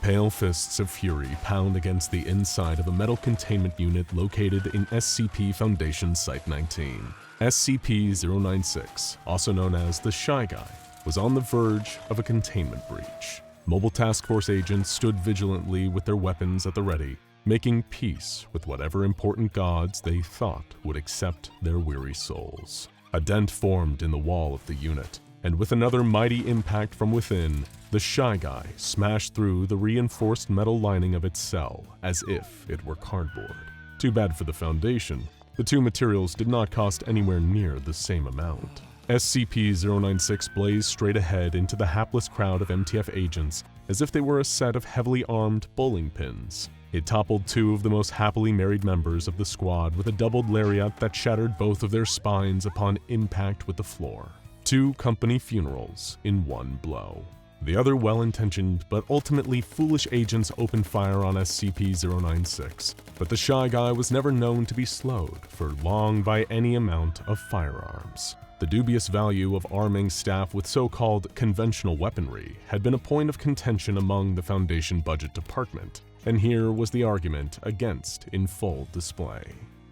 Pale fists of fury pound against the inside of a metal containment unit located in SCP Foundation Site-19. SCP-096, also known as the Shy Guy, was on the verge of a containment breach. Mobile Task Force agents stood vigilantly with their weapons at the ready, making peace with whatever important gods they thought would accept their weary souls. A dent formed in the wall of the unit, and with another mighty impact from within, the Shy Guy smashed through the reinforced metal lining of its cell as if it were cardboard. Too bad for the Foundation, the two materials did not cost anywhere near the same amount. SCP-096 blazed straight ahead into the hapless crowd of MTF agents as if they were a set of heavily armed bowling pins. It toppled two of the most happily married members of the squad with a doubled lariat that shattered both of their spines upon impact with the floor. Two company funerals in one blow. The other well-intentioned but ultimately foolish agents opened fire on SCP-096, but the Shy Guy was never known to be slowed for long by any amount of firearms. The dubious value of arming staff with so-called conventional weaponry had been a point of contention among the Foundation Budget Department, and here was the argument against in full display.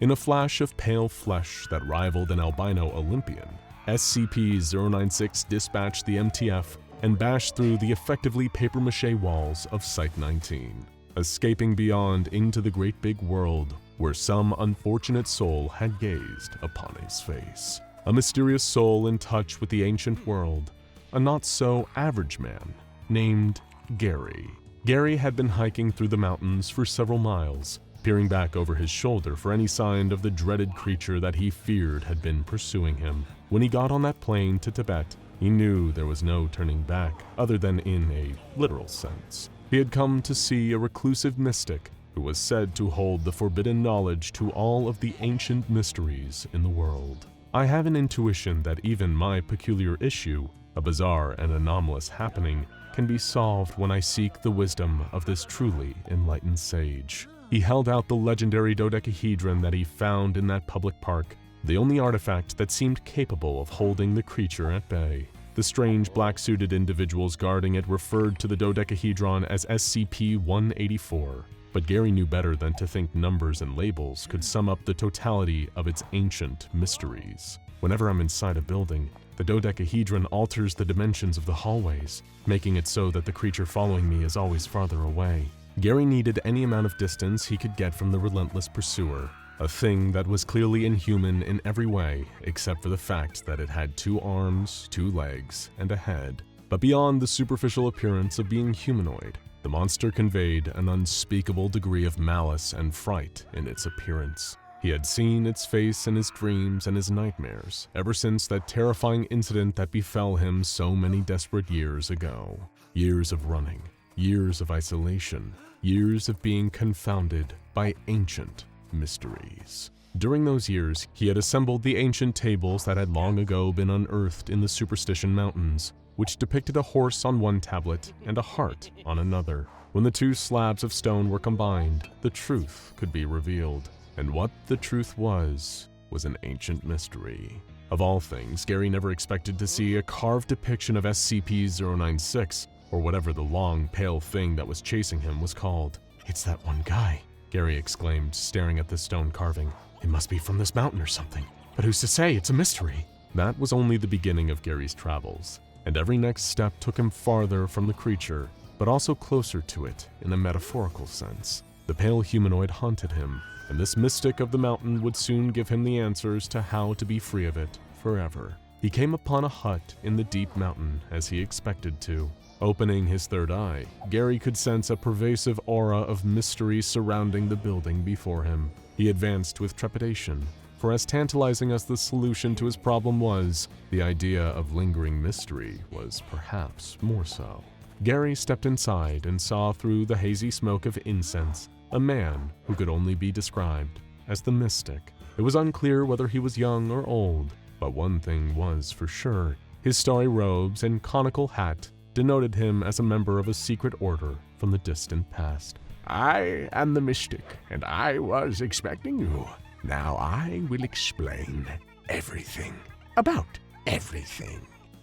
In a flash of pale flesh that rivaled an albino Olympian, SCP-096 dispatched the MTF and bashed through the effectively papier-mâché walls of Site-19, escaping beyond into the great big world where some unfortunate soul had gazed upon his face. A mysterious soul in touch with the ancient world, a not-so-average man named Gary. Gary had been hiking through the mountains for several miles, peering back over his shoulder for any sign of the dreaded creature that he feared had been pursuing him. When he got on that plane to Tibet, he knew there was no turning back, other than in a literal sense. He had come to see a reclusive mystic who was said to hold the forbidden knowledge to all of the ancient mysteries in the world. I have an intuition that even my peculiar issue, a bizarre and anomalous happening, can be solved when I seek the wisdom of this truly enlightened sage. He held out the legendary dodecahedron that he found in that public park, the only artifact that seemed capable of holding the creature at bay. The strange black-suited individuals guarding it referred to the dodecahedron as SCP-184, but Gary knew better than to think numbers and labels could sum up the totality of its ancient mysteries. Whenever I'm inside a building, the dodecahedron alters the dimensions of the hallways, making it so that the creature following me is always farther away. Gary needed any amount of distance he could get from the relentless pursuer, a thing that was clearly inhuman in every way except for the fact that it had 2 arms, 2 legs, and a head. But beyond the superficial appearance of being humanoid, the monster conveyed an unspeakable degree of malice and fright in its appearance. He had seen its face in his dreams and his nightmares ever since that terrifying incident that befell him so many desperate years ago. Years of running, years of isolation, years of being confounded by ancient mysteries. During those years, he had assembled the ancient tables that had long ago been unearthed in the Superstition Mountains, which depicted a horse on one tablet and a heart on another. When the 2 slabs of stone were combined, the truth could be revealed. And what the truth was an ancient mystery. Of all things, Gary never expected to see a carved depiction of SCP-096, or whatever the long, pale thing that was chasing him was called. "It's that one guy," Gary exclaimed, staring at the stone carving. "It must be from this mountain or something. But who's to say? It's a mystery." That was only the beginning of Gary's travels, and every next step took him farther from the creature, but also closer to it in a metaphorical sense. The pale humanoid haunted him, and this mystic of the mountain would soon give him the answers to how to be free of it forever. He came upon a hut in the deep mountain as he expected to. Opening his third eye, Gary could sense a pervasive aura of mystery surrounding the building before him. He advanced with trepidation, for as tantalizing as the solution to his problem was, the idea of lingering mystery was perhaps more so. Gary stepped inside and saw through the hazy smoke of incense a man who could only be described as the Mystic. It was unclear whether he was young or old, but one thing was for sure. His starry robes and conical hat denoted him as a member of a secret order from the distant past. "I am the Mystic, and I was expecting you. Now I will explain everything. About everything."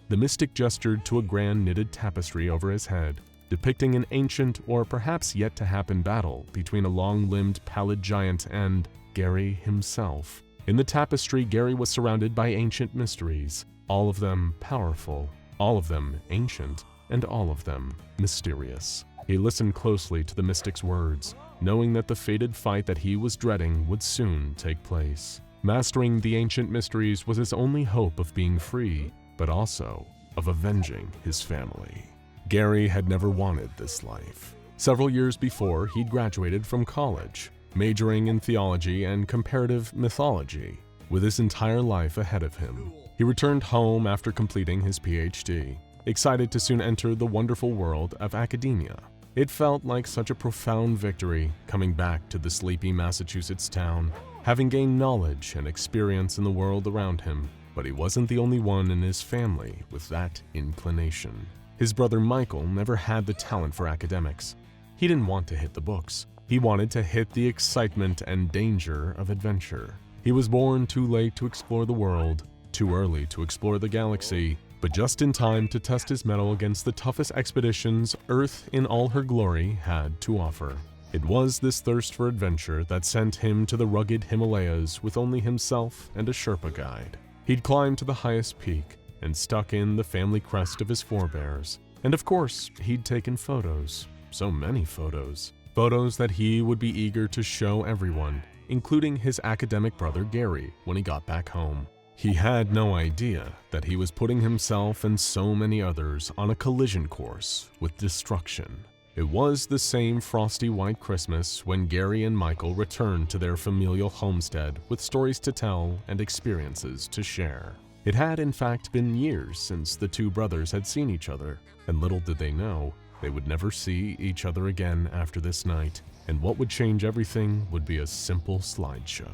The Mystic gestured to a grand knitted tapestry over his head, depicting an ancient or perhaps yet-to-happen battle between a long-limbed pallid giant and Gary himself. In the tapestry, Gary was surrounded by ancient mysteries, all of them powerful, all of them ancient, and all of them mysterious. He listened closely to the mystic's words, knowing that the fated fight that he was dreading would soon take place. Mastering the ancient mysteries was his only hope of being free, but also of avenging his family. Gary had never wanted this life. Several years before, he'd graduated from college, majoring in theology and comparative mythology. With his entire life ahead of him, he returned home after completing his PhD, excited to soon enter the wonderful world of academia. It felt like such a profound victory coming back to the sleepy Massachusetts town, having gained knowledge and experience in the world around him. But he wasn't the only one in his family with that inclination. His brother Michael never had the talent for academics. He didn't want to hit the books. He wanted to hit the excitement and danger of adventure. He was born too late to explore the world, too early to explore the galaxy, but just in time to test his mettle against the toughest expeditions Earth in all her glory had to offer. It was this thirst for adventure that sent him to the rugged Himalayas with only himself and a Sherpa guide. He'd climbed to the highest peak and stuck in the family crest of his forebears. And of course, he'd taken photos. So many photos. Photos that he would be eager to show everyone, including his academic brother Gary when he got back home. He had no idea that he was putting himself and so many others on a collision course with destruction. It was the same frosty white Christmas when Gary and Michael returned to their familial homestead with stories to tell and experiences to share. It had in fact been years since the two brothers had seen each other, and little did they know, they would never see each other again after this night, and what would change everything would be a simple slideshow.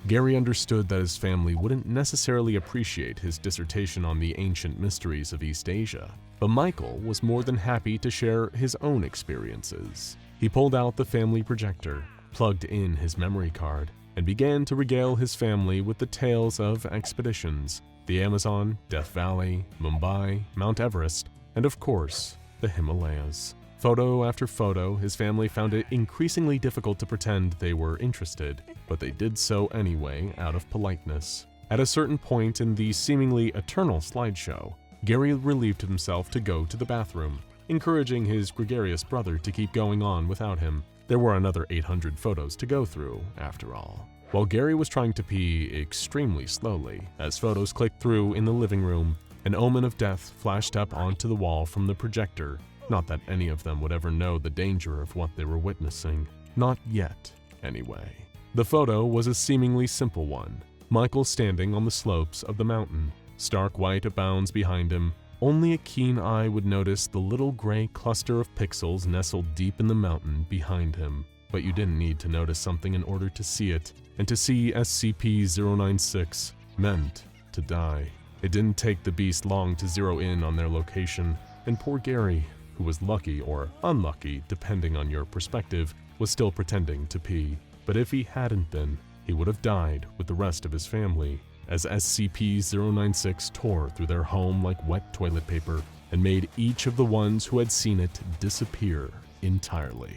Gary understood that his family wouldn't necessarily appreciate his dissertation on the ancient mysteries of East Asia, but Michael was more than happy to share his own experiences. He pulled out the family projector, plugged in his memory card, and began to regale his family with the tales of expeditions, the Amazon, Death Valley, Mumbai, Mount Everest, and of course, the Himalayas. Photo after photo, his family found it increasingly difficult to pretend they were interested, but they did so anyway out of politeness. At a certain point in the seemingly eternal slideshow, Gary relieved himself to go to the bathroom, encouraging his gregarious brother to keep going on without him. There were another 800 photos to go through, after all. While Gary was trying to pee extremely slowly, as photos clicked through in the living room, an omen of death flashed up onto the wall from the projector. Not that any of them would ever know the danger of what they were witnessing. Not yet, anyway. The photo was a seemingly simple one. Michael standing on the slopes of the mountain. Stark white abounds behind him. Only a keen eye would notice the little gray cluster of pixels nestled deep in the mountain behind him. But you didn't need to notice something in order to see it, and to see SCP-096 meant to die. It didn't take the beast long to zero in on their location, and poor Gary, who was lucky or unlucky depending on your perspective, was still pretending to pee. But if he hadn't been, he would have died with the rest of his family, as SCP-096 tore through their home like wet toilet paper and made each of the ones who had seen it disappear entirely.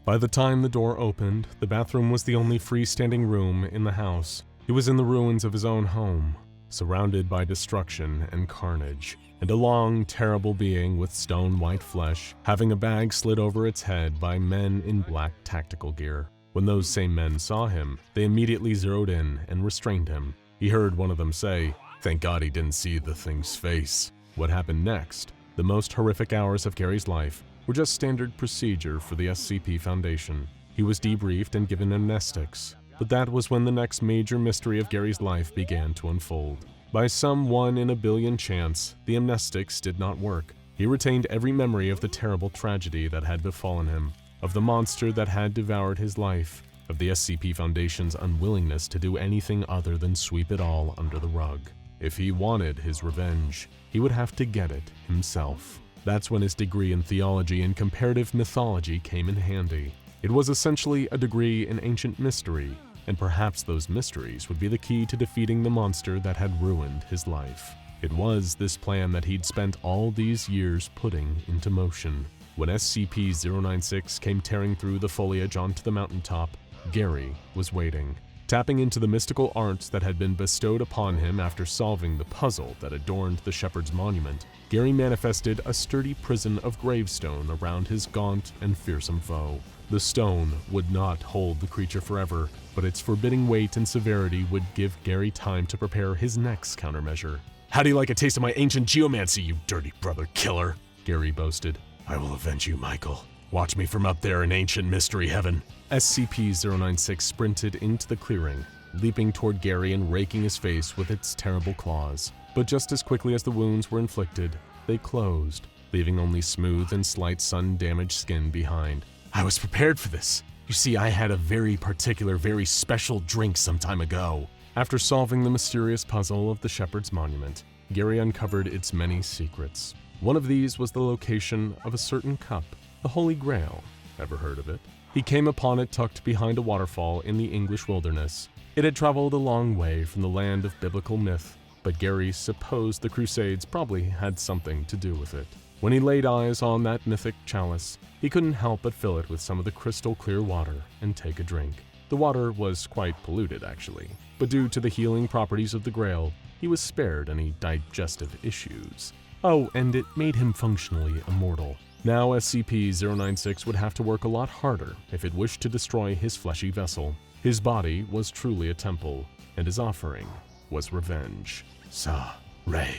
By the time the door opened, the bathroom was the only freestanding room in the house. He was in the ruins of his own home, surrounded by destruction and carnage, and a long, terrible being with stone-white flesh, having a bag slid over its head by men in black tactical gear. When those same men saw him, they immediately zeroed in and restrained him. He heard one of them say, "Thank God he didn't see the thing's face." What happened next, the most horrific hours of Gary's life, were just standard procedure for the SCP Foundation. He was debriefed and given amnestics, but that was when the next major mystery of Gary's life began to unfold. By some 1 in a billion chance, the amnestics did not work. He retained every memory of the terrible tragedy that had befallen him, of the monster that had devoured his life, of the SCP Foundation's unwillingness to do anything other than sweep it all under the rug. If he wanted his revenge, he would have to get it himself. That's when his degree in theology and comparative mythology came in handy. It was essentially a degree in ancient mystery, and perhaps those mysteries would be the key to defeating the monster that had ruined his life. It was this plan that he'd spent all these years putting into motion. When SCP-096 came tearing through the foliage onto the mountaintop, Gary was waiting. Tapping into the mystical arts that had been bestowed upon him after solving the puzzle that adorned the Shepherd's monument, Gary manifested a sturdy prison of gravestone around his gaunt and fearsome foe. The stone would not hold the creature forever, but its forbidding weight and severity would give Gary time to prepare his next countermeasure. "How do you like a taste of my ancient geomancy, you dirty brother killer?" Gary boasted. "I will avenge you, Michael. Watch me from up there in ancient mystery heaven." SCP-096 sprinted into the clearing, leaping toward Gary and raking his face with its terrible claws. But just as quickly as the wounds were inflicted, they closed, leaving only smooth and slight sun-damaged skin behind. "I was prepared for this. You see, I had a very particular, very special drink some time ago." After solving the mysterious puzzle of the Shepherd's monument, Gary uncovered its many secrets. One of these was the location of a certain cup, the Holy Grail. Ever heard of it? He came upon it tucked behind a waterfall in the English wilderness. It had traveled a long way from the land of biblical myth, but Gary supposed the Crusades probably had something to do with it. When he laid eyes on that mythic chalice, he couldn't help but fill it with some of the crystal clear water and take a drink. The water was quite polluted, actually, but due to the healing properties of the Grail, he was spared any digestive issues. Oh, and it made him functionally immortal. Now SCP-096 would have to work a lot harder if it wished to destroy his fleshy vessel. His body was truly a temple, and his offering was revenge. Sa-re-ga-ma,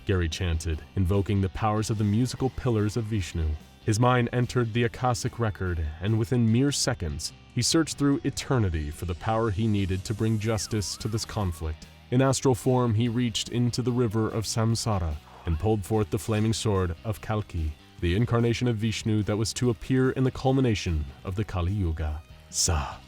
Gary chanted, invoking the powers of the musical pillars of Vishnu. His mind entered the Akashic record, and within mere seconds, he searched through eternity for the power he needed to bring justice to this conflict. In astral form, he reached into the river of Samsara and pulled forth the flaming sword of Kalki, the incarnation of Vishnu that was to appear in the culmination of the Kali Yuga. Sa-re-ga-ma.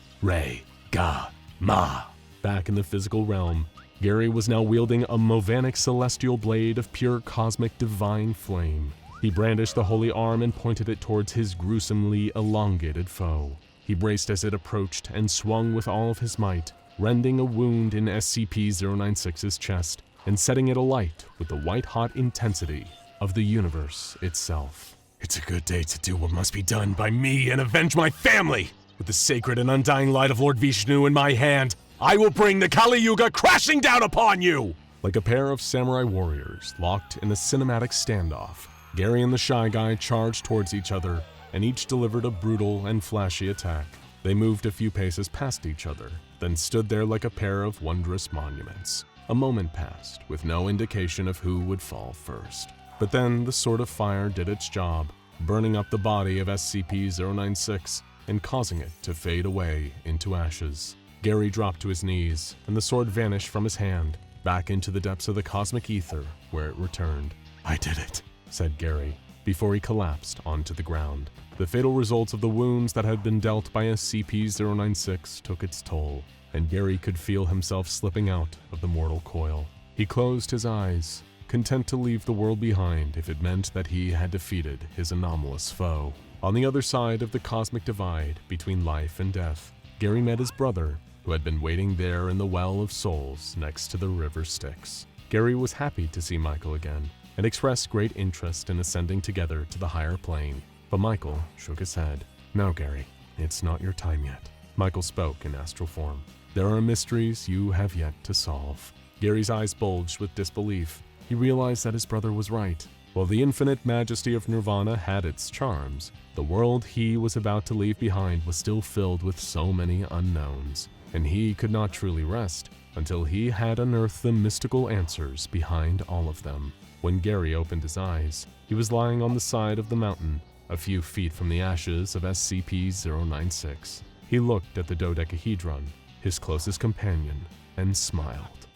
Back in the physical realm, Gary was now wielding a Movanic celestial blade of pure cosmic divine flame. He brandished the holy arm and pointed it towards his gruesomely elongated foe. He braced as it approached and swung with all of his might, rending a wound in SCP-096's chest and setting it alight with the white-hot intensity of the universe itself. "It's a good day to do what must be done by me and avenge my family! With the sacred and undying light of Lord Vishnu in my hand, I will bring the Kali Yuga crashing down upon you!" Like a pair of samurai warriors locked in a cinematic standoff, Gary and the Shy Guy charged towards each other, and each delivered a brutal and flashy attack. They moved a few paces past each other, then stood there like a pair of wondrous monuments. A moment passed, with no indication of who would fall first. But then the Sword of Fire did its job, burning up the body of SCP-096 and causing it to fade away into ashes. Gary dropped to his knees, and the sword vanished from his hand, back into the depths of the cosmic ether where it returned. "I did it," said Gary, before he collapsed onto the ground. The fatal results of the wounds that had been dealt by SCP-096 took its toll, and Gary could feel himself slipping out of the mortal coil. He closed his eyes, content to leave the world behind if it meant that he had defeated his anomalous foe. On the other side of the cosmic divide between life and death, Gary met his brother, who had been waiting there in the Well of Souls next to the river Styx. Gary was happy to see Michael again, and expressed great interest in ascending together to the higher plane. But Michael shook his head. "No, Gary, it's not your time yet." Michael spoke in astral form. "There are mysteries you have yet to solve." Gary's eyes bulged with disbelief. He realized that his brother was right. While the infinite majesty of Nirvana had its charms, the world he was about to leave behind was still filled with so many unknowns, and he could not truly rest until he had unearthed the mystical answers behind all of them. When Gary opened his eyes, he was lying on the side of the mountain, a few feet from the ashes of SCP-096. He looked at the dodecahedron, his closest companion, and smiled.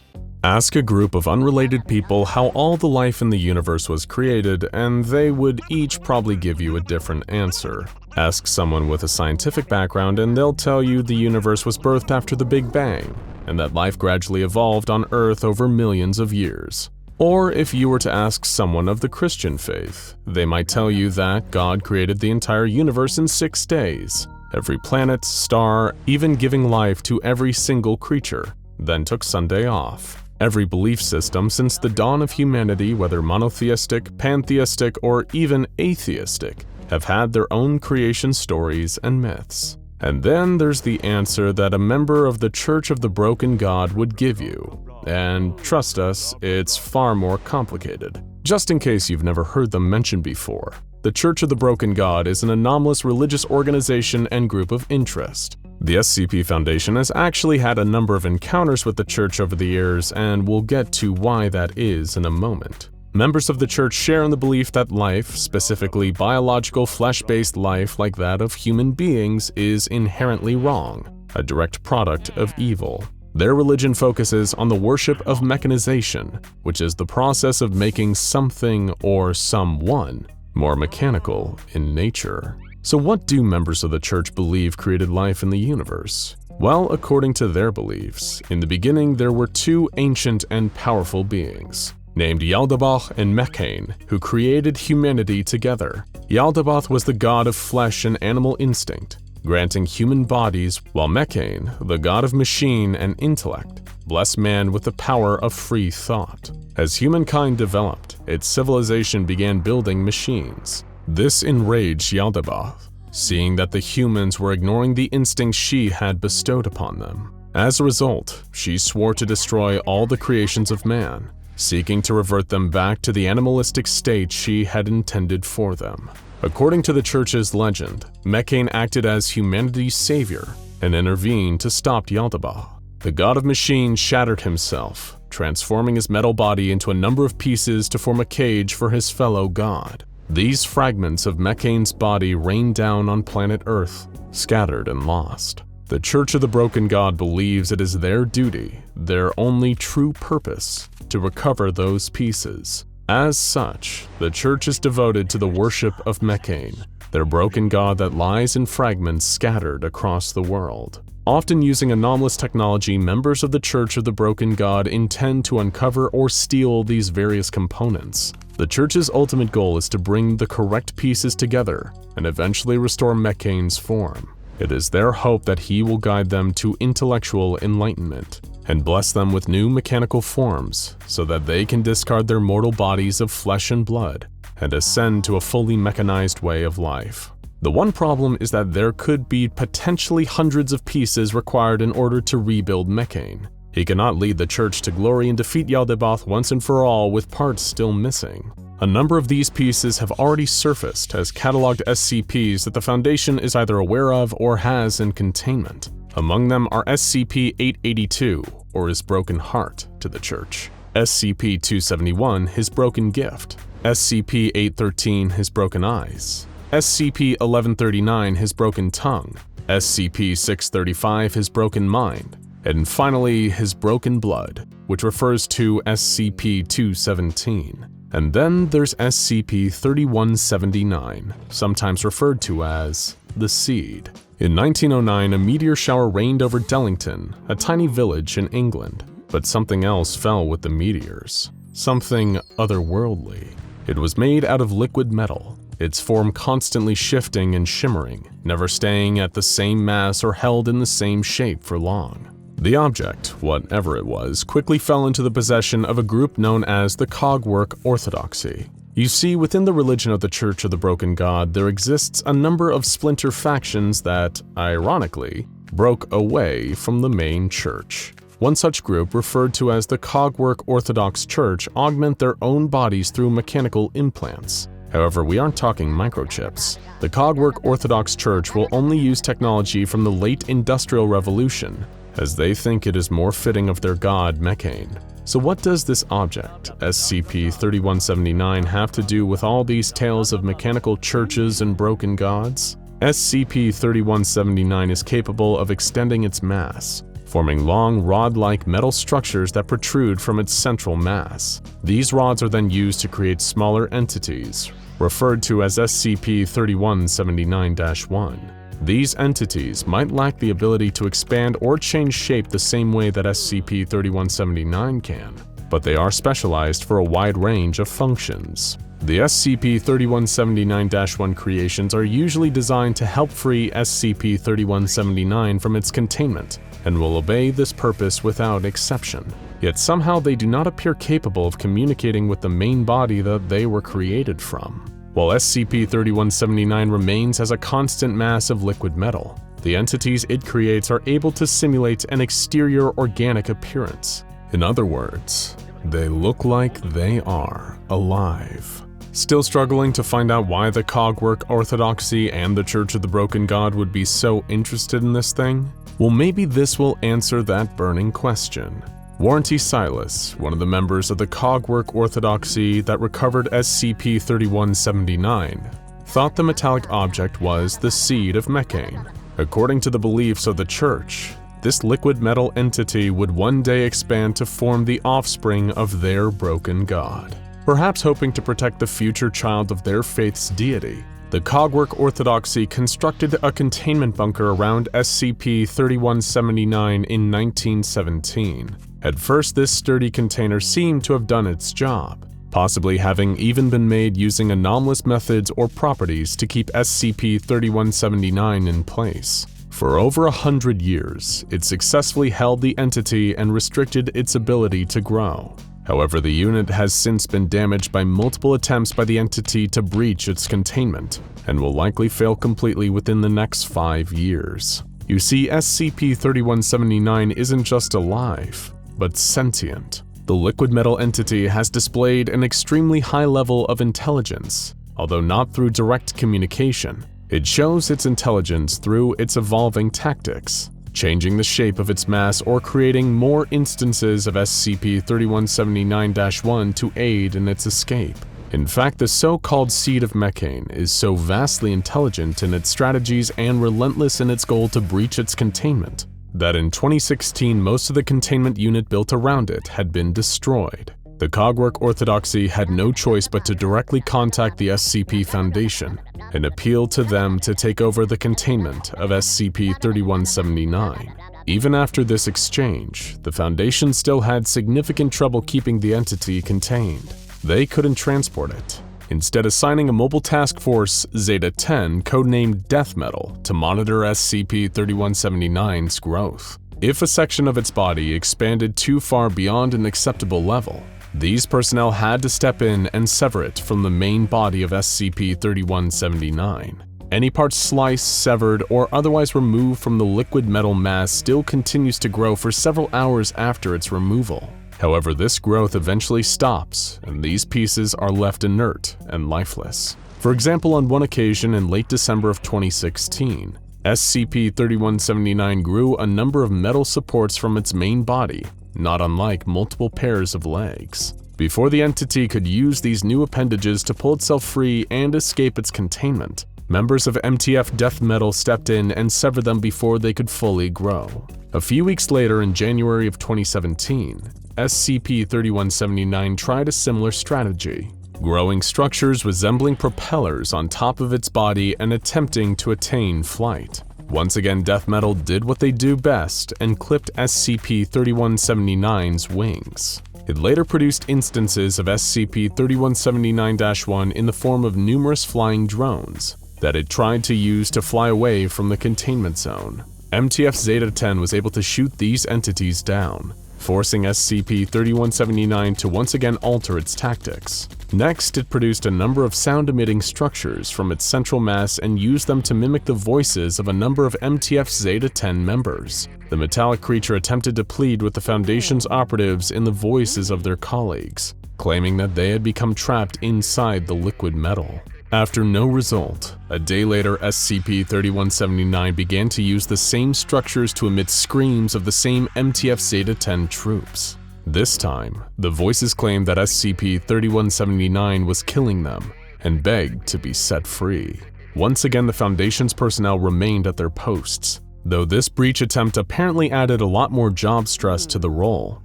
Ask a group of unrelated people how all the life in the universe was created, and they would each probably give you a different answer. Ask someone with a scientific background and they'll tell you the universe was birthed after the Big Bang, and that life gradually evolved on Earth over millions of years. Or if you were to ask someone of the Christian faith, they might tell you that God created the entire universe in 6 days, every planet, star, even giving life to every single creature, then took Sunday off, Every belief system since the dawn of humanity, whether monotheistic, pantheistic, or even atheistic, have had their own creation stories and myths. And then there's the answer that a member of the Church of the Broken God would give you. And trust us, it's far more complicated. Just in case you've never heard them mentioned before, the Church of the Broken God is an anomalous religious organization and group of interest. The SCP Foundation has actually had a number of encounters with the Church over the years, and we'll get to why that is in a moment. Members of the Church share in the belief that life, specifically biological flesh-based life like that of human beings, is inherently wrong, a direct product of evil. Their religion focuses on the worship of mechanization, which is the process of making something or someone more mechanical in nature. So what do members of the Church believe created life in the universe? Well, according to their beliefs, in the beginning there were two ancient and powerful beings, named Yaldabaoth and Mechane, who created humanity together. Yaldabaoth was the god of flesh and animal instinct, granting human bodies, while Mechane, the god of machine and intellect, blessed man with the power of free thought. As humankind developed, its civilization began building machines. This enraged Yaldabaoth, seeing that the humans were ignoring the instincts she had bestowed upon them. As a result, she swore to destroy all the creations of man, seeking to revert them back to the animalistic state she had intended for them. According to the Church's legend, Mechane acted as humanity's savior and intervened to stop Yaldabaoth. The god of machine shattered himself, transforming his metal body into a number of pieces to form a cage for his fellow god. These fragments of Mechane's body rained down on planet Earth, scattered and lost. The Church of the Broken God believes it is their duty, their only true purpose, to recover those pieces. As such, the Church is devoted to the worship of Mechane, their broken god that lies in fragments scattered across the world. Often using anomalous technology, members of the Church of the Broken God intend to uncover or steal these various components. The Church's ultimate goal is to bring the correct pieces together and eventually restore Mechane's form. It is their hope that he will guide them to intellectual enlightenment and bless them with new mechanical forms so that they can discard their mortal bodies of flesh and blood and ascend to a fully mechanized way of life. The one problem is that there could be potentially hundreds of pieces required in order to rebuild Mechane. He cannot lead the Church to glory and defeat Yaldabaoth once and for all with parts still missing. A number of these pieces have already surfaced as cataloged SCPs that the Foundation is either aware of or has in containment. Among them are SCP-882, or His Broken Heart, to the Church, SCP-271, His Broken Gift, SCP-813, His Broken Eyes, SCP-1139, His Broken Tongue, SCP-635, His Broken Mind, and finally, His Broken Blood, which refers to SCP-217. And then there's SCP-3179, sometimes referred to as the Seed. In 1909, a meteor shower rained over Dellington, a tiny village in England, but something else fell with the meteors. Something otherworldly. It was made out of liquid metal, its form constantly shifting and shimmering, never staying at the same mass or held in the same shape for long. The object, whatever it was, quickly fell into the possession of a group known as the Cogwork Orthodoxy. You see, within the religion of the Church of the Broken God, there exists a number of splinter factions that, ironically, broke away from the main church. One such group, referred to as the Cogwork Orthodox Church, augment their own bodies through mechanical implants. However, we aren't talking microchips. The Cogwork Orthodox Church will only use technology from the late Industrial Revolution, as they think it is more fitting of their god, Mechane. So what does this object, SCP-3179, have to do with all these tales of mechanical churches and broken gods? SCP-3179 is capable of extending its mass, forming long rod-like metal structures that protrude from its central mass. These rods are then used to create smaller entities, referred to as SCP-3179-1. These entities might lack the ability to expand or change shape the same way that SCP-3179 can, but they are specialized for a wide range of functions. The SCP-3179-1 creations are usually designed to help free SCP-3179 from its containment, and will obey this purpose without exception. yet somehow they do not appear capable of communicating with the main body that they were created from. While SCP-3179 remains as a constant mass of liquid metal, the entities it creates are able to simulate an exterior organic appearance. In other words, they look like they are alive. Still struggling to find out why the Cogwork Orthodoxy and the Church of the Broken God would be so interested in this thing? Well, maybe this will answer that burning question. Warranty Silas, one of the members of the Cogwork Orthodoxy that recovered SCP-3179, thought the metallic object was the seed of Mechane. According to the beliefs of the Church, this liquid metal entity would one day expand to form the offspring of their broken god. Perhaps hoping to protect the future child of their faith's deity, the Cogwork Orthodoxy constructed a containment bunker around SCP-3179 in 1917. At first, this sturdy container seemed to have done its job, possibly having even been made using anomalous methods or properties to keep SCP-3179 in place. For over 100 years, it successfully held the entity and restricted its ability to grow. However, the unit has since been damaged by multiple attempts by the entity to breach its containment, and will likely fail completely within the next 5 years. You see, SCP-3179 isn't just alive, but sentient. The liquid metal entity has displayed an extremely high level of intelligence, although not through direct communication. It shows its intelligence through its evolving tactics, changing the shape of its mass or creating more instances of SCP-3179-1 to aid in its escape. In fact, the so-called Seed of Mechane is so vastly intelligent in its strategies and relentless in its goal to breach its containment, that in 2016 most of the containment unit built around it had been destroyed. The Cogwork Orthodoxy had no choice but to directly contact the SCP Foundation and appeal to them to take over the containment of SCP-3179. Even after this exchange, the Foundation still had significant trouble keeping the entity contained. They couldn't transport it, instead assigning a mobile task force, Zeta-10, codenamed Death Metal, to monitor SCP-3179's growth. If a section of its body expanded too far beyond an acceptable level, these personnel had to step in and sever it from the main body of SCP-3179. Any part sliced, severed, or otherwise removed from the liquid metal mass still continues to grow for several hours after its removal. However, this growth eventually stops, and these pieces are left inert and lifeless. For example, on one occasion in late December of 2016, SCP-3179 grew a number of metal supports from its main body, not unlike multiple pairs of legs. Before the entity could use these new appendages to pull itself free and escape its containment, members of MTF Death Metal stepped in and severed them before they could fully grow. A few weeks later, in January of 2017, SCP-3179 tried a similar strategy, growing structures resembling propellers on top of its body and attempting to attain flight. Once again, Death Metal did what they do best and clipped SCP-3179's wings. It later produced instances of SCP-3179-1 in the form of numerous flying drones that it tried to use to fly away from the containment zone. MTF Zeta-10 was able to shoot these entities down, forcing SCP-3179 to once again alter its tactics. Next, it produced a number of sound-emitting structures from its central mass and used them to mimic the voices of a number of MTF Zeta-10 members. The metallic creature attempted to plead with the Foundation's operatives in the voices of their colleagues, claiming that they had become trapped inside the liquid metal. After no result, a day later SCP-3179 began to use the same structures to emit screams of the same MTF Zeta-10 troops. This time, the voices claimed that SCP-3179 was killing them and begged to be set free. Once again, the Foundation's personnel remained at their posts, though this breach attempt apparently added a lot more job stress to the role.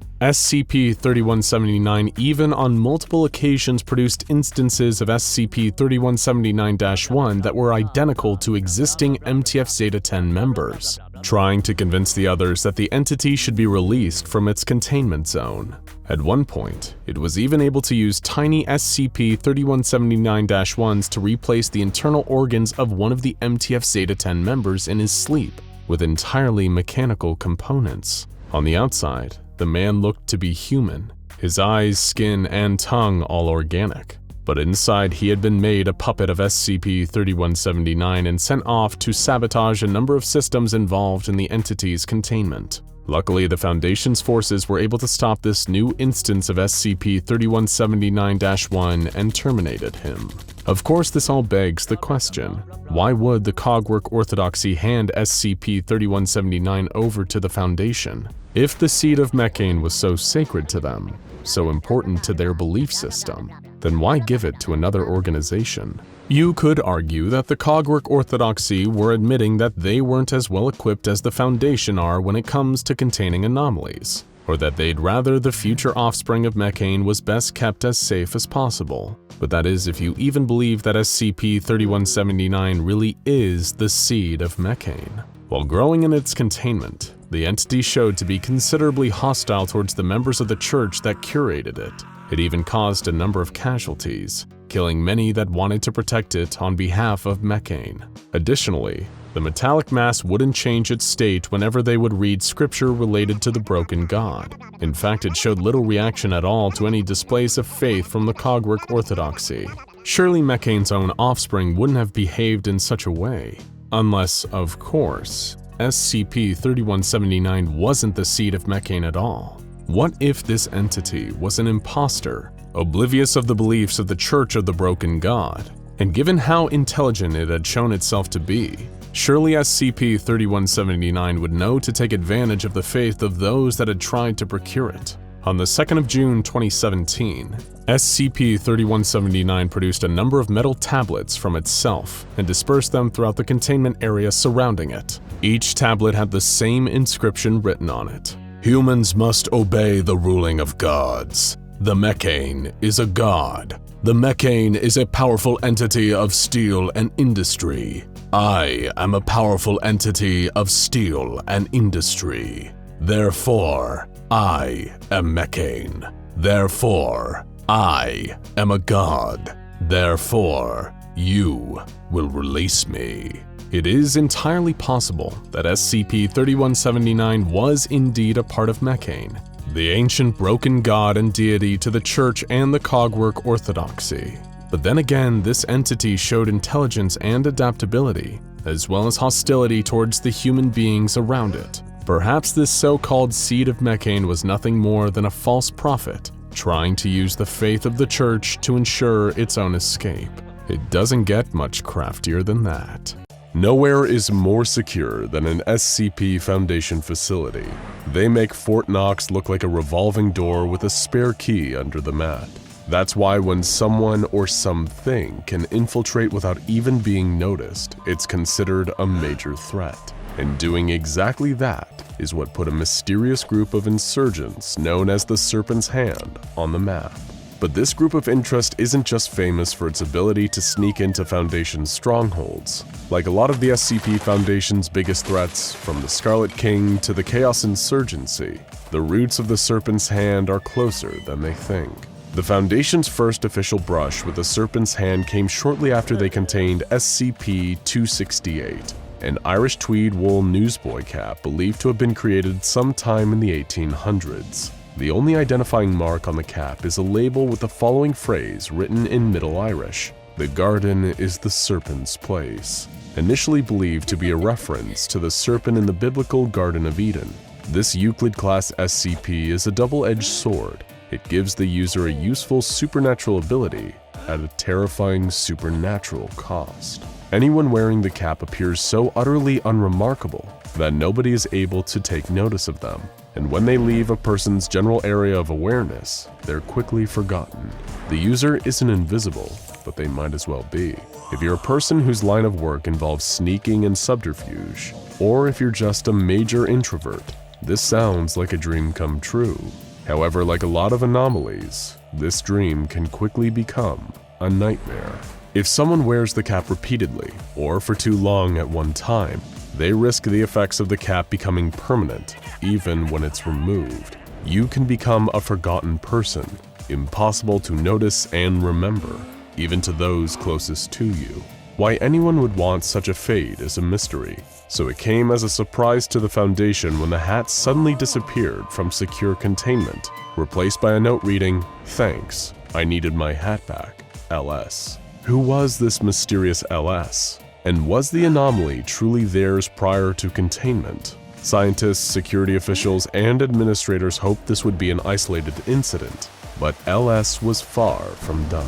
SCP-3179 even on multiple occasions produced instances of SCP-3179-1 that were identical to existing MTF Zeta-10 members, trying to convince the others that the entity should be released from its containment zone. At one point, it was even able to use tiny SCP-3179-1s to replace the internal organs of one of the MTF Zeta-10 members in his sleep with entirely mechanical components. On the outside, The man looked to be human, his eyes, skin, and tongue all organic. But inside he had been made a puppet of SCP-3179 and sent off to sabotage a number of systems involved in the entity's containment. Luckily, the Foundation's forces were able to stop this new instance of SCP-3179-1 and terminated him. Of course, this all begs the question, why would the Cogwork Orthodoxy hand SCP-3179 over to the Foundation? If the seed of Mechane was so sacred to them, so important to their belief system, then why give it to another organization? You could argue that the Cogwork Orthodoxy were admitting that they weren't as well equipped as the Foundation are when it comes to containing anomalies, or that they'd rather the future offspring of Mechane was best kept as safe as possible. But that is if you even believe that SCP-3179 really is the seed of Mechane. While growing in its containment, the entity showed to be considerably hostile towards the members of the church that curated it. It even caused a number of casualties, killing many that wanted to protect it on behalf of Mechane. Additionally, the metallic mass wouldn't change its state whenever they would read scripture related to the broken god. In fact, it showed little reaction at all to any displays of faith from the Cogwork Orthodoxy. Surely Mechane's own offspring wouldn't have behaved in such a way. Unless, of course, SCP-3179 wasn't the seed of Mechane at all. What if this entity was an imposter, oblivious of the beliefs of the Church of the Broken God? And given how intelligent it had shown itself to be, surely SCP-3179 would know to take advantage of the faith of those that had tried to procure it. On the 2nd of June 2017, SCP-3179 produced a number of metal tablets from itself and dispersed them throughout the containment area surrounding it. Each tablet had the same inscription written on it. Humans must obey the ruling of gods. The Mechane is a god. The Mechane is a powerful entity of steel and industry. I am a powerful entity of steel and industry. Therefore, I am Mechane. Therefore, I am a god. Therefore, you will release me. It is entirely possible that SCP-3179 was indeed a part of Mechane, the ancient broken god and deity to the Church and the Cogwork Orthodoxy. But then again, this entity showed intelligence and adaptability, as well as hostility towards the human beings around it. Perhaps this so-called seed of Mechane was nothing more than a false prophet, trying to use the faith of the Church to ensure its own escape. It doesn't get much craftier than that. Nowhere is more secure than an SCP Foundation facility. They make Fort Knox look like a revolving door with a spare key under the mat. That's why when someone or something can infiltrate without even being noticed, it's considered a major threat. And doing exactly that is what put a mysterious group of insurgents known as the Serpent's Hand on the map. But this group of interest isn't just famous for its ability to sneak into Foundation's strongholds. Like a lot of the SCP Foundation's biggest threats, from the Scarlet King to the Chaos Insurgency, the roots of the Serpent's Hand are closer than they think. The Foundation's first official brush with the Serpent's Hand came shortly after they contained SCP-268, an Irish tweed wool newsboy cap believed to have been created sometime in the 1800s. The only identifying mark on the cap is a label with the following phrase written in Middle Irish: "The garden is the serpent's place," initially believed to be a reference to the serpent in the biblical Garden of Eden. This Euclid-class SCP is a double-edged sword. It gives the user a useful supernatural ability at a terrifying supernatural cost. Anyone wearing the cap appears so utterly unremarkable that nobody is able to take notice of them, and when they leave a person's general area of awareness, they're quickly forgotten. The user isn't invisible, but they might as well be. If you're a person whose line of work involves sneaking and subterfuge, or if you're just a major introvert, this sounds like a dream come true. However, like a lot of anomalies, this dream can quickly become a nightmare. If someone wears the cap repeatedly, or for too long at one time, they risk the effects of the cap becoming permanent, even when it's removed. You can become a forgotten person, impossible to notice and remember, even to those closest to you. Why anyone would want such a fate is a mystery, so it came as a surprise to the Foundation when the hat suddenly disappeared from secure containment, replaced by a note reading, "Thanks, I needed my hat back, LS." Who was this mysterious LS? And was the anomaly truly theirs prior to containment? Scientists, security officials, and administrators hoped this would be an isolated incident, but LS was far from done.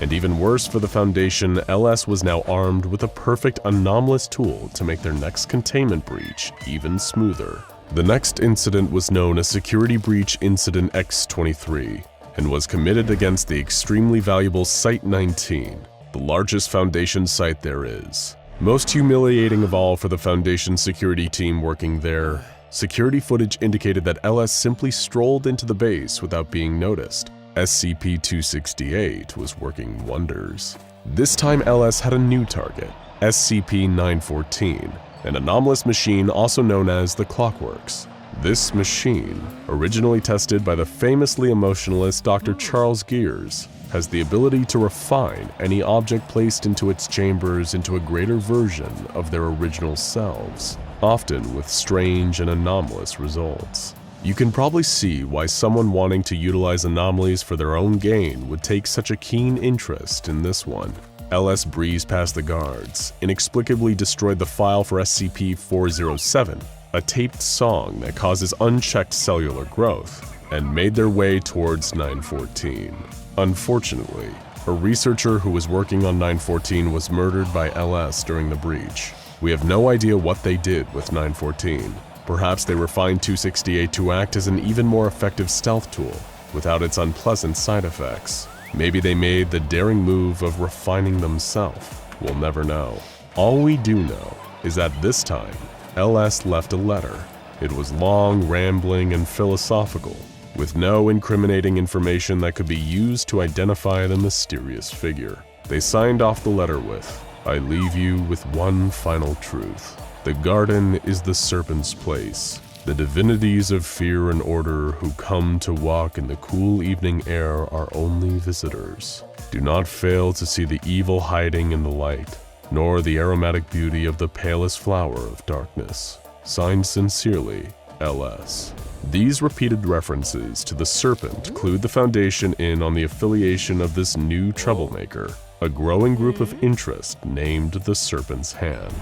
And even worse for the Foundation, LS was now armed with a perfect anomalous tool to make their next containment breach even smoother. The next incident was known as Security Breach Incident X-23 and was committed against the extremely valuable Site-19, the largest Foundation site there is. Most humiliating of all for the Foundation security team working there, security footage indicated that LS simply strolled into the base without being noticed. SCP-268 was working wonders. This time LS had a new target, SCP-914, an anomalous machine also known as the Clockworks. This machine, originally tested by the famously emotionalist Dr. Charles Gears, has the ability to refine any object placed into its chambers into a greater version of their original selves, often with strange and anomalous results. You can probably see why someone wanting to utilize anomalies for their own gain would take such a keen interest in this one. LS breezed past the guards, inexplicably destroyed the file for SCP-407, a taped song that causes unchecked cellular growth, and made their way towards 914. Unfortunately, a researcher who was working on 914 was murdered by LS during the breach. We have no idea what they did with 914. Perhaps they refined 268 to act as an even more effective stealth tool, without its unpleasant side effects. Maybe they made the daring move of refining themselves. We'll never know. All we do know is that this time, LS left a letter. It was long, rambling, and philosophical, with no incriminating information that could be used to identify the mysterious figure. They signed off the letter with, "I leave you with one final truth. The garden is the Serpent's place. The divinities of fear and order who come to walk in the cool evening air are only visitors. Do not fail to see the evil hiding in the light, nor the aromatic beauty of the palest flower of darkness. Signed sincerely, LS." These repeated references to the Serpent clued the Foundation in on the affiliation of this new troublemaker, a growing group of interest named the Serpent's Hand.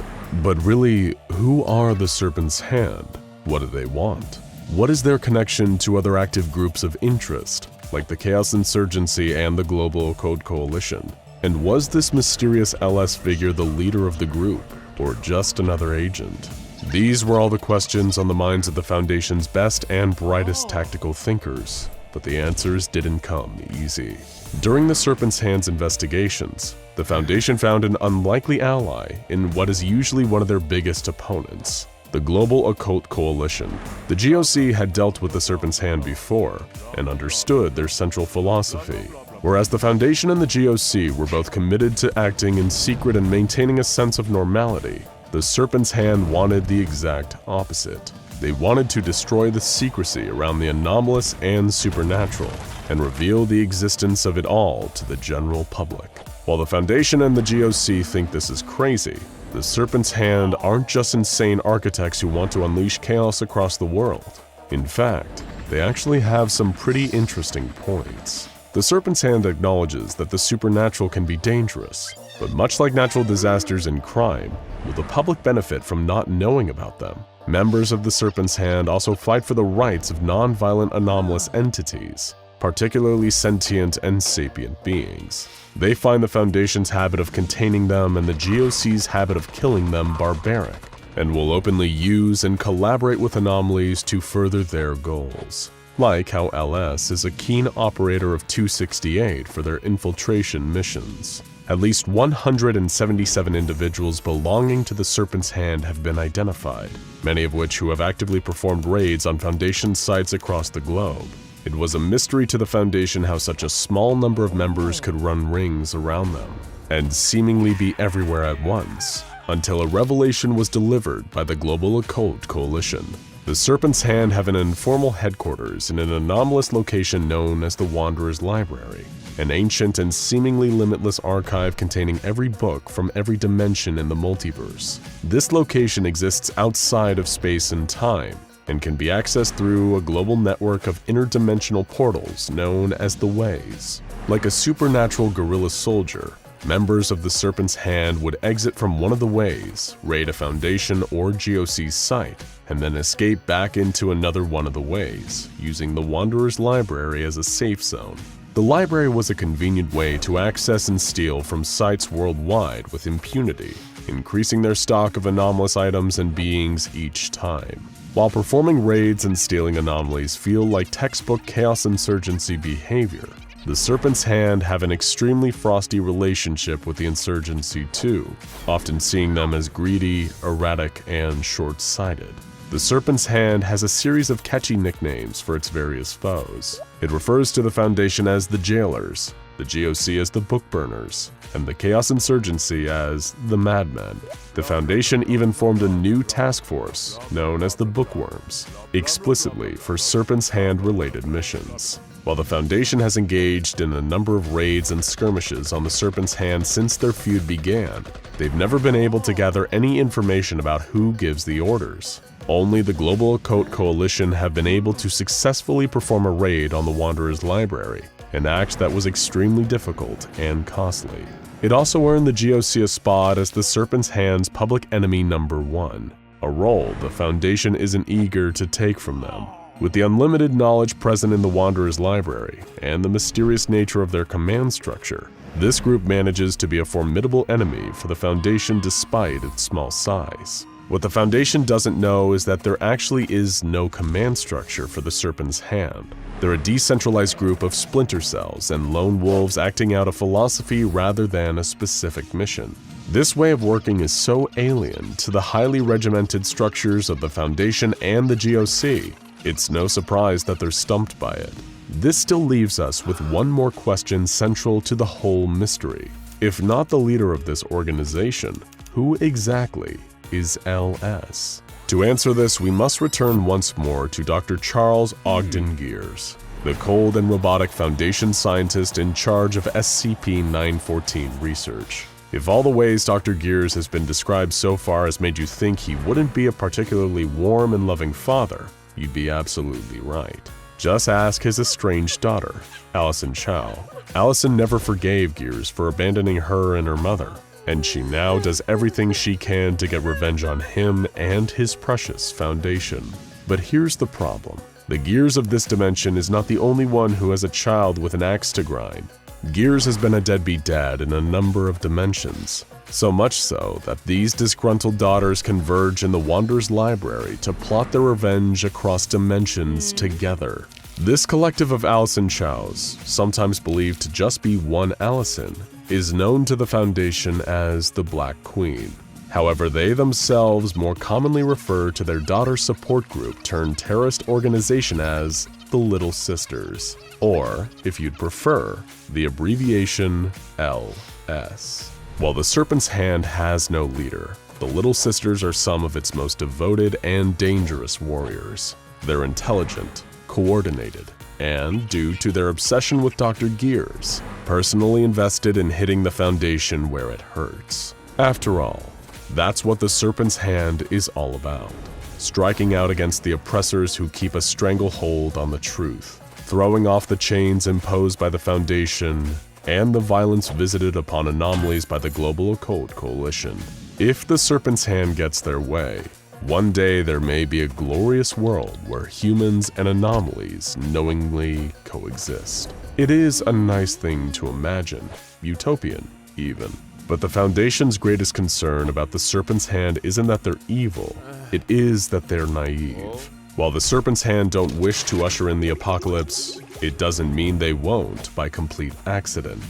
But really, who are the Serpent's Hand? What do they want? What is their connection to other active groups of interest, like the Chaos Insurgency and the Global Occult Coalition? And was this mysterious LS figure the leader of the group, or just another agent? These were all the questions on the minds of the Foundation's best and brightest tactical thinkers, but the answers didn't come easy. During the Serpent's Hand's investigations, the Foundation found an unlikely ally in what is usually one of their biggest opponents, the Global Occult Coalition. The GOC had dealt with the Serpent's Hand before and understood their central philosophy. Whereas the Foundation and the GOC were both committed to acting in secret and maintaining a sense of normality, the Serpent's Hand wanted the exact opposite. They wanted to destroy the secrecy around the anomalous and supernatural and reveal the existence of it all to the general public. While the Foundation and the GOC think this is crazy, the Serpent's Hand aren't just insane architects who want to unleash chaos across the world. In fact, they actually have some pretty interesting points. The Serpent's Hand acknowledges that the supernatural can be dangerous, but much like natural disasters and crime, will the public benefit from not knowing about them? Members of the Serpent's Hand also fight for the rights of non-violent anomalous entities, particularly sentient and sapient beings. They find the Foundation's habit of containing them and the GOC's habit of killing them barbaric, and will openly use and collaborate with anomalies to further their goals. Like how LS is a keen operator of 268 for their infiltration missions. At least 177 individuals belonging to the Serpent's Hand have been identified, many of which who have actively performed raids on Foundation sites across the globe. It was a mystery to the Foundation how such a small number of members could run rings around them, and seemingly be everywhere at once, until a revelation was delivered by the Global Occult Coalition. The Serpent's Hand have an informal headquarters in an anomalous location known as the Wanderer's Library, an ancient and seemingly limitless archive containing every book from every dimension in the multiverse. This location exists outside of space and time, and can be accessed through a global network of interdimensional portals known as the Ways. Like a supernatural guerrilla soldier, members of the Serpent's Hand would exit from one of the Ways, raid a Foundation or GOC site, and then escape back into another one of the Ways, using the Wanderer's Library as a safe zone. The library was a convenient way to access and steal from sites worldwide with impunity, increasing their stock of anomalous items and beings each time. While performing raids and stealing anomalies feel like textbook chaos insurgency behavior, the Serpent's Hand have an extremely frosty relationship with the insurgency too, often seeing them as greedy, erratic, and short-sighted. The Serpent's Hand has a series of catchy nicknames for its various foes. It refers to the Foundation as the Jailers, the GOC as the Bookburners, and the Chaos Insurgency as the Madmen. The Foundation even formed a new task force known as the Bookworms, explicitly for Serpent's Hand-related missions. While the Foundation has engaged in a number of raids and skirmishes on the Serpent's Hand since their feud began, they've never been able to gather any information about who gives the orders. Only the Global Occult Coalition have been able to successfully perform a raid on the Wanderer's Library, an act that was extremely difficult and costly. It also earned the GOC a spot as the Serpent's Hand's public enemy #1, a role the Foundation isn't eager to take from them. With the unlimited knowledge present in the Wanderer's Library and the mysterious nature of their command structure, this group manages to be a formidable enemy for the Foundation despite its small size. What the Foundation doesn't know is that there actually is no command structure for the Serpent's Hand. They're a decentralized group of splinter cells and lone wolves acting out a philosophy rather than a specific mission. This way of working is so alien to the highly regimented structures of the Foundation and the GOC, it's no surprise that they're stumped by it. This still leaves us with one more question central to the whole mystery. If not the leader of this organization, who exactly is LS? To answer this, we must return once more to Dr. Charles Ogden Gears, the cold and robotic Foundation scientist in charge of SCP-914 research. If all the ways Dr. Gears has been described so far has made you think he wouldn't be a particularly warm and loving father, you'd be absolutely right. Just ask his estranged daughter, Allison Chow. Allison never forgave Gears for abandoning her and her mother, and she now does everything she can to get revenge on him and his precious Foundation. But here's the problem. The Gears of this dimension is not the only one who has a child with an axe to grind. Gears has been a deadbeat dad in a number of dimensions, so much so that these disgruntled daughters converge in the Wanderer's Library to plot their revenge across dimensions together. This collective of Allison Chows, sometimes believed to just be one Allison, is known to the Foundation as the Black Queen. However, they themselves more commonly refer to their daughter support group turned terrorist organization as the Little Sisters, or, if you'd prefer, the abbreviation LS. While the Serpent's Hand has no leader, the Little Sisters are some of its most devoted and dangerous warriors. They're intelligent, coordinated, and, due to their obsession with Dr. Gears, personally invested in hitting the Foundation where it hurts. After all, that's what the Serpent's Hand is all about. Striking out against the oppressors who keep a stranglehold on the truth, throwing off the chains imposed by the Foundation, and the violence visited upon anomalies by the Global Occult Coalition. If the Serpent's Hand gets their way, one day there may be a glorious world where humans and anomalies knowingly coexist. It is a nice thing to imagine, utopian even. But the Foundation's greatest concern about the Serpent's Hand isn't that they're evil, it is that they're naive. While the Serpent's Hand don't wish to usher in the apocalypse, it doesn't mean they won't by complete accident.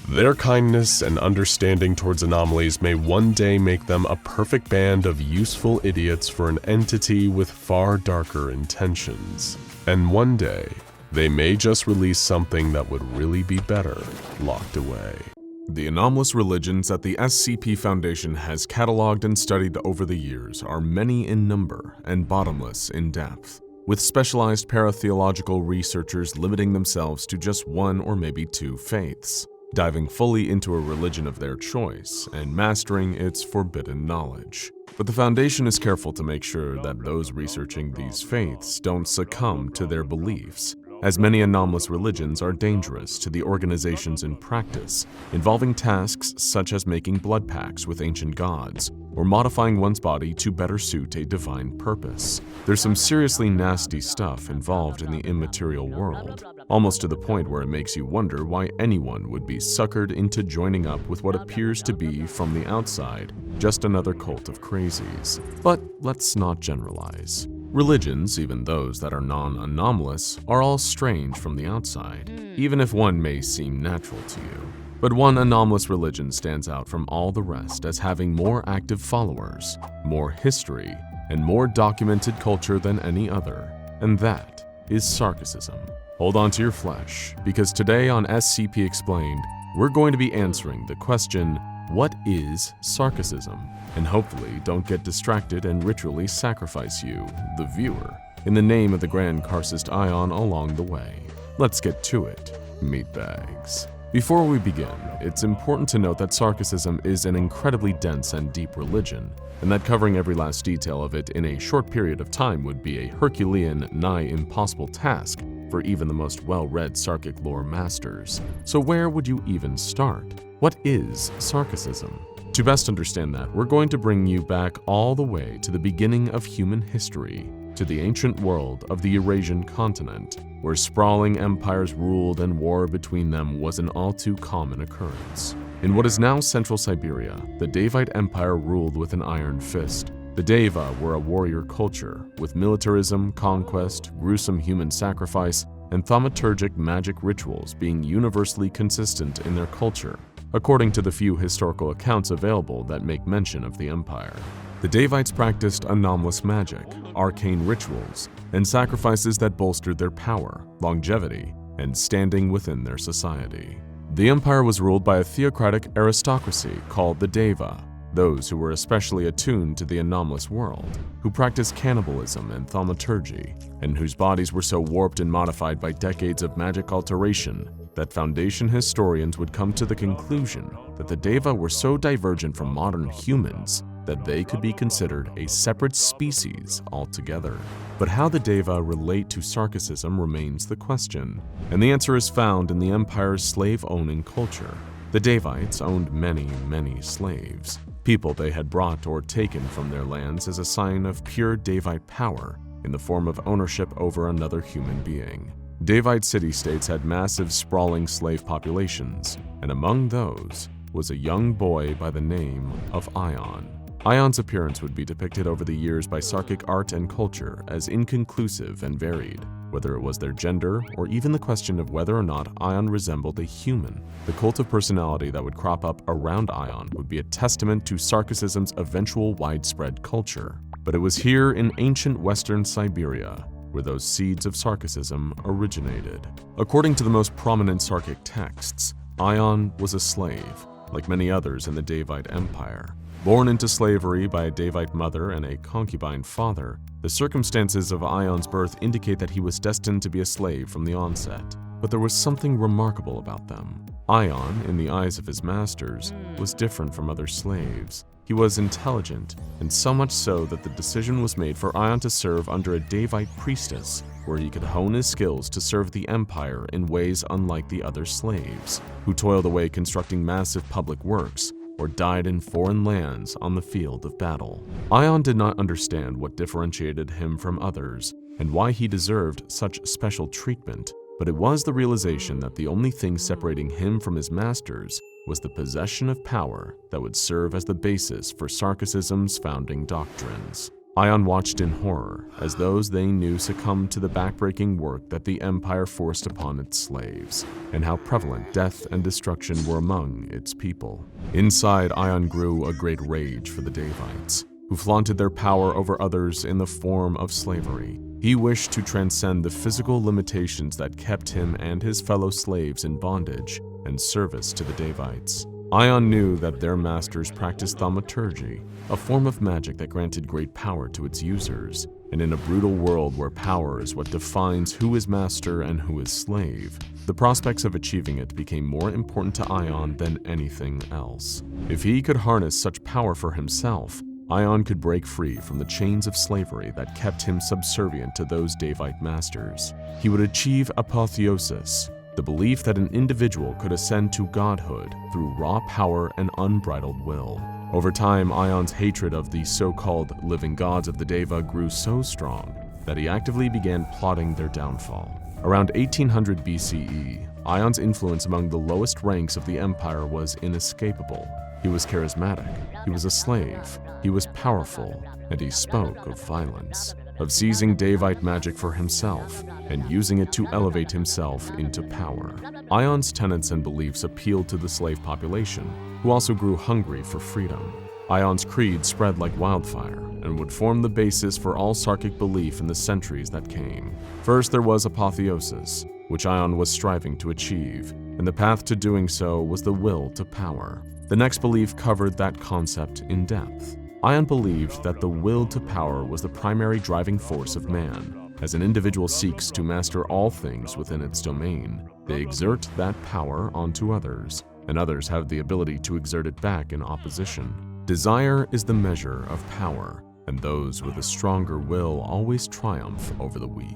Their kindness and understanding towards anomalies may one day make them a perfect band of useful idiots for an entity with far darker intentions. And one day, they may just release something that would really be better locked away. The anomalous religions that the SCP Foundation has cataloged and studied over the years are many in number and bottomless in depth, with specialized paratheological researchers limiting themselves to just one or maybe two faiths, diving fully into a religion of their choice and mastering its forbidden knowledge. But the Foundation is careful to make sure that those researching these faiths don't succumb to their beliefs, as many anomalous religions are dangerous to the organizations in practice, involving tasks such as making blood pacts with ancient gods, or modifying one's body to better suit a divine purpose. There's some seriously nasty stuff involved in the immaterial world, almost to the point where it makes you wonder why anyone would be suckered into joining up with what appears to be, from the outside, just another cult of crazies. But let's not generalize. Religions, even those that are non-anomalous, are all strange from the outside, even if one may seem natural to you. But one anomalous religion stands out from all the rest as having more active followers, more history, and more documented culture than any other, and that is Sarcasm. Hold on to your flesh, because today on SCP Explained, we're going to be answering the question, what is Sarcasm? And hopefully don't get distracted and ritually sacrifice you, the viewer, in the name of the Grand Karcist Ion along the way. Let's get to it, meatbags. Before we begin, it's important to note that Sarcasm is an incredibly dense and deep religion, and that covering every last detail of it in a short period of time would be a Herculean, nigh impossible task for even the most well-read Sarkic lore masters. So where would you even start? What is Sarcasm? To best understand that, we're going to bring you back all the way to the beginning of human history, to the ancient world of the Eurasian continent, where sprawling empires ruled and war between them was an all too common occurrence. In what is now Central Siberia, the Davite Empire ruled with an iron fist. The Deva were a warrior culture, with militarism, conquest, gruesome human sacrifice, and thaumaturgic magic rituals being universally consistent in their culture, according to the few historical accounts available that make mention of the empire. The Davites practiced anomalous magic, arcane rituals, and sacrifices that bolstered their power, longevity, and standing within their society. The empire was ruled by a theocratic aristocracy called the Deva, those who were especially attuned to the anomalous world, who practiced cannibalism and thaumaturgy, and whose bodies were so warped and modified by decades of magic alteration that Foundation historians would come to the conclusion that the Deva were so divergent from modern humans that they could be considered a separate species altogether. But how the Deva relate to Sarcasm remains the question, and the answer is found in the Empire's slave-owning culture. The Davites owned many slaves, people they had brought or taken from their lands as a sign of pure Davite power in the form of ownership over another human being. Davite city-states had massive sprawling slave populations, and among those was a young boy by the name of Ion. Ion's appearance would be depicted over the years by Sarkic art and culture as inconclusive and varied, whether it was their gender or even the question of whether or not Ion resembled a human. The cult of personality that would crop up around Ion would be a testament to Sarcasm's eventual widespread culture. But it was here in ancient Western Siberia where those seeds of Sarcasm originated. According to the most prominent Sarkic texts, Ion was a slave, like many others in the Davite Empire. Born into slavery by a Davite mother and a concubine father, the circumstances of Ion's birth indicate that he was destined to be a slave from the onset. But there was something remarkable about them. Ion, in the eyes of his masters, was different from other slaves. He was intelligent, and so much so that the decision was made for Ion to serve under a Davite priestess, where he could hone his skills to serve the Empire in ways unlike the other slaves, who toiled away constructing massive public works, or died in foreign lands on the field of battle. Ion did not understand what differentiated him from others, and why he deserved such special treatment, but it was the realization that the only thing separating him from his masters was the possession of power that would serve as the basis for Sarcasm's founding doctrines. Ion watched in horror as those they knew succumbed to the backbreaking work that the Empire forced upon its slaves, and how prevalent death and destruction were among its people. Inside, Ion grew a great rage for the Davites, who flaunted their power over others in the form of slavery. He wished to transcend the physical limitations that kept him and his fellow slaves in bondage and service to the Davites. Ion knew that their masters practiced thaumaturgy, a form of magic that granted great power to its users, and in a brutal world where power is what defines who is master and who is slave, the prospects of achieving it became more important to Ion than anything else. If he could harness such power for himself, Ion could break free from the chains of slavery that kept him subservient to those Davite masters. He would achieve apotheosis, the belief that an individual could ascend to godhood through raw power and unbridled will. Over time, Ion's hatred of the so-called living gods of the Deva grew so strong that he actively began plotting their downfall. Around 1800 BCE, Ion's influence among the lowest ranks of the empire was inescapable. He was charismatic, he was a slave, he was powerful, and he spoke of violence, of seizing Davite magic for himself and using it to elevate himself into power. Ion's tenets and beliefs appealed to the slave population, who also grew hungry for freedom. Ion's creed spread like wildfire and would form the basis for all Sarkic belief in the centuries that came. First, there was apotheosis, which Ion was striving to achieve, and the path to doing so was the will to power. The next belief covered that concept in depth. Ion believed that the will to power was the primary driving force of man. As an individual seeks to master all things within its domain, they exert that power onto others, and others have the ability to exert it back in opposition. Desire is the measure of power, and those with a stronger will always triumph over the weak.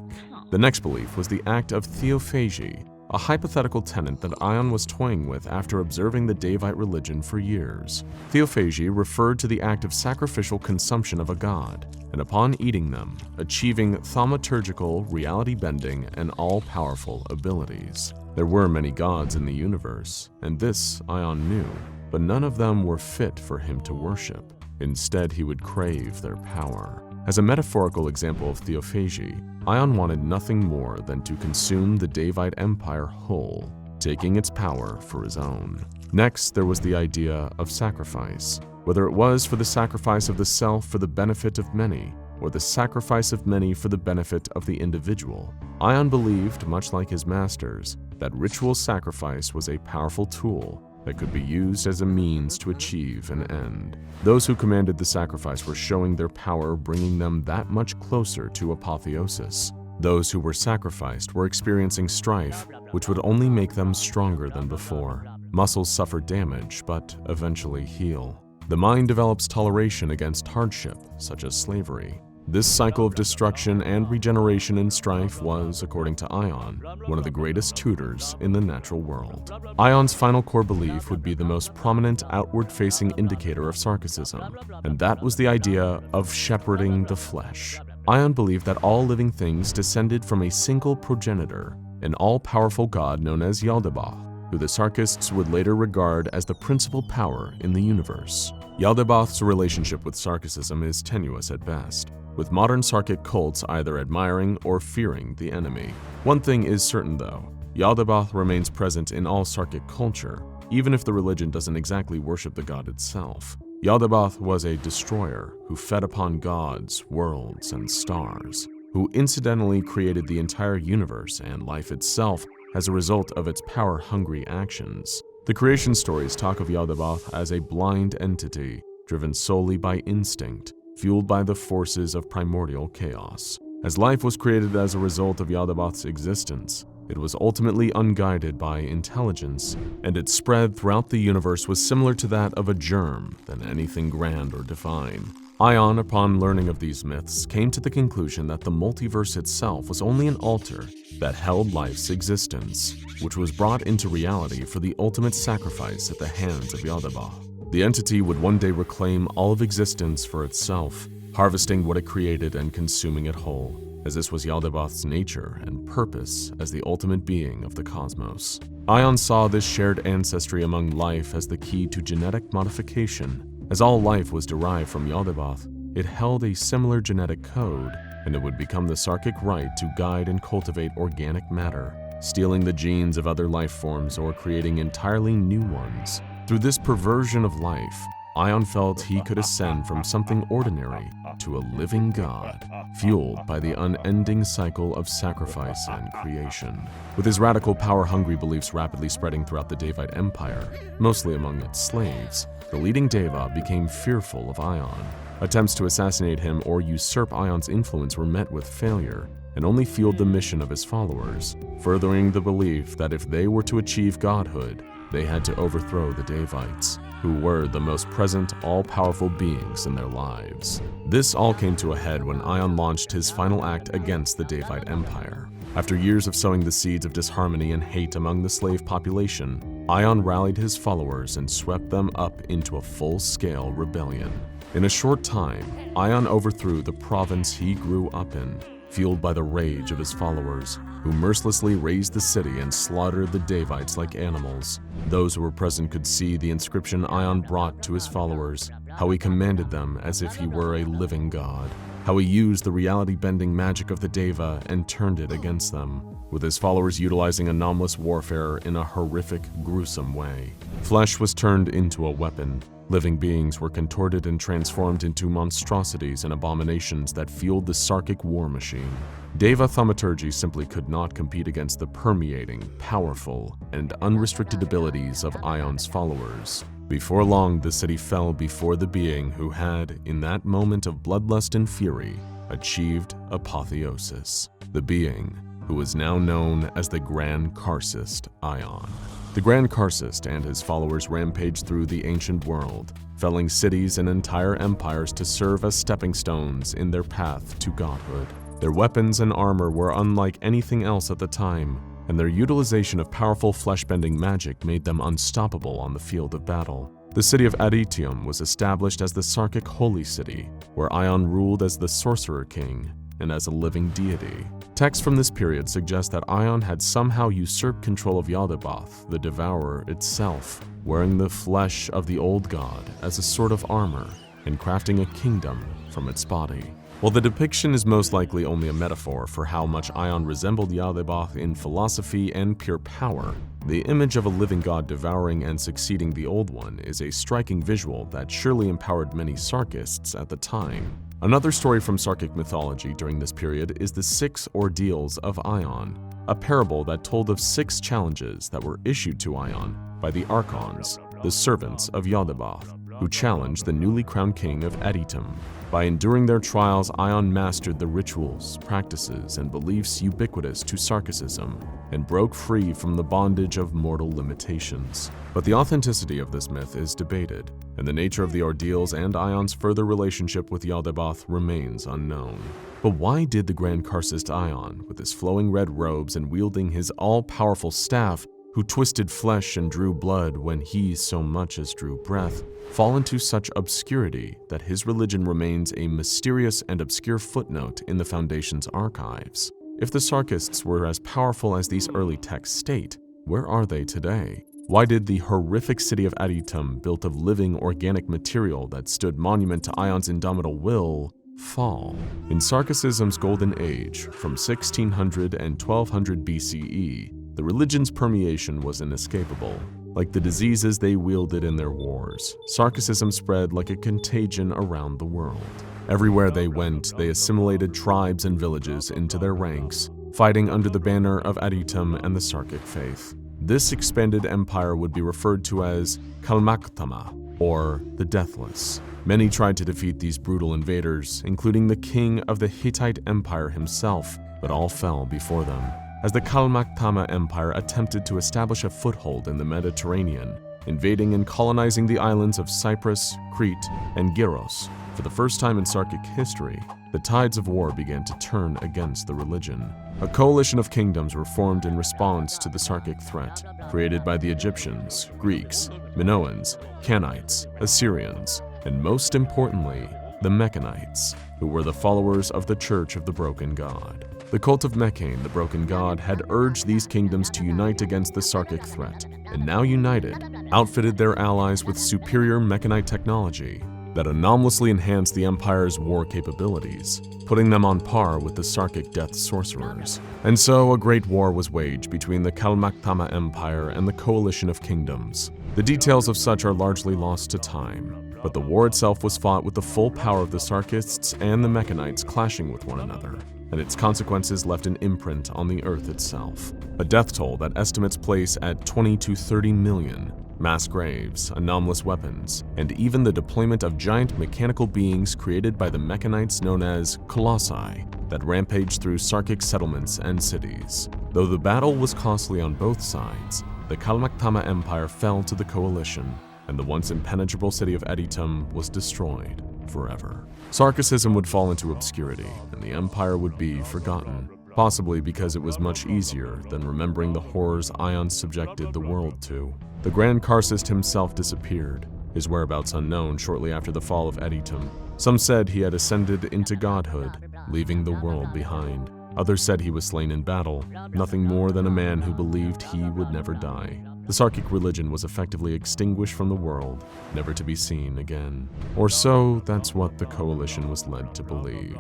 The next belief was the act of theophagy, a hypothetical tenet that Ion was toying with after observing the Davite religion for years. Theophagy referred to the act of sacrificial consumption of a god, and upon eating them, achieving thaumaturgical, reality-bending, and all-powerful abilities. There were many gods in the universe, and this Ion knew, but none of them were fit for him to worship. Instead, he would crave their power. As a metaphorical example of theophagy, Ion wanted nothing more than to consume the Davite Empire whole, taking its power for his own. Next, there was the idea of sacrifice, whether it was for the sacrifice of the self for the benefit of many, or the sacrifice of many for the benefit of the individual. Ion believed, much like his masters, that ritual sacrifice was a powerful tool that could be used as a means to achieve an end. Those who commanded the sacrifice were showing their power, bringing them that much closer to apotheosis. Those who were sacrificed were experiencing strife, which would only make them stronger than before. Muscles suffer damage, but eventually heal. The mind develops toleration against hardship, such as slavery. This cycle of destruction and regeneration in strife was, according to Ion, one of the greatest tutors in the natural world. Ion's final core belief would be the most prominent outward-facing indicator of Sarkicism, and that was the idea of shepherding the flesh. Ion believed that all living things descended from a single progenitor, an all-powerful god known as Yaldabaoth, who the Sarkists would later regard as the principal power in the universe. Yaldabaoth's relationship with Sarkicism is tenuous at best, with modern Sarkic cults either admiring or fearing the enemy. One thing is certain though, Yaldabaoth remains present in all Sarkic culture, even if the religion doesn't exactly worship the god itself. Yaldabaoth was a destroyer who fed upon gods, worlds, and stars, who incidentally created the entire universe and life itself as a result of its power-hungry actions. The creation stories talk of Yaldabaoth as a blind entity, driven solely by instinct, fueled by the forces of primordial chaos. As life was created as a result of Yaldabaoth's existence, it was ultimately unguided by intelligence, and its spread throughout the universe was similar to that of a germ than anything grand or divine. Ion, upon learning of these myths, came to the conclusion that the multiverse itself was only an altar that held life's existence, which was brought into reality for the ultimate sacrifice at the hands of Yaldabaoth. The entity would one day reclaim all of existence for itself, harvesting what it created and consuming it whole, as this was Yaldabaoth's nature and purpose as the ultimate being of the cosmos. Ion saw this shared ancestry among life as the key to genetic modification. As all life was derived from Yaldabaoth, it held a similar genetic code, and it would become the Sarkic right to guide and cultivate organic matter, stealing the genes of other life forms or creating entirely new ones. Through this perversion of life, Ion felt he could ascend from something ordinary to a living god, fueled by the unending cycle of sacrifice and creation. With his radical, power-hungry beliefs rapidly spreading throughout the Devite Empire, mostly among its slaves, the leading Deva became fearful of Ion. Attempts to assassinate him or usurp Ion's influence were met with failure, and only fueled the mission of his followers, furthering the belief that if they were to achieve godhood, they had to overthrow the Devites, who were the most present, all-powerful beings in their lives. This all came to a head when Ion launched his final act against the Devite Empire. After years of sowing the seeds of disharmony and hate among the slave population, Ion rallied his followers and swept them up into a full-scale rebellion. In a short time, Ion overthrew the province he grew up in, fueled by the rage of his followers, who mercilessly razed the city and slaughtered the Devites like animals. Those who were present could see the inscription Ion brought to his followers, how he commanded them as if he were a living god, how he used the reality-bending magic of the Deva and turned it against them, with his followers utilizing anomalous warfare in a horrific, gruesome way. Flesh was turned into a weapon. Living beings were contorted and transformed into monstrosities and abominations that fueled the Sarkic war machine. Deva thaumaturgy simply could not compete against the permeating, powerful, and unrestricted abilities of Ion's followers. Before long, the city fell before the being who had, in that moment of bloodlust and fury, achieved apotheosis. The being who is now known as the Grand Karcist Ion. The Grand Karcist and his followers rampaged through the ancient world, felling cities and entire empires to serve as stepping stones in their path to godhood. Their weapons and armor were unlike anything else at the time, and their utilization of powerful flesh-bending magic made them unstoppable on the field of battle. The city of Aditium was established as the Sarkic Holy City, where Ion ruled as the Sorcerer King and as a living deity. Texts from this period suggest that Ion had somehow usurped control of Yaldabaoth, the Devourer itself, wearing the flesh of the old god as a sort of armor and crafting a kingdom from its body. While the depiction is most likely only a metaphor for how much Ion resembled Yaldabaoth in philosophy and pure power, the image of a living god devouring and succeeding the old one is a striking visual that surely empowered many Sarkists at the time. Another story from Sarkic mythology during this period is the 6 Ordeals of Ion, a parable that told of 6 challenges that were issued to Ion by the Archons, the servants of Yaldabaoth, who challenged the newly crowned king of Aditum. By enduring their trials, Ion mastered the rituals, practices, and beliefs ubiquitous to Sarkicism and broke free from the bondage of mortal limitations. But the authenticity of this myth is debated, and the nature of the ordeals and Ion's further relationship with Yaldabaoth remains unknown. But why did the Grand Karcist Ion, with his flowing red robes and wielding his all-powerful staff, who twisted flesh and drew blood when he so much as drew breath, fall into such obscurity that his religion remains a mysterious and obscure footnote in the Foundation's archives? If the Sarkists were as powerful as these early texts state, where are they today? Why did the horrific city of Aditum, built of living organic material that stood monument to Ion's indomitable will, fall? In Sarkicism's golden age, from 1600 and 1200 BCE, the religion's permeation was inescapable. Like the diseases they wielded in their wars, Sarkicism spread like a contagion around the world. Everywhere they went, they assimilated tribes and villages into their ranks, fighting under the banner of Aditum and the Sarkic faith. This expanded empire would be referred to as Kalmaktama, or the Deathless. Many tried to defeat these brutal invaders, including the king of the Hittite Empire himself, but all fell before them. As the Kalmaktama Empire attempted to establish a foothold in the Mediterranean, invading and colonizing the islands of Cyprus, Crete, and Gyros, for the first time in Sarkic history, the tides of war began to turn against the religion. A coalition of kingdoms were formed in response to the Sarkic threat, created by the Egyptians, Greeks, Minoans, Canaanites, Assyrians, and most importantly, the Mechanites, who were the followers of the Church of the Broken God. The cult of Mechane, the Broken God, had urged these kingdoms to unite against the Sarkic threat, and now united, outfitted their allies with superior Mechanite technology that anomalously enhanced the Empire's war capabilities, putting them on par with the Sarkic death sorcerers. And so a great war was waged between the Kalmaktama Empire and the coalition of kingdoms. The details of such are largely lost to time, but the war itself was fought with the full power of the Sarkists and the Mechanites clashing with one another, and its consequences left an imprint on the Earth itself. A death toll that estimates place at 20 to 30 million, mass graves, anomalous weapons, and even the deployment of giant mechanical beings created by the Mechanites known as Colossi that rampaged through Sarkic settlements and cities. Though the battle was costly on both sides, the Kalmaktama Empire fell to the Coalition, and the once impenetrable city of Editum was destroyed forever. Sarkicism would fall into obscurity, and the Empire would be forgotten, possibly because it was much easier than remembering the horrors Ion subjected the world to. The Grand Karsist himself disappeared, his whereabouts unknown shortly after the fall of Editum. Some said he had ascended into godhood, leaving the world behind. Others said he was slain in battle, nothing more than a man who believed he would never die. The Sarkic religion was effectively extinguished from the world, never to be seen again. Or so, that's what the Coalition was led to believe.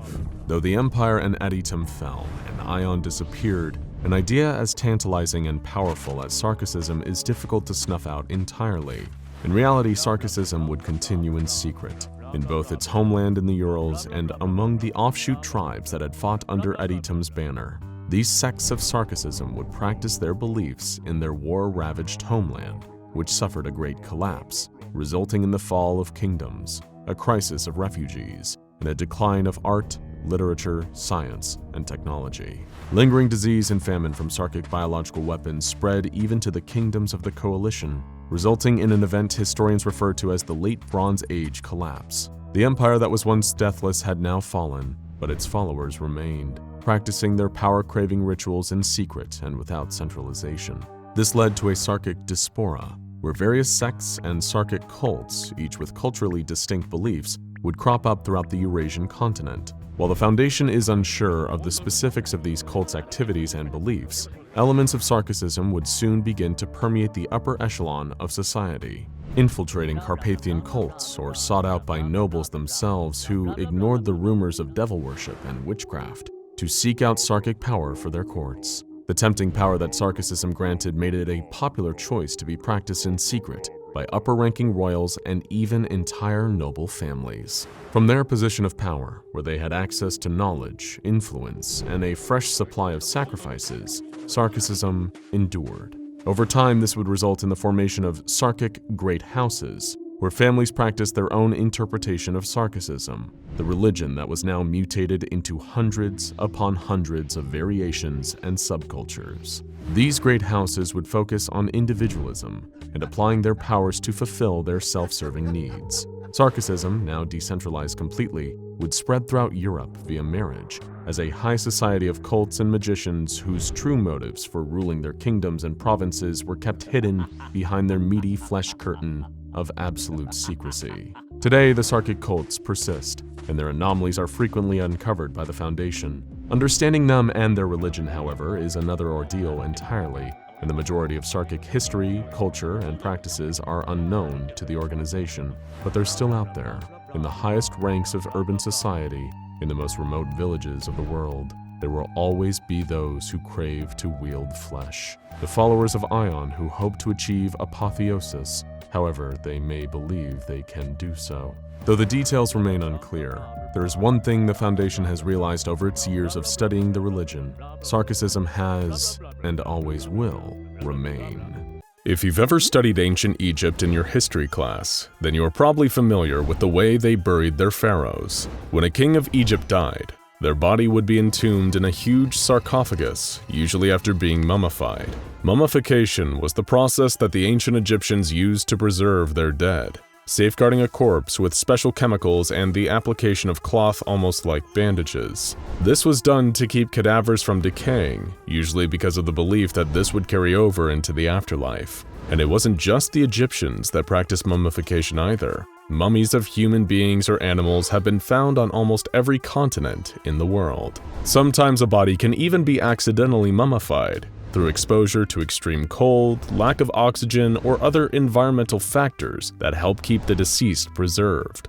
Though the Empire and Editum fell and Ion disappeared, an idea as tantalizing and powerful as Sarkicism is difficult to snuff out entirely. In reality, Sarkicism would continue in secret, in both its homeland in the Urals and among the offshoot tribes that had fought under Editum's banner. These sects of Sarkicism would practice their beliefs in their war-ravaged homeland, which suffered a great collapse, resulting in the fall of kingdoms, a crisis of refugees, and a decline of art, literature, science, and technology. Lingering disease and famine from Sarkic biological weapons spread even to the kingdoms of the Coalition, resulting in an event historians refer to as the Late Bronze Age collapse. The empire that was once deathless had now fallen, but its followers remained, practicing their power-craving rituals in secret and without centralization. This led to a Sarkic diaspora, where various sects and Sarkic cults, each with culturally distinct beliefs, would crop up throughout the Eurasian continent. While the Foundation is unsure of the specifics of these cults' activities and beliefs, elements of Sarkicism would soon begin to permeate the upper echelon of society, infiltrating Carpathian cults or sought out by nobles themselves who ignored the rumors of devil worship and witchcraft to seek out Sarkic power for their courts. The tempting power that Sarkicism granted made it a popular choice to be practiced in secret by upper-ranking royals and even entire noble families. From their position of power, where they had access to knowledge, influence, and a fresh supply of sacrifices, Sarkicism endured. Over time, this would result in the formation of Sarkic great houses, where families practiced their own interpretation of Sarkicism, the religion that was now mutated into hundreds upon hundreds of variations and subcultures. These great houses would focus on individualism and applying their powers to fulfill their self-serving needs. Sarkicism, now decentralized completely, would spread throughout Europe via marriage, as a high society of cults and magicians whose true motives for ruling their kingdoms and provinces were kept hidden behind their meaty flesh curtain of absolute secrecy. Today, the Sarkic cults persist, and their anomalies are frequently uncovered by the Foundation. Understanding them and their religion, however, is another ordeal entirely, and the majority of Sarkic history, culture, and practices are unknown to the organization, but they're still out there, in the highest ranks of urban society, in the most remote villages of the world. There will always be those who crave to wield flesh, the followers of Ion who hope to achieve apotheosis, however they may believe they can do so. Though the details remain unclear, there is one thing the Foundation has realized over its years of studying the religion: Sarkicism has, and always will, remain. If you've ever studied ancient Egypt in your history class, then you're probably familiar with the way they buried their pharaohs. When a king of Egypt died, their body would be entombed in a huge sarcophagus, usually after being mummified. Mummification was the process that the ancient Egyptians used to preserve their dead, safeguarding a corpse with special chemicals and the application of cloth almost like bandages. This was done to keep cadavers from decaying, usually because of the belief that this would carry over into the afterlife. And it wasn't just the Egyptians that practiced mummification either. Mummies of human beings or animals have been found on almost every continent in the world. Sometimes a body can even be accidentally mummified through exposure to extreme cold, lack of oxygen, or other environmental factors that help keep the deceased preserved.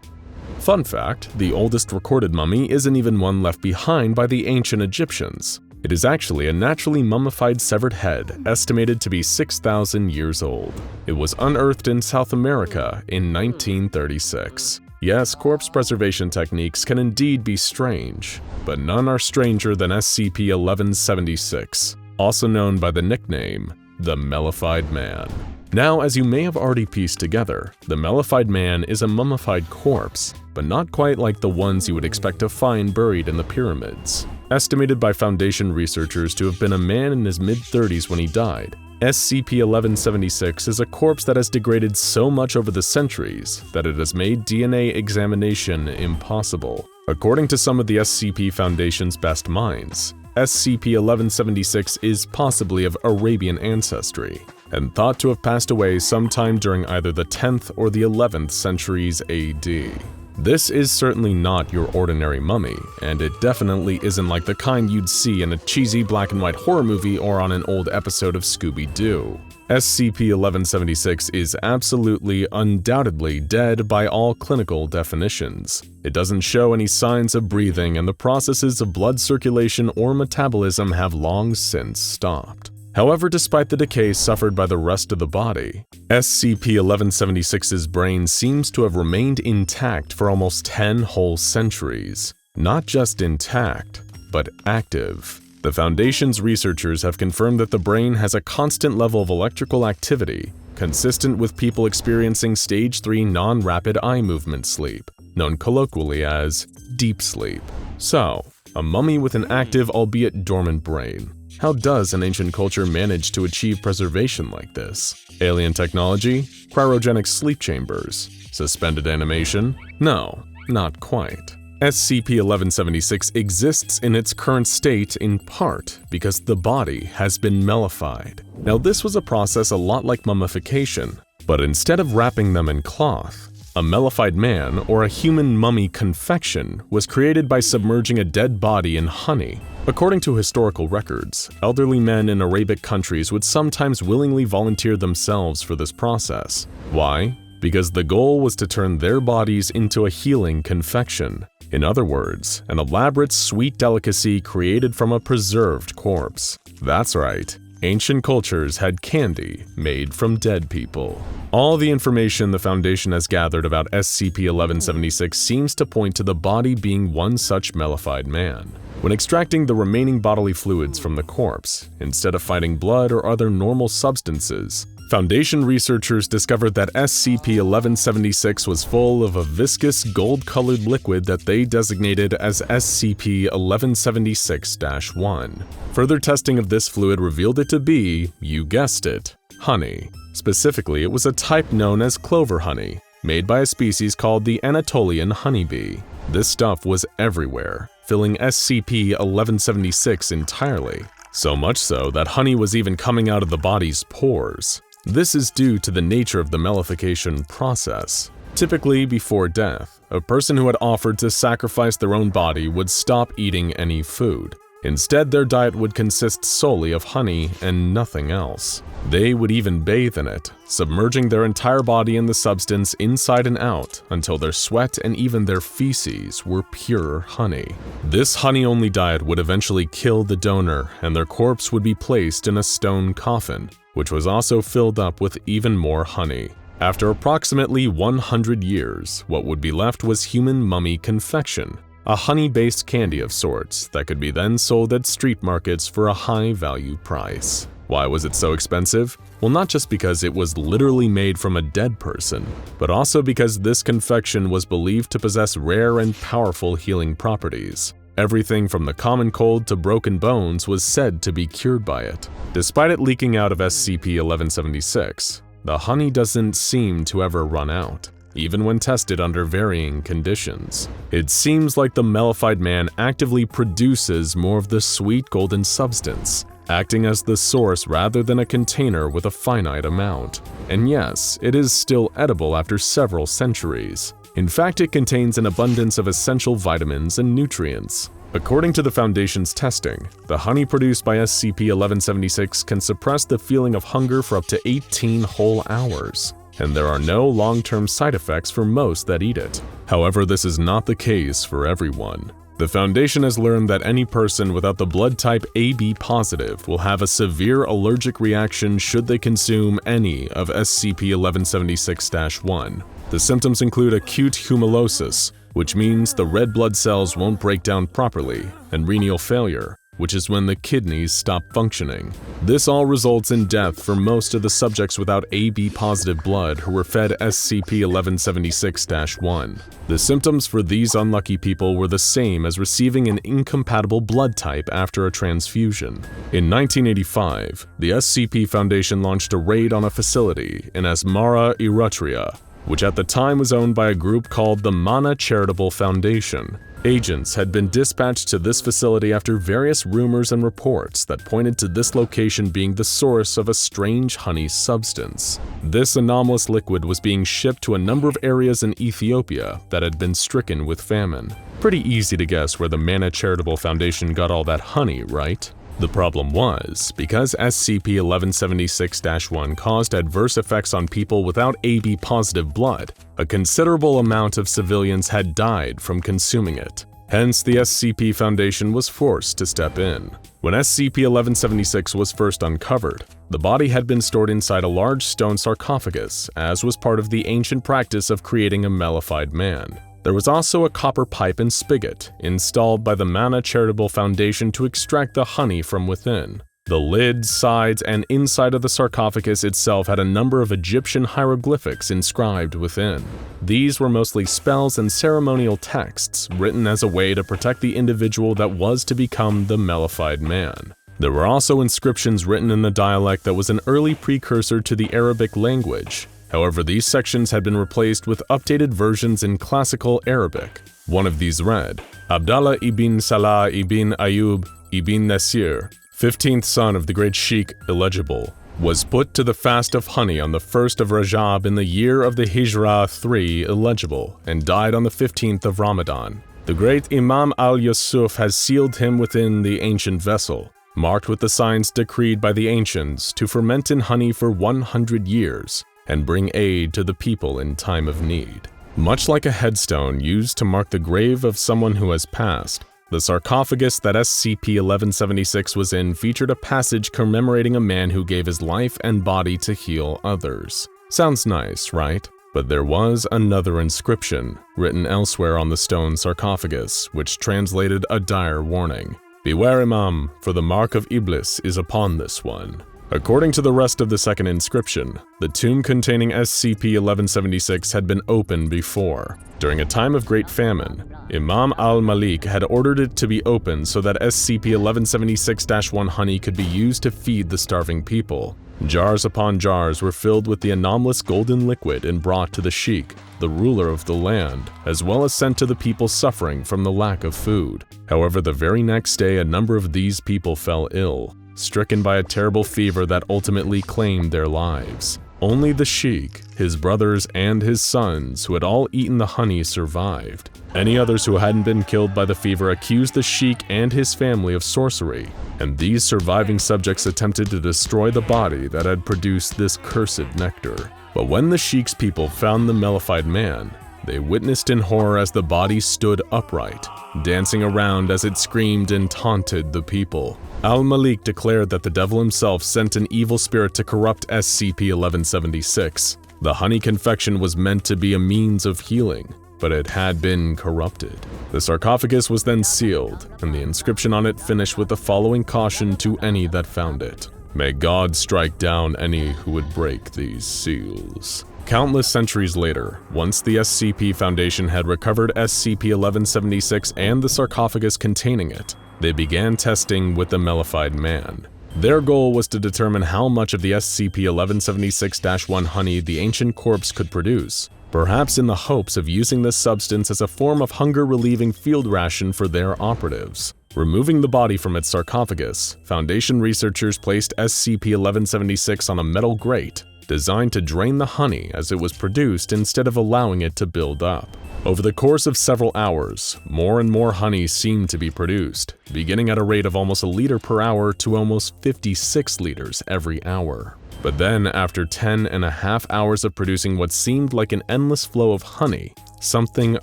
Fun fact, the oldest recorded mummy isn't even one left behind by the ancient Egyptians. It is actually a naturally mummified severed head estimated to be 6,000 years old. It was unearthed in South America in 1936. Yes, corpse preservation techniques can indeed be strange, but none are stranger than SCP-1176, also known by the nickname, the Mellified Man. Now, as you may have already pieced together, the Mellified Man is a mummified corpse, but not quite like the ones you would expect to find buried in the pyramids. Estimated by Foundation researchers to have been a man in his mid-30s when he died, SCP-1176 is a corpse that has degraded so much over the centuries that it has made DNA examination impossible. According to some of the SCP Foundation's best minds, SCP-1176 is possibly of Arabian ancestry, and thought to have passed away sometime during either the 10th or the 11th centuries AD. This is certainly not your ordinary mummy, and it definitely isn't like the kind you'd see in a cheesy black and white horror movie or on an old episode of Scooby-Doo. SCP-1176 is absolutely, undoubtedly dead by all clinical definitions. It doesn't show any signs of breathing, and the processes of blood circulation or metabolism have long since stopped. However, despite the decay suffered by the rest of the body, SCP-1176's brain seems to have remained intact for almost 10 whole centuries. Not just intact, but active. The Foundation's researchers have confirmed that the brain has a constant level of electrical activity, consistent with people experiencing Stage 3 non-rapid eye movement sleep, known colloquially as deep sleep. So, a mummy with an active albeit dormant brain. How does an ancient culture manage to achieve preservation like this? Alien technology? Cryogenic sleep chambers? Suspended animation? No, not quite. SCP-1176 exists in its current state in part because the body has been mellified. Now, this was a process a lot like mummification, but instead of wrapping them in cloth, a mellified man or a human mummy confection was created by submerging a dead body in honey. According to historical records, elderly men in Arabic countries would sometimes willingly volunteer themselves for this process. Why? Because the goal was to turn their bodies into a healing confection. In other words, an elaborate sweet delicacy created from a preserved corpse. That's right. Ancient cultures had candy made from dead people. All the information the Foundation has gathered about SCP-1176 seems to point to the body being one such mellified man. When extracting the remaining bodily fluids from the corpse, instead of finding blood or other normal substances, Foundation researchers discovered that SCP-1176 was full of a viscous gold-colored liquid that they designated as SCP-1176-1. Further testing of this fluid revealed it to be, you guessed it, honey. Specifically, it was a type known as clover honey, made by a species called the Anatolian honeybee. This stuff was everywhere, filling SCP-1176 entirely. So much so that honey was even coming out of the body's pores. This is due to the nature of the mellification process. Typically, before death, a person who had offered to sacrifice their own body would stop eating any food. Instead, their diet would consist solely of honey and nothing else. They would even bathe in it, submerging their entire body in the substance inside and out until their sweat and even their feces were pure honey. This honey-only diet would eventually kill the donor, and their corpse would be placed in a stone coffin, which was also filled up with even more honey. After approximately 100 years, what would be left was human mummy confection, a honey-based candy of sorts that could be then sold at street markets for a high-value price. Why was it so expensive? Well, not just because it was literally made from a dead person, but also because this confection was believed to possess rare and powerful healing properties. Everything from the common cold to broken bones was said to be cured by it. Despite it leaking out of SCP-1176, the honey doesn't seem to ever run out, even when tested under varying conditions. It seems like the mellified man actively produces more of the sweet golden substance, acting as the source rather than a container with a finite amount. And yes, it is still edible after several centuries. In fact, it contains an abundance of essential vitamins and nutrients. According to the Foundation's testing, the honey produced by SCP-1176 can suppress the feeling of hunger for up to 18 whole hours, and there are no long-term side effects for most that eat it. However, this is not the case for everyone. The Foundation has learned that any person without the blood type AB positive will have a severe allergic reaction should they consume any of SCP-1176-1. The symptoms include acute hemolysis, which means the red blood cells won't break down properly, and renal failure, which is when the kidneys stop functioning. This all results in death for most of the subjects without AB-positive blood who were fed SCP-1176-1. The symptoms for these unlucky people were the same as receiving an incompatible blood type after a transfusion. In 1985, the SCP Foundation launched a raid on a facility in Asmara, Eritrea, which at the time was owned by a group called the Mana Charitable Foundation. Agents had been dispatched to this facility after various rumors and reports that pointed to this location being the source of a strange honey substance. This anomalous liquid was being shipped to a number of areas in Ethiopia that had been stricken with famine. Pretty easy to guess where the Mana Charitable Foundation got all that honey, right? The problem was, because SCP-1176-1 caused adverse effects on people without AB-positive blood, a considerable amount of civilians had died from consuming it. Hence, the SCP Foundation was forced to step in. When SCP-1176 was first uncovered, the body had been stored inside a large stone sarcophagus, as was part of the ancient practice of creating a mellified man. There was also a copper pipe and spigot installed by the Mana Charitable Foundation to extract the honey from within. The lid, sides, and inside of the sarcophagus itself had a number of Egyptian hieroglyphics inscribed within. These were mostly spells and ceremonial texts written as a way to protect the individual that was to become the mellified man. There were also inscriptions written in a dialect that was an early precursor to the Arabic language. However, these sections had been replaced with updated versions in Classical Arabic. One of these read, Abdallah ibn Salah ibn Ayub ibn Nasir, 15th son of the great Sheikh illegible, was put to the fast of honey on the 1st of Rajab in the year of the Hijra 3 illegible, and died on the 15th of Ramadan. The great Imam al-Yusuf has sealed him within the ancient vessel, marked with the signs decreed by the ancients to ferment in honey for 100 years, and bring aid to the people in time of need. Much like a headstone used to mark the grave of someone who has passed, the sarcophagus that SCP-1176 was in featured a passage commemorating a man who gave his life and body to heal others. Sounds nice, right? But there was another inscription, written elsewhere on the stone sarcophagus, which translated a dire warning. Beware, Imam, for the mark of Iblis is upon this one. According to the rest of the second inscription, the tomb containing SCP-1176 had been opened before. During a time of great famine, Imam al-Malik had ordered it to be opened so that SCP-1176-1 honey could be used to feed the starving people. Jars upon jars were filled with the anomalous golden liquid and brought to the sheikh, the ruler of the land, as well as sent to the people suffering from the lack of food. However, the very next day a number of these people fell ill, stricken by a terrible fever that ultimately claimed their lives. Only the sheikh, his brothers, and his sons, who had all eaten the honey, survived. Any others who hadn't been killed by the fever accused the sheikh and his family of sorcery, and these surviving subjects attempted to destroy the body that had produced this cursed nectar. But when the sheikh's people found the mellified man, they witnessed in horror as the body stood upright, dancing around as it screamed and taunted the people. Al-Malik declared that the devil himself sent an evil spirit to corrupt SCP-1176. The honey confection was meant to be a means of healing, but it had been corrupted. The sarcophagus was then sealed, and the inscription on it finished with the following caution to any that found it. May God strike down any who would break these seals. Countless centuries later, once the SCP Foundation had recovered SCP-1176 and the sarcophagus containing it, they began testing with the mellified man. Their goal was to determine how much of the SCP-1176-1 honey the ancient corpse could produce, perhaps in the hopes of using this substance as a form of hunger-relieving field ration for their operatives. Removing the body from its sarcophagus, Foundation researchers placed SCP-1176 on a metal grate, designed to drain the honey as it was produced instead of allowing it to build up. Over the course of several hours, more and more honey seemed to be produced, beginning at a rate of almost a liter per hour to almost 56 liters every hour. But then, after 10.5 hours of producing what seemed like an endless flow of honey, something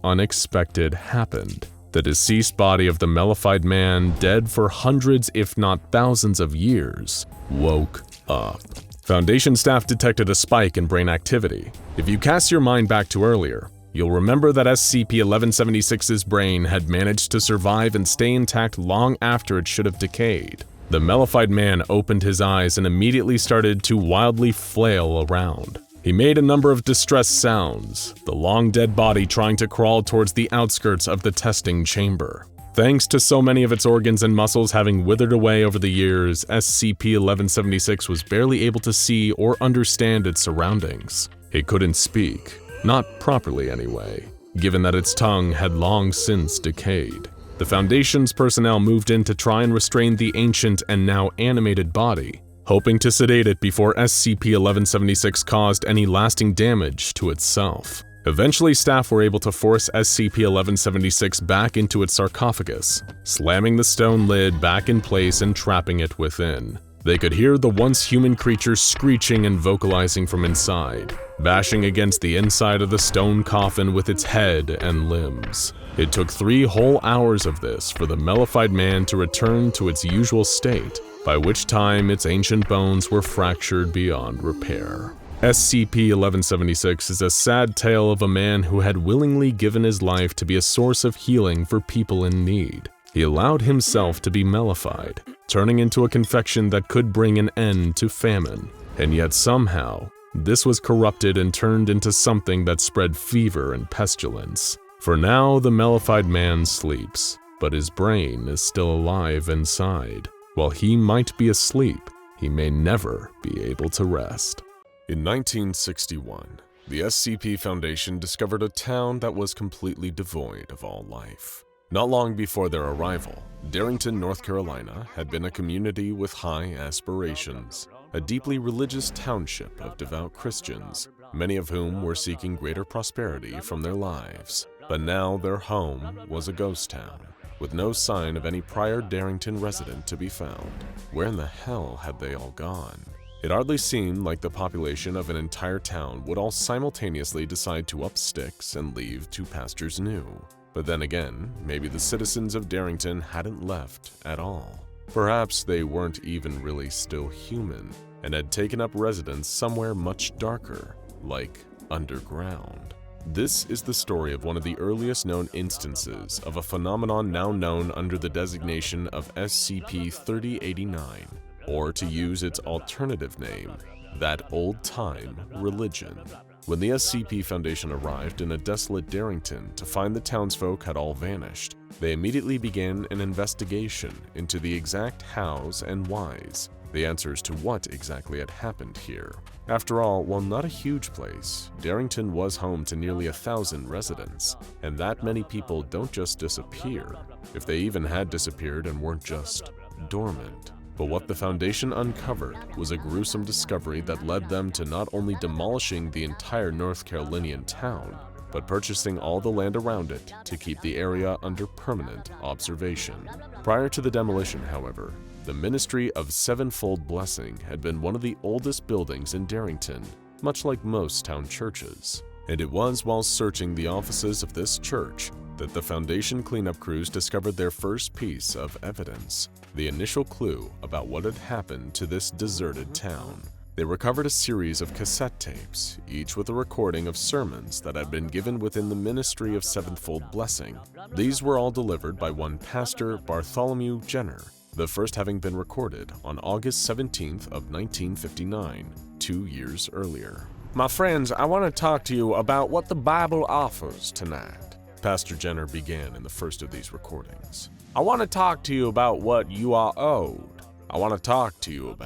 unexpected happened. The deceased body of the mellified man, dead for hundreds if not thousands of years, woke up. Foundation staff detected a spike in brain activity. If you cast your mind back to earlier, you'll remember that SCP-1176's brain had managed to survive and stay intact long after it should have decayed. The mellified man opened his eyes and immediately started to wildly flail around. He made a number of distressed sounds, the long dead body trying to crawl towards the outskirts of the testing chamber. Thanks to so many of its organs and muscles having withered away over the years, SCP-1176 was barely able to see or understand its surroundings. It couldn't speak, not properly anyway, given that its tongue had long since decayed. The Foundation's personnel moved in to try and restrain the ancient and now animated body, hoping to sedate it before SCP-1176 caused any lasting damage to itself. Eventually, staff were able to force SCP-1176 back into its sarcophagus, slamming the stone lid back in place and trapping it within. They could hear the once human creature screeching and vocalizing from inside, bashing against the inside of the stone coffin with its head and limbs. It took 3 whole hours of this for the mellified man to return to its usual state, by which time its ancient bones were fractured beyond repair. SCP-1176 is a sad tale of a man who had willingly given his life to be a source of healing for people in need. He allowed himself to be mellified, turning into a confection that could bring an end to famine. And yet somehow, this was corrupted and turned into something that spread fever and pestilence. For now, the mellified man sleeps, but his brain is still alive inside. While he might be asleep, he may never be able to rest. In 1961, the SCP Foundation discovered a town that was completely devoid of all life. Not long before their arrival, Darrington, North Carolina had been a community with high aspirations, a deeply religious township of devout Christians, many of whom were seeking greater prosperity from their lives. But now their home was a ghost town, with no sign of any prior Darrington resident to be found. Where in the hell had they all gone? It hardly seemed like the population of an entire town would all simultaneously decide to up sticks and leave to pastures new. But then again, maybe the citizens of Darrington hadn't left at all. Perhaps they weren't even really still human and had taken up residence somewhere much darker, like underground. This is the story of one of the earliest known instances of a phenomenon now known under the designation of SCP-3089, or to use its alternative name, that old-time religion. When the SCP Foundation arrived in a desolate Darrington to find the townsfolk had all vanished, they immediately began an investigation into the exact hows and whys, the answers to what exactly had happened here. After all, while not a huge place, Darrington was home to nearly 1,000 residents, and that many people don't just disappear, if they even had disappeared and weren't just dormant. But what the Foundation uncovered was a gruesome discovery that led them to not only demolishing the entire North Carolinian town, but purchasing all the land around it to keep the area under permanent observation. Prior to the demolition, however, the Ministry of Sevenfold Blessing had been one of the oldest buildings in Darrington, much like most town churches. And it was while searching the offices of this church that the Foundation cleanup crews discovered their first piece of evidence, the initial clue about what had happened to this deserted town. They recovered a series of cassette tapes, each with a recording of sermons that had been given within the Ministry of Sevenfold Blessing. These were all delivered by one Pastor Bartholomew Jenner, the first having been recorded on August 17th of 1959, 2 years earlier. "My friends, I want to talk to you about what the Bible offers tonight," Pastor Jenner began in the first of these recordings. "I want to talk to you about what you are owed. I want to talk to you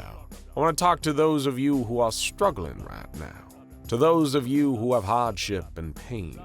to those of you who are struggling right now, to those of you who have hardship and pain.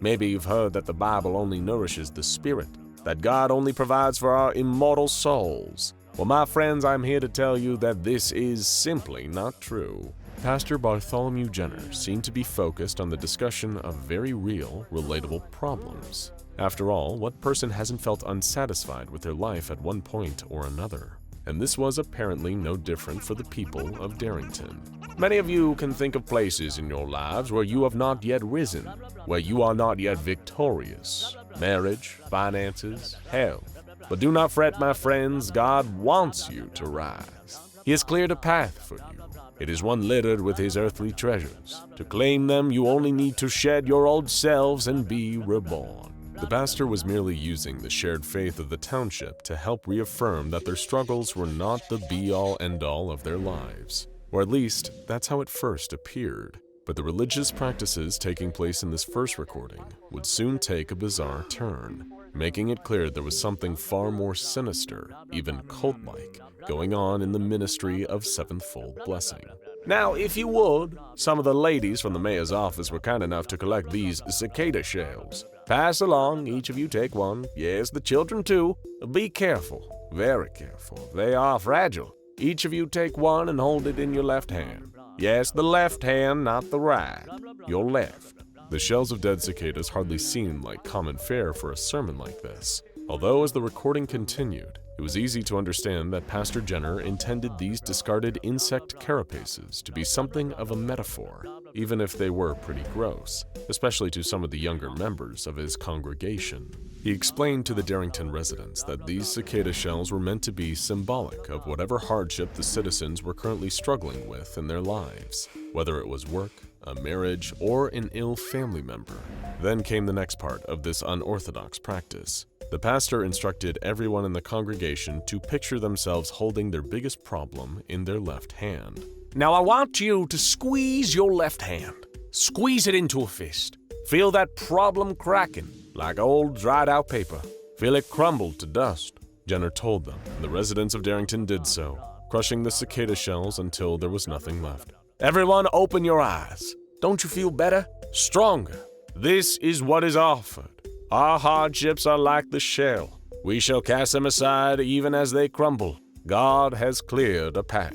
Maybe you've heard that the Bible only nourishes the spirit, that God only provides for our immortal souls. Well, my friends, I'm here to tell you that this is simply not true." Pastor Bartholomew Jenner seemed to be focused on the discussion of very real, relatable problems. After all, what person hasn't felt unsatisfied with their life at one point or another? And this was apparently no different for the people of Darrington. Many of you can think of places in your lives where you have not yet risen, where you are not yet victorious. marriage, finances, health. But do not fret, my friends, God wants you to rise. He has cleared a path for you. It is one littered with his earthly treasures. To claim them, you only need to shed your old selves and be reborn. The pastor was merely using the shared faith of the township to help reaffirm that their struggles were not the be-all end-all of their lives. Or at least, that's how it first appeared. But the religious practices taking place in this first recording would soon take a bizarre turn, making it clear there was something far more sinister, even cult-like, going on in the ministry of sevenfold blessing. Now, if you would, some of the ladies from the mayor's office were kind enough to collect these cicada shells. Pass along, each of you take one. Yes, the children too. Be careful, very careful. They are fragile. Each of you take one and hold it in your left hand. Yes, the left hand, not the right. Your left. The shells of dead cicadas hardly seemed like common fare for a sermon like this. Although as the recording continued, it was easy to understand that Pastor Jenner intended these discarded insect carapaces to be something of a metaphor, even if they were pretty gross, especially to some of the younger members of his congregation. He explained to the Darrington residents that these cicada shells were meant to be symbolic of whatever hardship the citizens were currently struggling with in their lives, whether it was work, a marriage, or an ill family member. Then came the next part of this unorthodox practice. The pastor instructed everyone in the congregation to picture themselves holding their biggest problem in their left hand. Now I want you to squeeze your left hand. Squeeze it into a fist. Feel that problem cracking like old dried out paper. Feel it crumble to dust. Jenner told them, and the residents of Darrington did so, crushing the cicada shells until there was nothing left. Everyone open your eyes. Don't you feel better? Stronger. This is what is offered. Our hardships are like the shell. We shall cast them aside even as they crumble. God has cleared a path.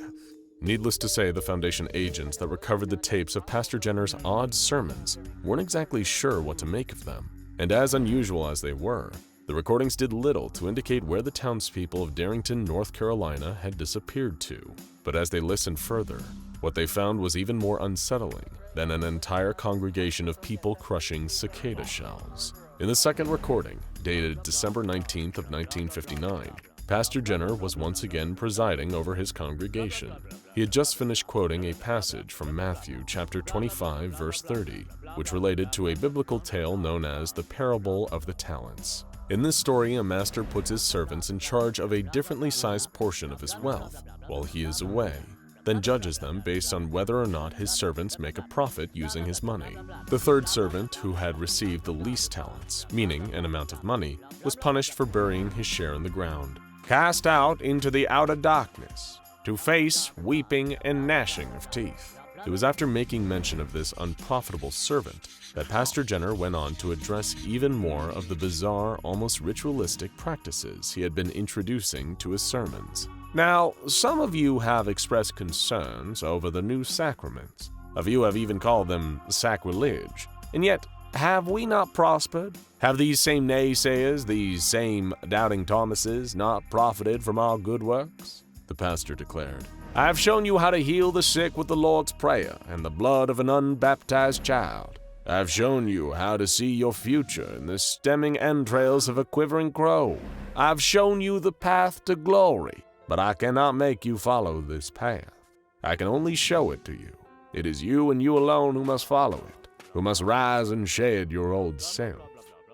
Needless to say, the Foundation agents that recovered the tapes of Pastor Jenner's odd sermons weren't exactly sure what to make of them. And as unusual as they were, the recordings did little to indicate where the townspeople of Darrington, North Carolina had disappeared to. But as they listened further, what they found was even more unsettling than an entire congregation of people crushing cicada shells. In the second recording, dated December 19th of 1959, Pastor Jenner was once again presiding over his congregation. He had just finished quoting a passage from Matthew chapter 25, verse 30, which related to a biblical tale known as the Parable of the Talents. In this story, a master puts his servants in charge of a differently sized portion of his wealth while he is away, then judges them based on whether or not his servants make a profit using his money. The third servant, who had received the least talents, meaning an amount of money, was punished for burying his share in the ground. Cast out into the outer darkness, to face weeping and gnashing of teeth. It was after making mention of this unprofitable servant that Pastor Jenner went on to address even more of the bizarre, almost ritualistic practices he had been introducing to his sermons. Now, some of you have expressed concerns over the new sacraments. A few have even called them sacrilege. And yet, have we not prospered? Have these same naysayers, these same doubting Thomases, not profited from our good works? The pastor declared, I have shown you how to heal the sick with the Lord's Prayer and the blood of an unbaptized child. I have shown you how to see your future in the stemming entrails of a quivering crow. I have shown you the path to glory. But I cannot make you follow this path. I can only show it to you. It is you and you alone who must follow it, who must rise and shed your old self.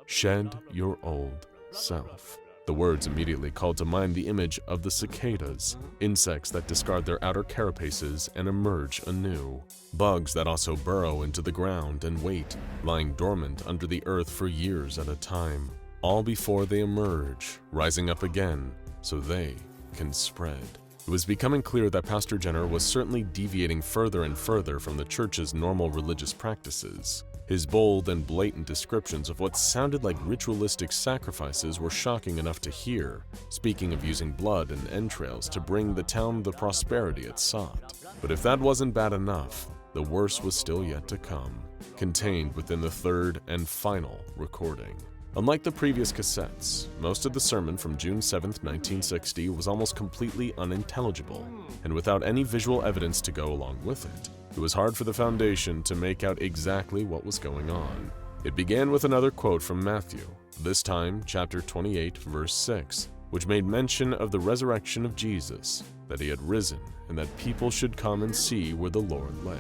Shed your old self. The words immediately called to mind the image of the cicadas, insects that discard their outer carapaces and emerge anew, bugs that also burrow into the ground and wait, lying dormant under the earth for years at a time, all before they emerge, rising up again, so they can spread. It was becoming clear that Pastor Jenner was certainly deviating further and further from the church's normal religious practices. His bold and blatant descriptions of what sounded like ritualistic sacrifices were shocking enough to hear, speaking of using blood and entrails to bring the town the prosperity it sought. But if that wasn't bad enough, the worst was still yet to come, contained within the third and final recording. Unlike the previous cassettes, most of the sermon from June 7, 1960 was almost completely unintelligible, and without any visual evidence to go along with it, it was hard for the Foundation to make out exactly what was going on. It began with another quote from Matthew, this time chapter 28, verse 6, which made mention of the resurrection of Jesus, that he had risen, and that people should come and see where the Lord lay.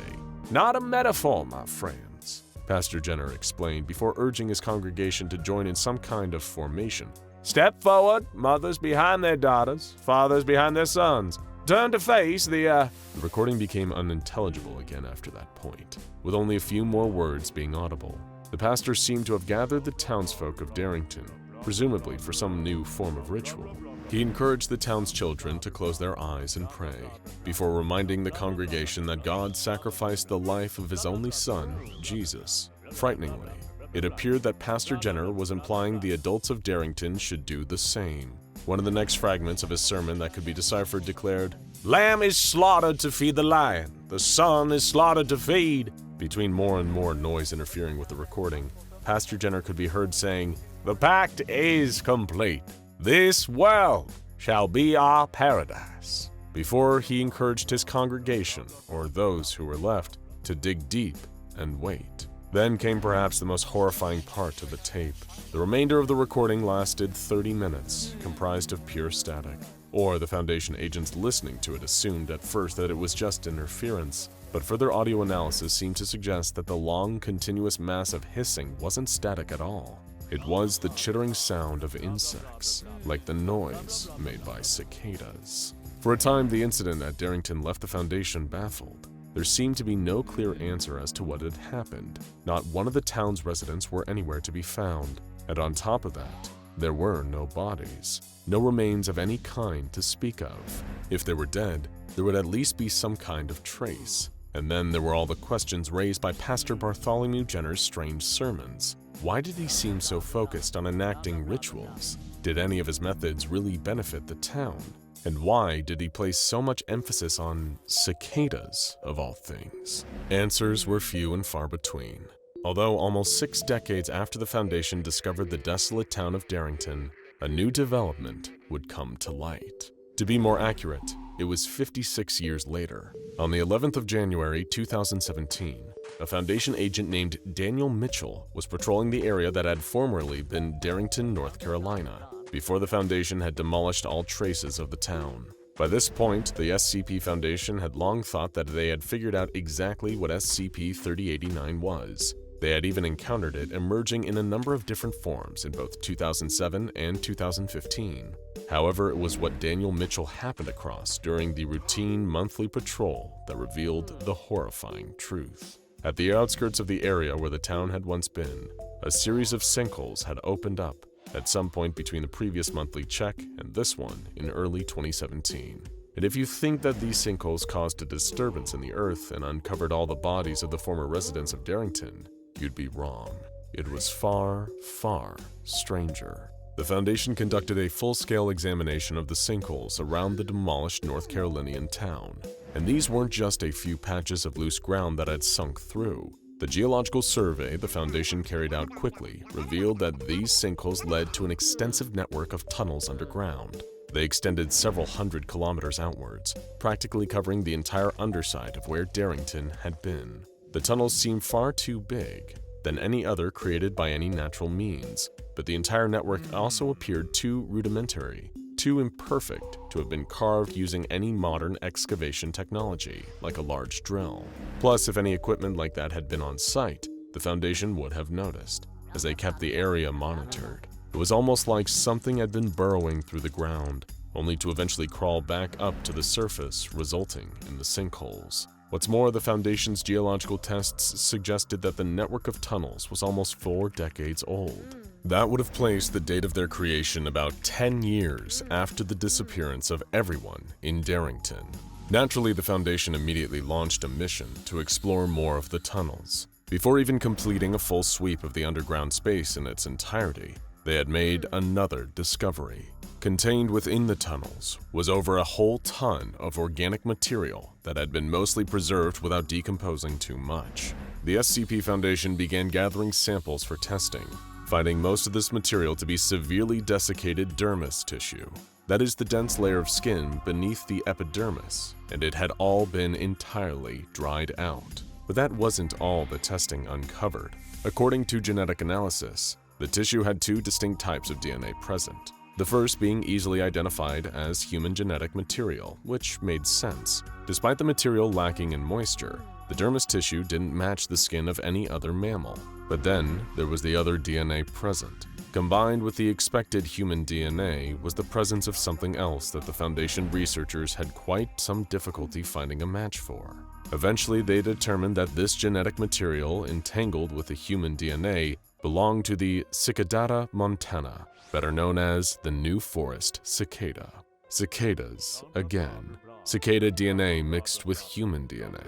Not a metaphor, my friends, Pastor Jenner explained before urging his congregation to join in some kind of formation. Step forward, mothers behind their daughters, fathers behind their sons. Turn to face The recording became unintelligible again after that point, with only a few more words being audible. The pastor seemed to have gathered the townsfolk of Darrington, presumably for some new form of ritual. He encouraged the town's children to close their eyes and pray, before reminding the congregation that God sacrificed the life of his only son, Jesus. Frighteningly, it appeared that Pastor Jenner was implying the adults of Darrington should do the same. One of the next fragments of his sermon that could be deciphered declared, "Lamb is slaughtered to feed the lion, the son is slaughtered to feed." Between more and more noise interfering with the recording, Pastor Jenner could be heard saying, "The pact is complete. This world shall be our paradise," before he encouraged his congregation, or those who were left, to dig deep and wait. Then came perhaps the most horrifying part of the tape. The remainder of the recording lasted 30 minutes, comprised of pure static. Or the Foundation agents listening to it assumed at first that it was just interference, but further audio analysis seemed to suggest that the long, continuous mass of hissing wasn't static at all. It was the chittering sound of insects, like the noise made by cicadas. For a time, the incident at Darrington left the Foundation baffled. There seemed to be no clear answer as to what had happened. Not one of the town's residents were anywhere to be found, and on top of that, there were no bodies, no remains of any kind to speak of. If they were dead, there would at least be some kind of trace. And then there were all the questions raised by Pastor Bartholomew Jenner's strange sermons. Why did he seem so focused on enacting rituals? Did any of his methods really benefit the town? And why did he place so much emphasis on cicadas, of all things? Answers were few and far between. Although almost 6 decades after the Foundation discovered the desolate town of Darrington, a new development would come to light. To be more accurate, it was 56 years later. On the 11th of January 2017, a Foundation agent named Daniel Mitchell was patrolling the area that had formerly been Darrington, North Carolina, before the Foundation had demolished all traces of the town. By this point, the SCP Foundation had long thought that they had figured out exactly what SCP-3089 was. They had even encountered it emerging in a number of different forms in both 2007 and 2015. However, it was what Daniel Mitchell happened across during the routine monthly patrol that revealed the horrifying truth. At the outskirts of the area where the town had once been, a series of sinkholes had opened up at some point between the previous monthly check and this one in early 2017. And if you think that these sinkholes caused a disturbance in the earth and uncovered all the bodies of the former residents of Darrington, you'd be wrong. It was far, far stranger. The Foundation conducted a full-scale examination of the sinkholes around the demolished North Carolinian town. And these weren't just a few patches of loose ground that had sunk through. The geological survey the Foundation carried out quickly revealed that these sinkholes led to an extensive network of tunnels underground. They extended several hundred kilometers outwards, practically covering the entire underside of where Darrington had been. The tunnels seemed far too big than any other created by any natural means, but the entire network also appeared too rudimentary, too imperfect to have been carved using any modern excavation technology, like a large drill. Plus, if any equipment like that had been on site, the Foundation would have noticed, as they kept the area monitored. It was almost like something had been burrowing through the ground, only to eventually crawl back up to the surface, resulting in the sinkholes. What's more, the Foundation's geological tests suggested that the network of tunnels was almost 4 decades old. That would have placed the date of their creation about 10 years after the disappearance of everyone in Darrington. Naturally, the Foundation immediately launched a mission to explore more of the tunnels. Before even completing a full sweep of the underground space in its entirety, they had made another discovery. Contained within the tunnels was over a whole ton of organic material that had been mostly preserved without decomposing too much. The SCP Foundation began gathering samples for testing, finding most of this material to be severely desiccated dermis tissue. That is the dense layer of skin beneath the epidermis, and it had all been entirely dried out. But that wasn't all the testing uncovered. According to genetic analysis, the tissue had two distinct types of DNA present. The first being easily identified as human genetic material, which made sense. Despite the material lacking in moisture, the dermis tissue didn't match the skin of any other mammal. But then there was the other DNA present. Combined with the expected human DNA was the presence of something else that the Foundation researchers had quite some difficulty finding a match for. Eventually, they determined that this genetic material entangled with the human DNA belonged to the Cicadata montana, better known as the New Forest cicada. Cicadas, again. Cicada DNA mixed with human DNA,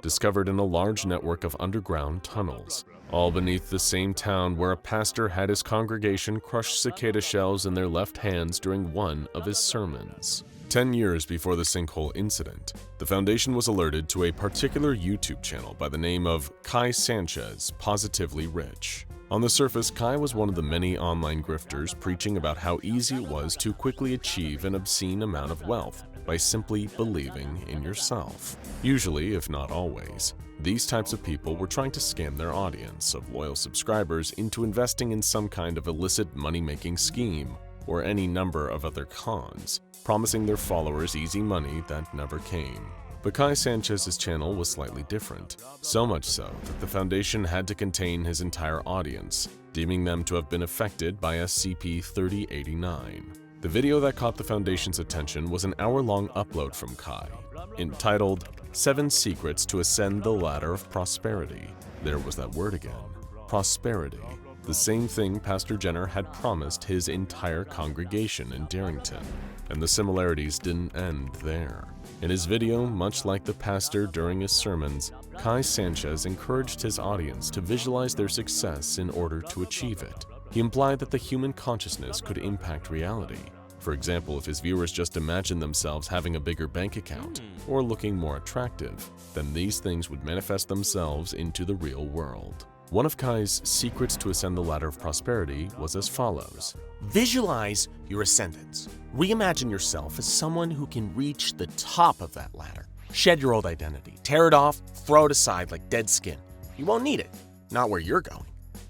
discovered in a large network of underground tunnels, all beneath the same town where a pastor had his congregation crush cicada shells in their left hands during one of his sermons. 10 years before the sinkhole incident, the Foundation was alerted to a particular YouTube channel by the name of Kai Sanchez Positively Rich. On the surface, Kai was one of the many online grifters preaching about how easy it was to quickly achieve an obscene amount of wealth by simply believing in yourself. Usually, if not always, these types of people were trying to scam their audience of loyal subscribers into investing in some kind of illicit money-making scheme or any number of other cons, promising their followers easy money that never came. But Kai Sanchez's channel was slightly different, so much so that the Foundation had to contain his entire audience, deeming them to have been affected by SCP-3089. The video that caught the Foundation's attention was an hour-long upload from Kai, entitled 7 Secrets to Ascend the Ladder of Prosperity. There was that word again, prosperity. The same thing Pastor Jenner had promised his entire congregation in Darrington, and the similarities didn't end there. In his video, much like the pastor during his sermons, Kai Sanchez encouraged his audience to visualize their success in order to achieve it. He implied that the human consciousness could impact reality. For example, if his viewers just imagined themselves having a bigger bank account or looking more attractive, then these things would manifest themselves into the real world. One of Kai's secrets to ascend the ladder of prosperity was as follows. Visualize your ascendance. Reimagine yourself as someone who can reach the top of that ladder. Shed your old identity, tear it off, throw it aside like dead skin. You won't need it, not where you're going.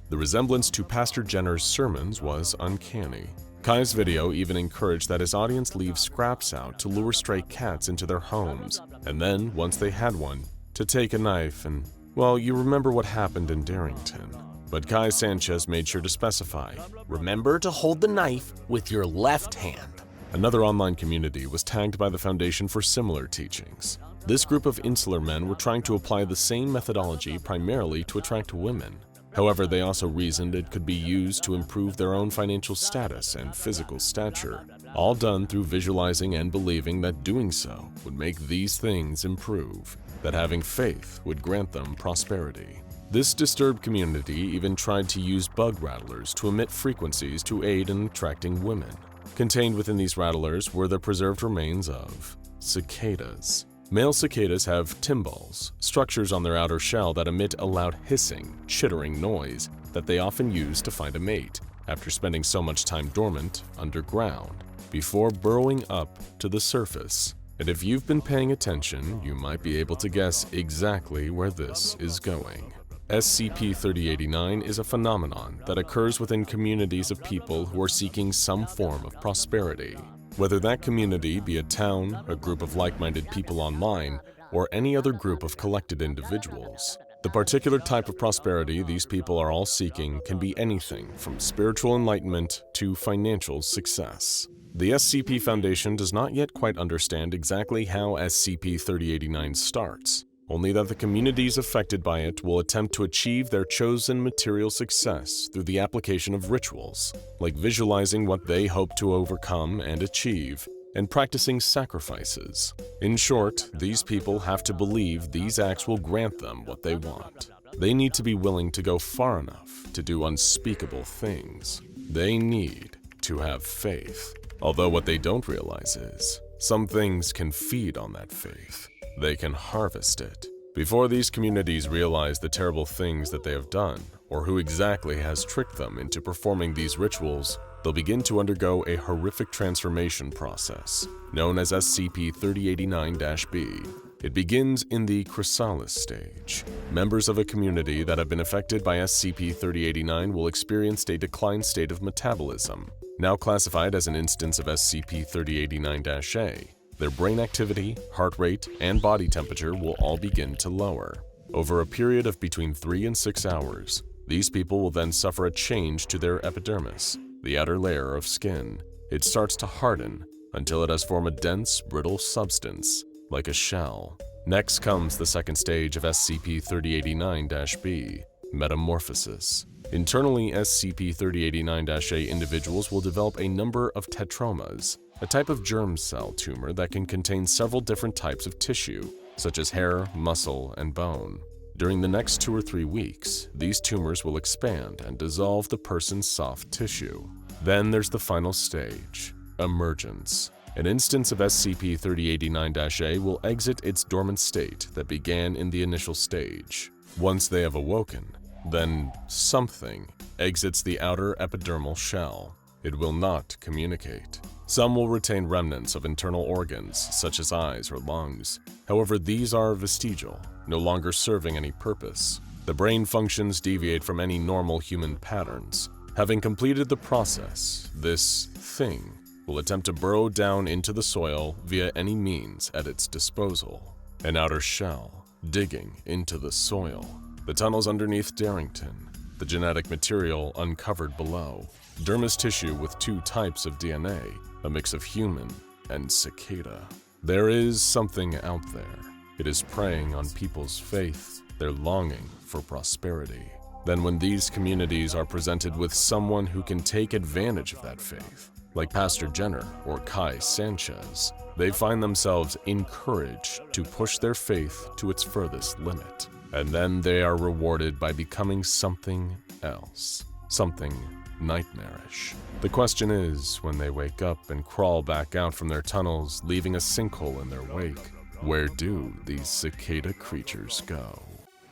The resemblance to Pastor Jenner's sermons was uncanny. Kai's video even encouraged that his audience leave scraps out to lure stray cats into their homes, and then, once they had one, to take a knife and, well, you remember what happened in Darrington. But Kai Sanchez made sure to specify, remember to hold the knife with your left hand. Another online community was tagged by the Foundation for similar teachings. This group of insular men were trying to apply the same methodology primarily to attract women. However, they also reasoned it could be used to improve their own financial status and physical stature, all done through visualizing and believing that doing so would make these things improve, that having faith would grant them prosperity. This disturbed community even tried to use bug rattlers to emit frequencies to aid in attracting women. Contained within these rattlers were the preserved remains of cicadas. Male cicadas have tymbals, structures on their outer shell that emit a loud hissing, chittering noise that they often use to find a mate after spending so much time dormant underground before burrowing up to the surface. And if you've been paying attention, you might be able to guess exactly where this is going. SCP-3089 is a phenomenon that occurs within communities of people who are seeking some form of prosperity. Whether that community be a town, a group of like-minded people online, or any other group of collected individuals. The particular type of prosperity these people are all seeking can be anything from spiritual enlightenment to financial success. The SCP Foundation does not yet quite understand exactly how SCP-3089 starts, only that the communities affected by it will attempt to achieve their chosen material success through the application of rituals, like visualizing what they hope to overcome and achieve, and practicing sacrifices. In short, these people have to believe these acts will grant them what they want. They need to be willing to go far enough to do unspeakable things. They need to have faith. Although what they don't realize is, some things can feed on that faith. They can harvest it. Before these communities realize the terrible things that they have done, or who exactly has tricked them into performing these rituals, they'll begin to undergo a horrific transformation process, known as SCP-3089-B. It begins in the chrysalis stage. Members of a community that have been affected by SCP-3089 will experience a declined state of metabolism. Now classified as an instance of SCP-3089-A, their brain activity, heart rate, and body temperature will all begin to lower. Over a period of between 3 and 6 hours, these people will then suffer a change to their epidermis, the outer layer of skin. It starts to harden until it has formed a dense, brittle substance, like a shell. Next comes the second stage of SCP-3089-B, metamorphosis. Internally, SCP-3089-A individuals will develop a number of tetromas, a type of germ cell tumor that can contain several different types of tissue, such as hair, muscle, and bone. During the next 2 or 3 weeks, these tumors will expand and dissolve the person's soft tissue. Then there's the final stage, emergence. An instance of SCP-3089-A will exit its dormant state that began in the initial stage. Once they have awoken, then something exits the outer epidermal shell. It will not communicate. Some will retain remnants of internal organs, such as eyes or lungs. However, these are vestigial, no longer serving any purpose. The brain functions deviate from any normal human patterns. Having completed the process, this thing will attempt to burrow down into the soil via any means at its disposal. An outer shell, digging into the soil. The tunnels underneath Darrington. The genetic material uncovered below. Dermis tissue with 2 types of DNA, a mix of human and cicada. There is something out there. It is preying on people's faith, their longing for prosperity. Then when these communities are presented with someone who can take advantage of that faith, like Pastor Jenner or Kai Sanchez, they find themselves encouraged to push their faith to its furthest limit. And then they are rewarded by becoming something else, something nightmarish. The question is, when they wake up and crawl back out from their tunnels, leaving a sinkhole in their wake, where do these cicada creatures go?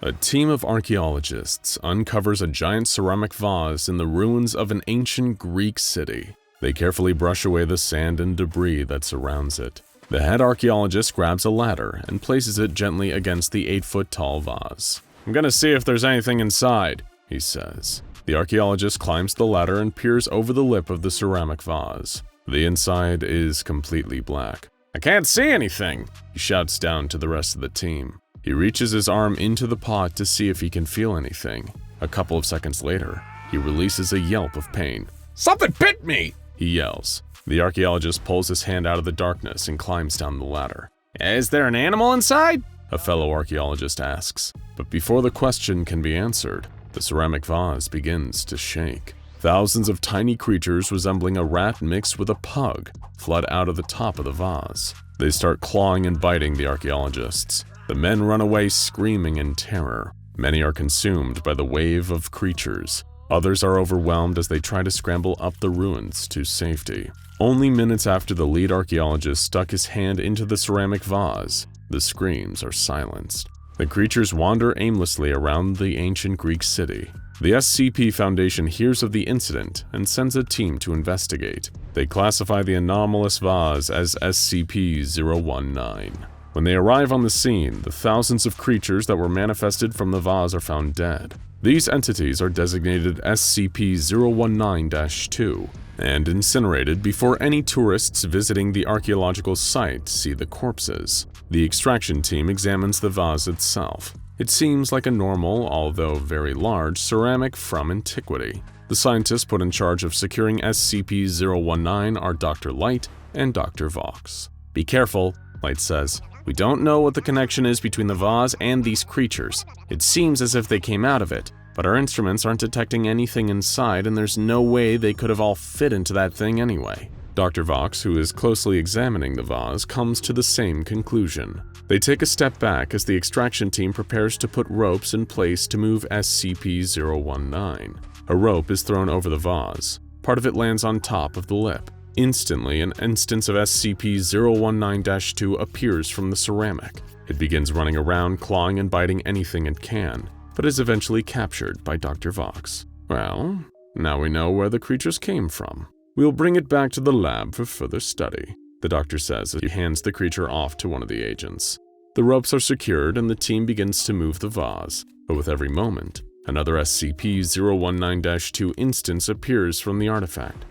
A team of archaeologists uncovers a giant ceramic vase in the ruins of an ancient Greek city. They carefully brush away the sand and debris that surrounds it. The head archaeologist grabs a ladder and places it gently against the 8-foot-tall vase. "I'm gonna see if there's anything inside," he says. The archaeologist climbs the ladder and peers over the lip of the ceramic vase. The inside is completely black. "I can't see anything," he shouts down to the rest of the team. He reaches his arm into the pot to see if he can feel anything. A couple of seconds later, he releases a yelp of pain. "Something bit me!" he yells. The archaeologist pulls his hand out of the darkness and climbs down the ladder. "Is there an animal inside?" a fellow archaeologist asks. But before the question can be answered, the ceramic vase begins to shake. Thousands of tiny creatures resembling a rat mixed with a pug flood out of the top of the vase. They start clawing and biting the archaeologists. The men run away screaming in terror. Many are consumed by the wave of creatures. Others are overwhelmed as they try to scramble up the ruins to safety. Only minutes after the lead archaeologist stuck his hand into the ceramic vase, the screams are silenced. The creatures wander aimlessly around the ancient Greek city. The SCP Foundation hears of the incident and sends a team to investigate. They classify the anomalous vase as SCP-019. When they arrive on the scene, the thousands of creatures that were manifested from the vase are found dead. These entities are designated SCP-019-2 and incinerated before any tourists visiting the archaeological site see the corpses. The extraction team examines the vase itself. It seems like a normal, although very large, ceramic from antiquity. The scientists put in charge of securing SCP-019 are Dr. Light and Dr. Vox. "Be careful," Light says. "We don't know what the connection is between the vase and these creatures. It seems as if they came out of it, but our instruments aren't detecting anything inside and there's no way they could have all fit into that thing anyway." Dr. Vox, who is closely examining the vase, comes to the same conclusion. They take a step back as the extraction team prepares to put ropes in place to move SCP-019. A rope is thrown over the vase. Part of it lands on top of the lip. Instantly, an instance of SCP-019-2 appears from the ceramic. It begins running around, clawing and biting anything it can, but is eventually captured by Dr. Vox. "Well, now we know where the creatures came from. We'll bring it back to the lab for further study," the doctor says as he hands the creature off to one of the agents. The ropes are secured and the team begins to move the vase, but with every moment, another SCP-019-2 instance appears from the artifact.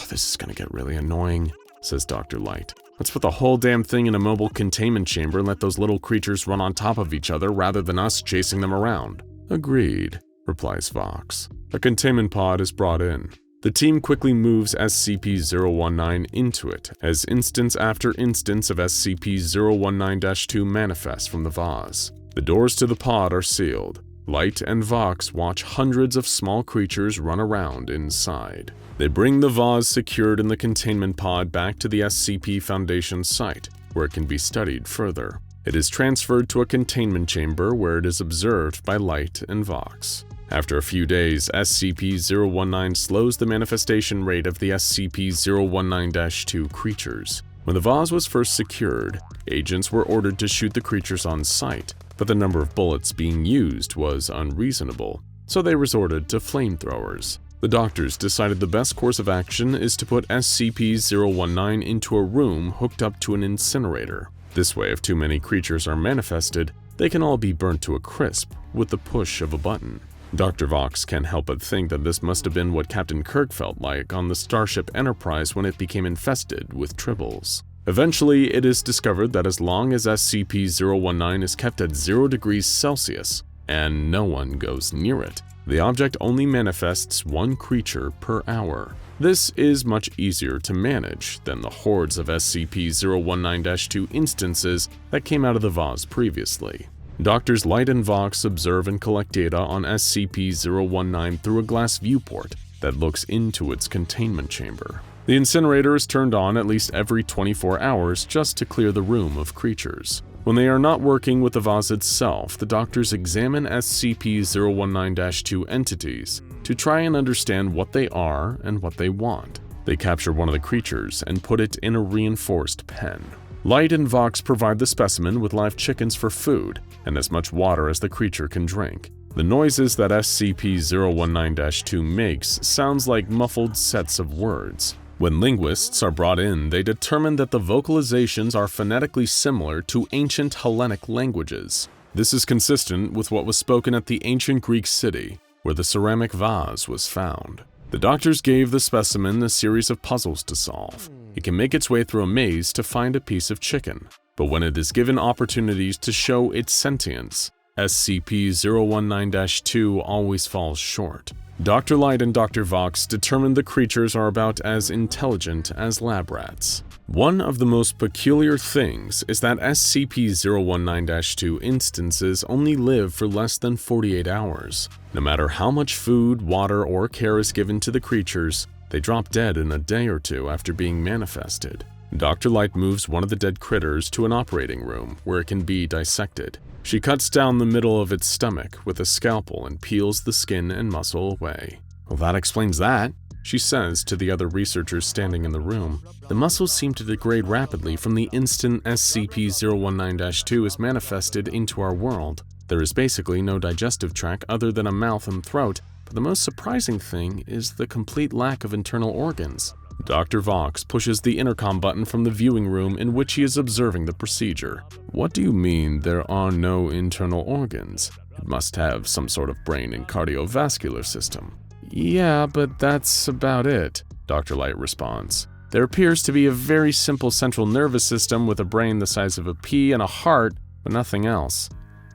"This is gonna get really annoying," says Dr. Light. "Let's put the whole damn thing in a mobile containment chamber and let those little creatures run on top of each other rather than us chasing them around." "Agreed," replies Vox. A containment pod is brought in. The team quickly moves SCP-019 into it, as instance after instance of SCP-019-2 manifests from the vase. The doors to the pod are sealed. Light and Vox watch hundreds of small creatures run around inside. They bring the vase secured in the containment pod back to the SCP Foundation site, where it can be studied further. It is transferred to a containment chamber where it is observed by Light and Vox. After a few days, SCP-019 slows the manifestation rate of the SCP-019-2 creatures. When the vase was first secured, agents were ordered to shoot the creatures on sight, but the number of bullets being used was unreasonable, so they resorted to flamethrowers. The doctors decided the best course of action is to put SCP-019 into a room hooked up to an incinerator. This way, if too many creatures are manifested, they can all be burnt to a crisp with the push of a button. Dr. Vox can't help but think that this must have been what Captain Kirk felt like on the Starship Enterprise when it became infested with tribbles. Eventually, it is discovered that as long as SCP-019 is kept at 0 degrees Celsius, and no one goes near it, the object only manifests one creature per hour. This is much easier to manage than the hordes of SCP-019-2 instances that came out of the vase previously. Doctors Light and Vox observe and collect data on SCP-019 through a glass viewport that looks into its containment chamber. The incinerator is turned on at least every 24 hours just to clear the room of creatures. When they are not working with the vase itself, the doctors examine SCP-019-2 entities to try and understand what they are and what they want. They capture one of the creatures and put it in a reinforced pen. Light and Vox provide the specimen with live chickens for food and as much water as the creature can drink. The noises that SCP-019-2 makes sounds like muffled sets of words. When linguists are brought in, they determine that the vocalizations are phonetically similar to ancient Hellenic languages. This is consistent with what was spoken at the ancient Greek city, where the ceramic vase was found. The doctors gave the specimen a series of puzzles to solve. It can make its way through a maze to find a piece of chicken, but when it is given opportunities to show its sentience, SCP-019-2 always falls short. Dr. Light and Dr. Vox determine the creatures are about as intelligent as lab rats. One of the most peculiar things is that SCP-019-2 instances only live for less than 48 hours. No matter how much food, water, or care is given to the creatures, they drop dead in a day or two after being manifested. Dr. Light moves one of the dead critters to an operating room where it can be dissected. She cuts down the middle of its stomach with a scalpel and peels the skin and muscle away. "Well, that explains that," she says to the other researchers standing in the room. "The muscles seem to degrade rapidly from the instant SCP-019-2 is manifested into our world. There is basically no digestive tract other than a mouth and throat, but the most surprising thing is the complete lack of internal organs." Dr. Vox pushes the intercom button from the viewing room in which he is observing the procedure. "What do you mean there are no internal organs? It must have some sort of brain and cardiovascular system." "Yeah, but that's about it," Dr. Light responds. "There appears to be a very simple central nervous system with a brain the size of a pea and a heart, but nothing else.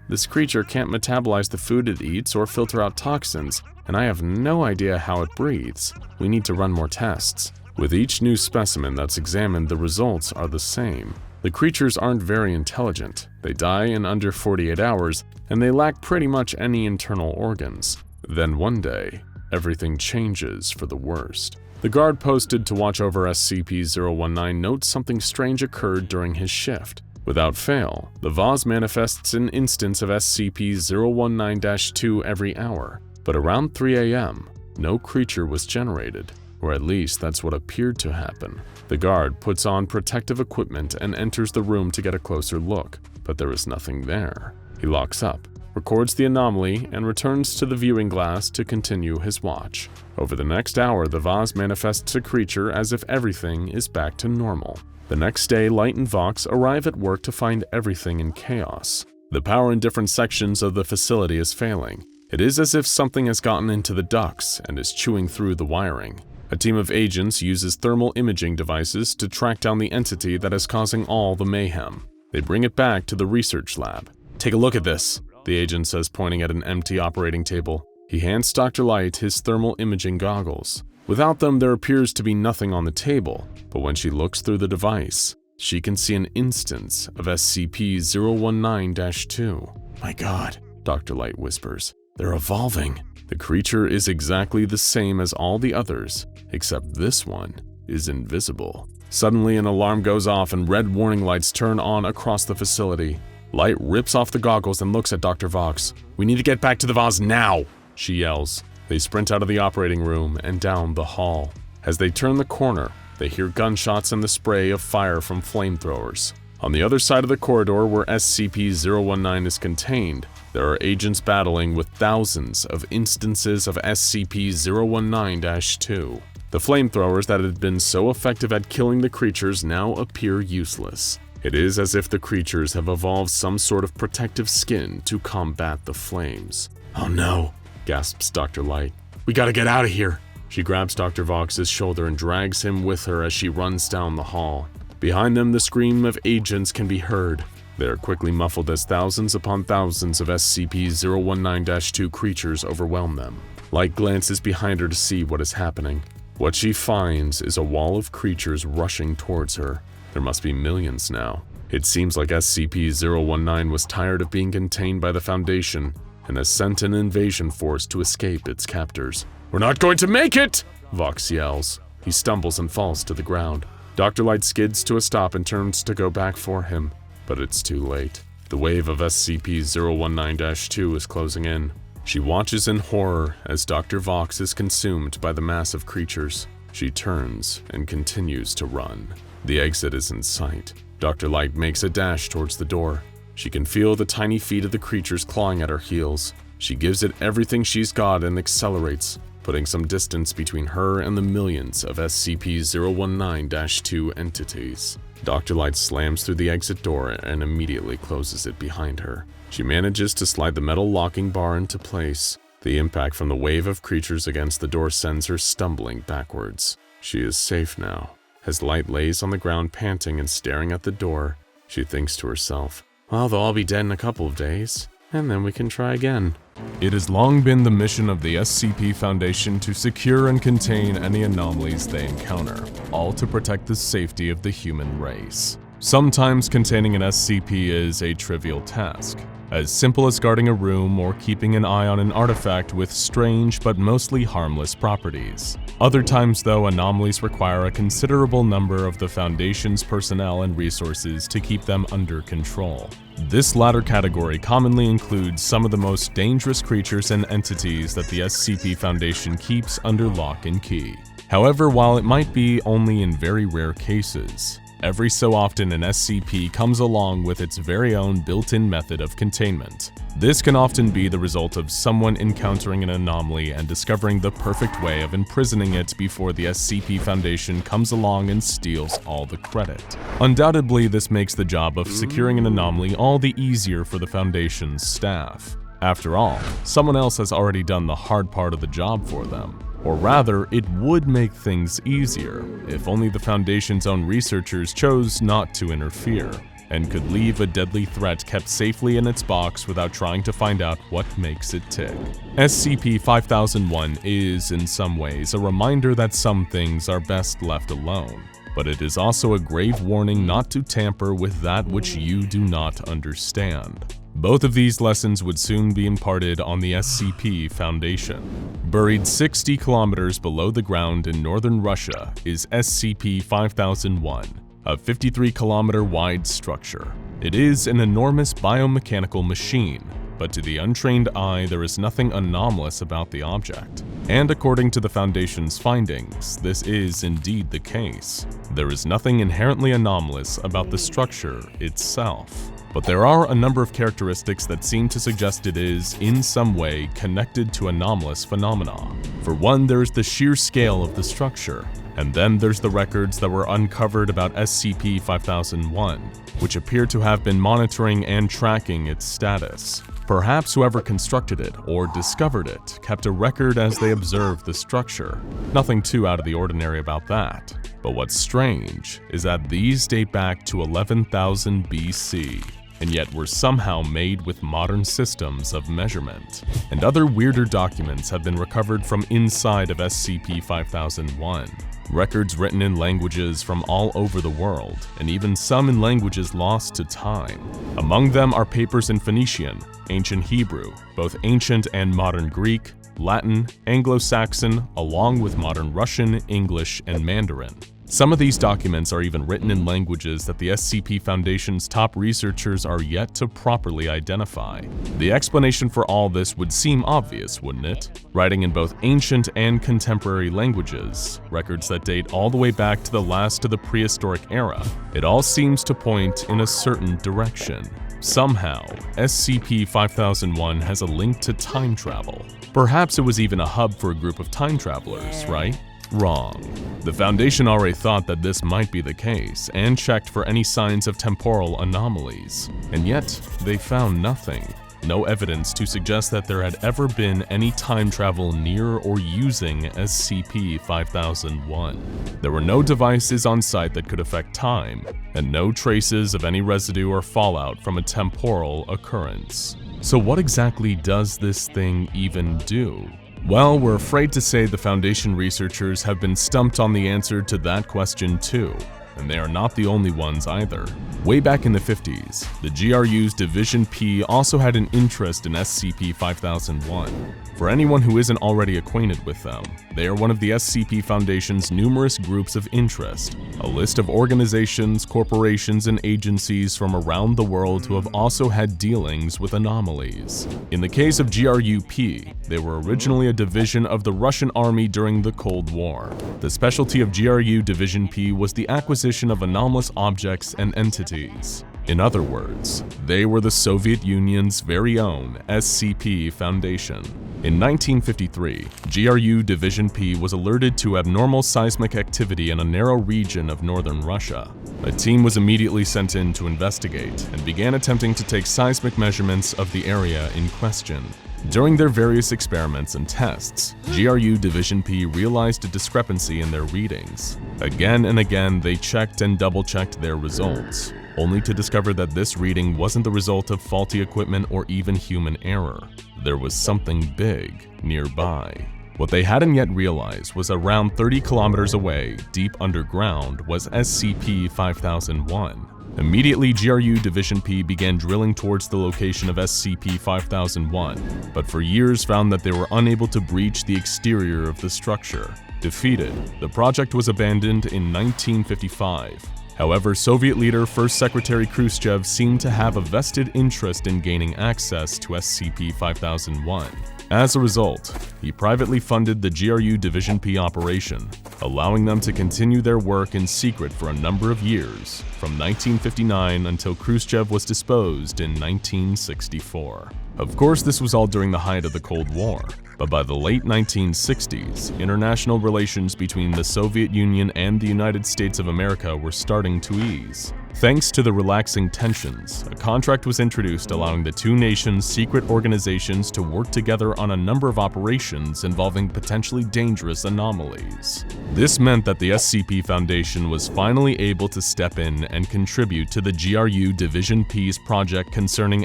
This creature can't metabolize the food it eats or filter out toxins, and I have no idea how it breathes. We need to run more tests." With each new specimen that's examined, the results are the same. The creatures aren't very intelligent. They die in under 48 hours, and they lack pretty much any internal organs. Then one day, everything changes for the worst. The guard posted to watch over SCP-019 notes something strange occurred during his shift. Without fail, the vase manifests an instance of SCP-019-2 every hour, but around 3 a.m., no creature was generated. Or at least that's what appeared to happen. The guard puts on protective equipment and enters the room to get a closer look, but there is nothing there. He locks up, records the anomaly, and returns to the viewing glass to continue his watch. Over the next hour, the vase manifests a creature as if everything is back to normal. The next day, Light and Vox arrive at work to find everything in chaos. The power in different sections of the facility is failing. It is as if something has gotten into the ducts and is chewing through the wiring. A team of agents uses thermal imaging devices to track down the entity that is causing all the mayhem. They bring it back to the research lab. "Take a look at this," the agent says, pointing at an empty operating table. He hands Dr. Light his thermal imaging goggles. Without them, there appears to be nothing on the table, but when she looks through the device, she can see an instance of SCP-019-2. "My God," Dr. Light whispers. "They're evolving." The creature is exactly the same as all the others, except this one is invisible. Suddenly, an alarm goes off and red warning lights turn on across the facility. Light rips off the goggles and looks at Dr. Vox. "We need to get back to the vase now," she yells. They sprint out of the operating room and down the hall. As they turn the corner, they hear gunshots and the spray of fire from flamethrowers. On the other side of the corridor where SCP-019 is contained, there are agents battling with thousands of instances of SCP-019-2. The flamethrowers that had been so effective at killing the creatures now appear useless. It is as if the creatures have evolved some sort of protective skin to combat the flames. "Oh no," gasps Dr. Light. "We gotta get out of here." She grabs Dr. Vox's shoulder and drags him with her as she runs down the hall. Behind them, the scream of agents can be heard. They are quickly muffled as thousands upon thousands of SCP-019-2 creatures overwhelm them. Light glances behind her to see what is happening. What she finds is a wall of creatures rushing towards her. There must be millions now. It seems like SCP-019 was tired of being contained by the Foundation and has sent an invasion force to escape its captors. "We're not going to make it!" Vox yells. He stumbles and falls to the ground. Dr. Light skids to a stop and turns to go back for him, but it's too late. The wave of SCP-019-2 is closing in. She watches in horror as Dr. Vox is consumed by the mass of creatures. She turns and continues to run. The exit is in sight. Dr. Light makes a dash towards the door. She can feel the tiny feet of the creatures clawing at her heels. She gives it everything she's got and accelerates, putting some distance between her and the millions of SCP-019-2 entities. Dr. Light slams through the exit door and immediately closes it behind her. She manages to slide the metal locking bar into place. The impact from the wave of creatures against the door sends her stumbling backwards. She is safe now. As Light lays on the ground panting and staring at the door, she thinks to herself, "Well, they'll all be dead in a couple of days, and then we can try again." It has long been the mission of the SCP Foundation to secure and contain any anomalies they encounter, all to protect the safety of the human race. Sometimes containing an SCP is a trivial task, as simple as guarding a room or keeping an eye on an artifact with strange but mostly harmless properties. Other times, though, anomalies require a considerable number of the Foundation's personnel and resources to keep them under control. This latter category commonly includes some of the most dangerous creatures and entities that the SCP Foundation keeps under lock and key. However, while it might be only in very rare cases, every so often an SCP comes along with its very own built-in method of containment. This can often be the result of someone encountering an anomaly and discovering the perfect way of imprisoning it before the SCP Foundation comes along and steals all the credit. Undoubtedly, this makes the job of securing an anomaly all the easier for the Foundation's staff. After all, someone else has already done the hard part of the job for them. Or rather, it would make things easier if only the Foundation's own researchers chose not to interfere, and could leave a deadly threat kept safely in its box without trying to find out what makes it tick. SCP-5001 is, in some ways, a reminder that some things are best left alone, but it is also a grave warning not to tamper with that which you do not understand. Both of these lessons would soon be imparted on the SCP Foundation. Buried 60 kilometers below the ground in northern Russia is SCP-5001, a 53-kilometer wide structure. It is an enormous biomechanical machine, but to the untrained eye there is nothing anomalous about the object. And according to the Foundation's findings, this is indeed the case. There is nothing inherently anomalous about the structure itself. But there are a number of characteristics that seem to suggest it is, in some way, connected to anomalous phenomena. For one, there is the sheer scale of the structure. And then there's the records that were uncovered about SCP-5001, which appear to have been monitoring and tracking its status. Perhaps whoever constructed it or discovered it kept a record as they observed the structure. Nothing too out of the ordinary about that. But what's strange is that these date back to 11,000 BC, and yet were somehow made with modern systems of measurement. And other weirder documents have been recovered from inside of SCP-5001. Records written in languages from all over the world, and even some in languages lost to time. Among them are papers in Phoenician, Ancient Hebrew, both ancient and modern Greek, Latin, Anglo-Saxon, along with modern Russian, English, and Mandarin. Some of these documents are even written in languages that the SCP Foundation's top researchers are yet to properly identify. The explanation for all this would seem obvious, wouldn't it? Writing in both ancient and contemporary languages, records that date all the way back to the last of the prehistoric era, it all seems to point in a certain direction. Somehow, SCP-5001 has a link to time travel. Perhaps it was even a hub for a group of time travelers, right? Wrong. The Foundation already thought that this might be the case and checked for any signs of temporal anomalies, and yet they found nothing. No evidence to suggest that there had ever been any time travel near or using SCP-5001. There were no devices on site that could affect time, and no traces of any residue or fallout from a temporal occurrence. So what exactly does this thing even do? Well, we're afraid to say the Foundation researchers have been stumped on the answer to that question too, and they are not the only ones either. Way back in the 50s, the GRU's Division P also had an interest in SCP-5001. For anyone who isn't already acquainted with them, they are one of the SCP Foundation's numerous groups of interest, a list of organizations, corporations, and agencies from around the world who have also had dealings with anomalies. In the case of GRU-P, they were originally a division of the Russian army during the Cold War. The specialty of GRU Division P was the acquisition of anomalous objects and entities. In other words, they were the Soviet Union's very own SCP Foundation. In 1953, GRU Division P was alerted to abnormal seismic activity in a narrow region of northern Russia. A team was immediately sent in to investigate and began attempting to take seismic measurements of the area in question. During their various experiments and tests, GRU Division P realized a discrepancy in their readings. Again and again, they checked and double-checked their results, only to discover that this reading wasn't the result of faulty equipment or even human error. There was something big nearby. What they hadn't yet realized was around 30 kilometers away, deep underground, was SCP-5001. Immediately, GRU Division P began drilling towards the location of SCP-5001, but for years found that they were unable to breach the exterior of the structure. Defeated, the project was abandoned in 1955. However, Soviet leader First Secretary Khrushchev seemed to have a vested interest in gaining access to SCP-5001. As a result, he privately funded the GRU Division P operation, allowing them to continue their work in secret for a number of years, from 1959 until Khrushchev was disposed in 1964. Of course, this was all during the height of the Cold War, but by the late 1960s, international relations between the Soviet Union and the United States of America were starting to ease. Thanks to the relaxing tensions, a contract was introduced allowing the two nations' secret organizations to work together on a number of operations involving potentially dangerous anomalies. This meant that the SCP Foundation was finally able to step in and contribute to the GRU Division P's project concerning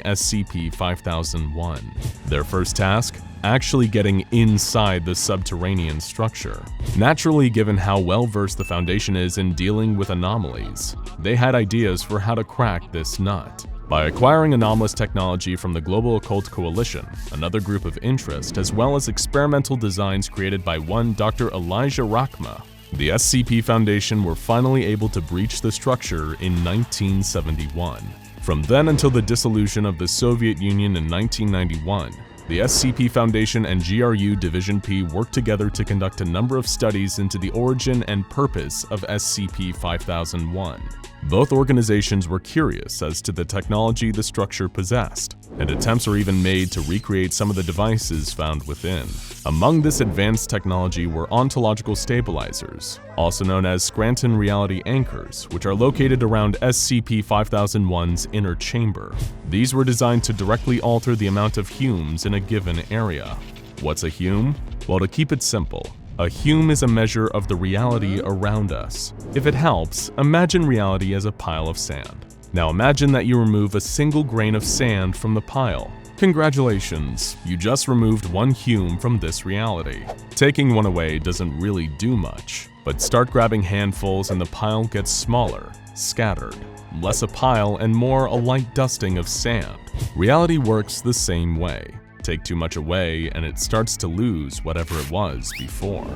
SCP-5001. Their first task? Actually getting inside the subterranean structure. Naturally, given how well-versed the Foundation is in dealing with anomalies, they had ideas for how to crack this nut. By acquiring anomalous technology from the Global Occult Coalition, another group of interest, as well as experimental designs created by one Dr. Elijah Rachma, the SCP Foundation were finally able to breach the structure in 1971. From then until the dissolution of the Soviet Union in 1991, the SCP Foundation and GRU Division P worked together to conduct a number of studies into the origin and purpose of SCP-5001. Both organizations were curious as to the technology the structure possessed, and attempts were even made to recreate some of the devices found within. Among this advanced technology were ontological stabilizers, also known as Scranton reality anchors, which are located around SCP-5001's inner chamber. These were designed to directly alter the amount of Humes in a given area. What's a Hume? Well, to keep it simple, a Hume is a measure of the reality around us. If it helps, imagine reality as a pile of sand. Now imagine that you remove a single grain of sand from the pile. Congratulations, you just removed one Hume from this reality. Taking one away doesn't really do much, but start grabbing handfuls and the pile gets smaller, scattered. Less a pile and more a light dusting of sand. Reality works the same way. Take too much away and it starts to lose whatever it was before.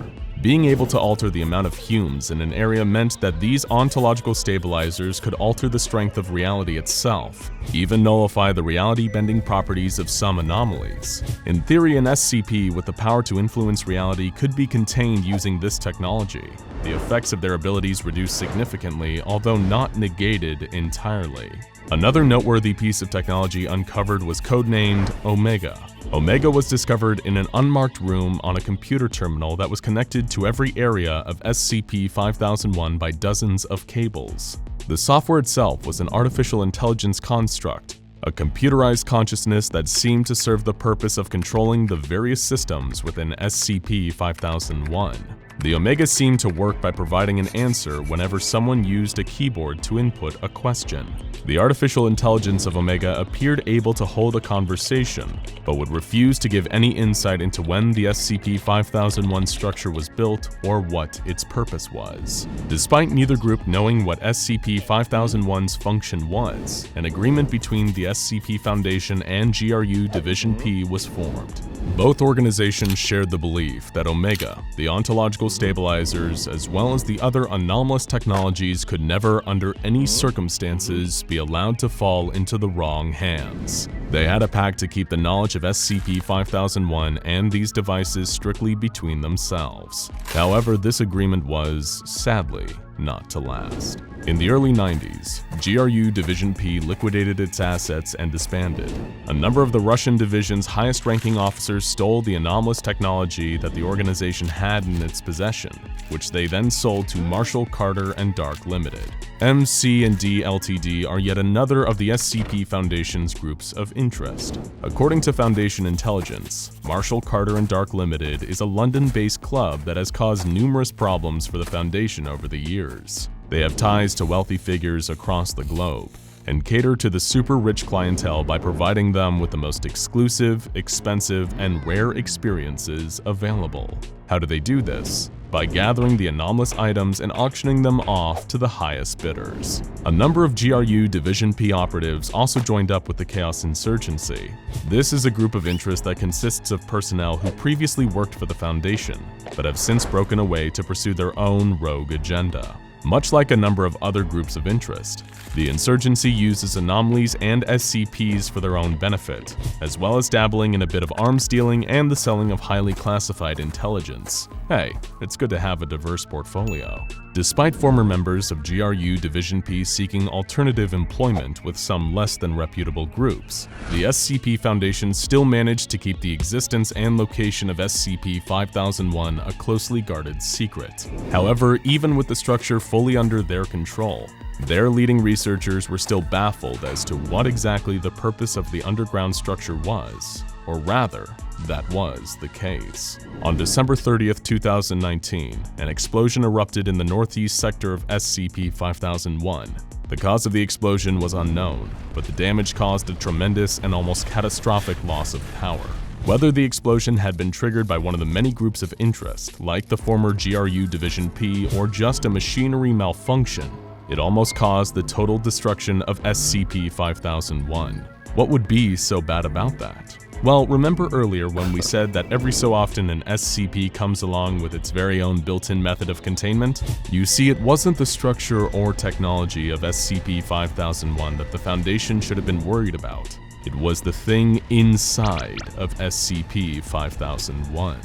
Being able to alter the amount of Humes in an area meant that these ontological stabilizers could alter the strength of reality itself, even nullify the reality-bending properties of some anomalies. In theory, an SCP with the power to influence reality could be contained using this technology. The effects of their abilities reduced significantly, although not negated entirely. Another noteworthy piece of technology uncovered was codenamed Omega. Omega was discovered in an unmarked room on a computer terminal that was connected to every area of SCP-5001 by dozens of cables. The software itself was an artificial intelligence construct, a computerized consciousness that seemed to serve the purpose of controlling the various systems within SCP-5001. The Omega seemed to work by providing an answer whenever someone used a keyboard to input a question. The artificial intelligence of Omega appeared able to hold a conversation, but would refuse to give any insight into when the SCP-5001 structure was built or what its purpose was. Despite neither group knowing what SCP-5001's function was, an agreement between the SCP Foundation and GRU Division P was formed. Both organizations shared the belief that Omega, the ontological stabilizers, as well as the other anomalous technologies could never, under any circumstances, be allowed to fall into the wrong hands. They had a pact to keep the knowledge of SCP-5001 and these devices strictly between themselves. However, this agreement was, sadly, not to last. In the early 90s, GRU Division P liquidated its assets and disbanded. A number of the Russian division's highest-ranking officers stole the anomalous technology that the organization had in its possession, which they then sold to Marshall, Carter, and Dark Limited. MC&D Ltd are yet another of the SCP Foundation's groups of interest. According to Foundation intelligence, Marshall, Carter, and Dark Limited is a London-based club that has caused numerous problems for the Foundation over the years. They have ties to wealthy figures across the globe, and cater to the super-rich clientele by providing them with the most exclusive, expensive, and rare experiences available. How do they do this? By gathering the anomalous items and auctioning them off to the highest bidders. A number of GRU Division P operatives also joined up with the Chaos Insurgency. This is a group of interest that consists of personnel who previously worked for the Foundation, but have since broken away to pursue their own rogue agenda. Much like a number of other groups of interest, the insurgency uses anomalies and SCPs for their own benefit, as well as dabbling in a bit of arms dealing and the selling of highly classified intelligence. Hey, it's good to have a diverse portfolio. Despite former members of GRU Division P seeking alternative employment with some less than reputable groups, the SCP Foundation still managed to keep the existence and location of SCP-5001 a closely guarded secret. However, even with the structure fully under their control, their leading researchers were still baffled as to what exactly the purpose of the underground structure was, or rather, that was the case. On December 30th, 2019, an explosion erupted in the northeast sector of SCP-5001. The cause of the explosion was unknown, but the damage caused a tremendous and almost catastrophic loss of power. Whether the explosion had been triggered by one of the many groups of interest, like the former GRU Division P, or just a machinery malfunction, it almost caused the total destruction of SCP-5001. What would be so bad about that? Well, remember earlier when we said that every so often an SCP comes along with its very own built-in method of containment? You see, it wasn't the structure or technology of SCP-5001 that the Foundation should have been worried about. It was the thing inside of SCP-5001.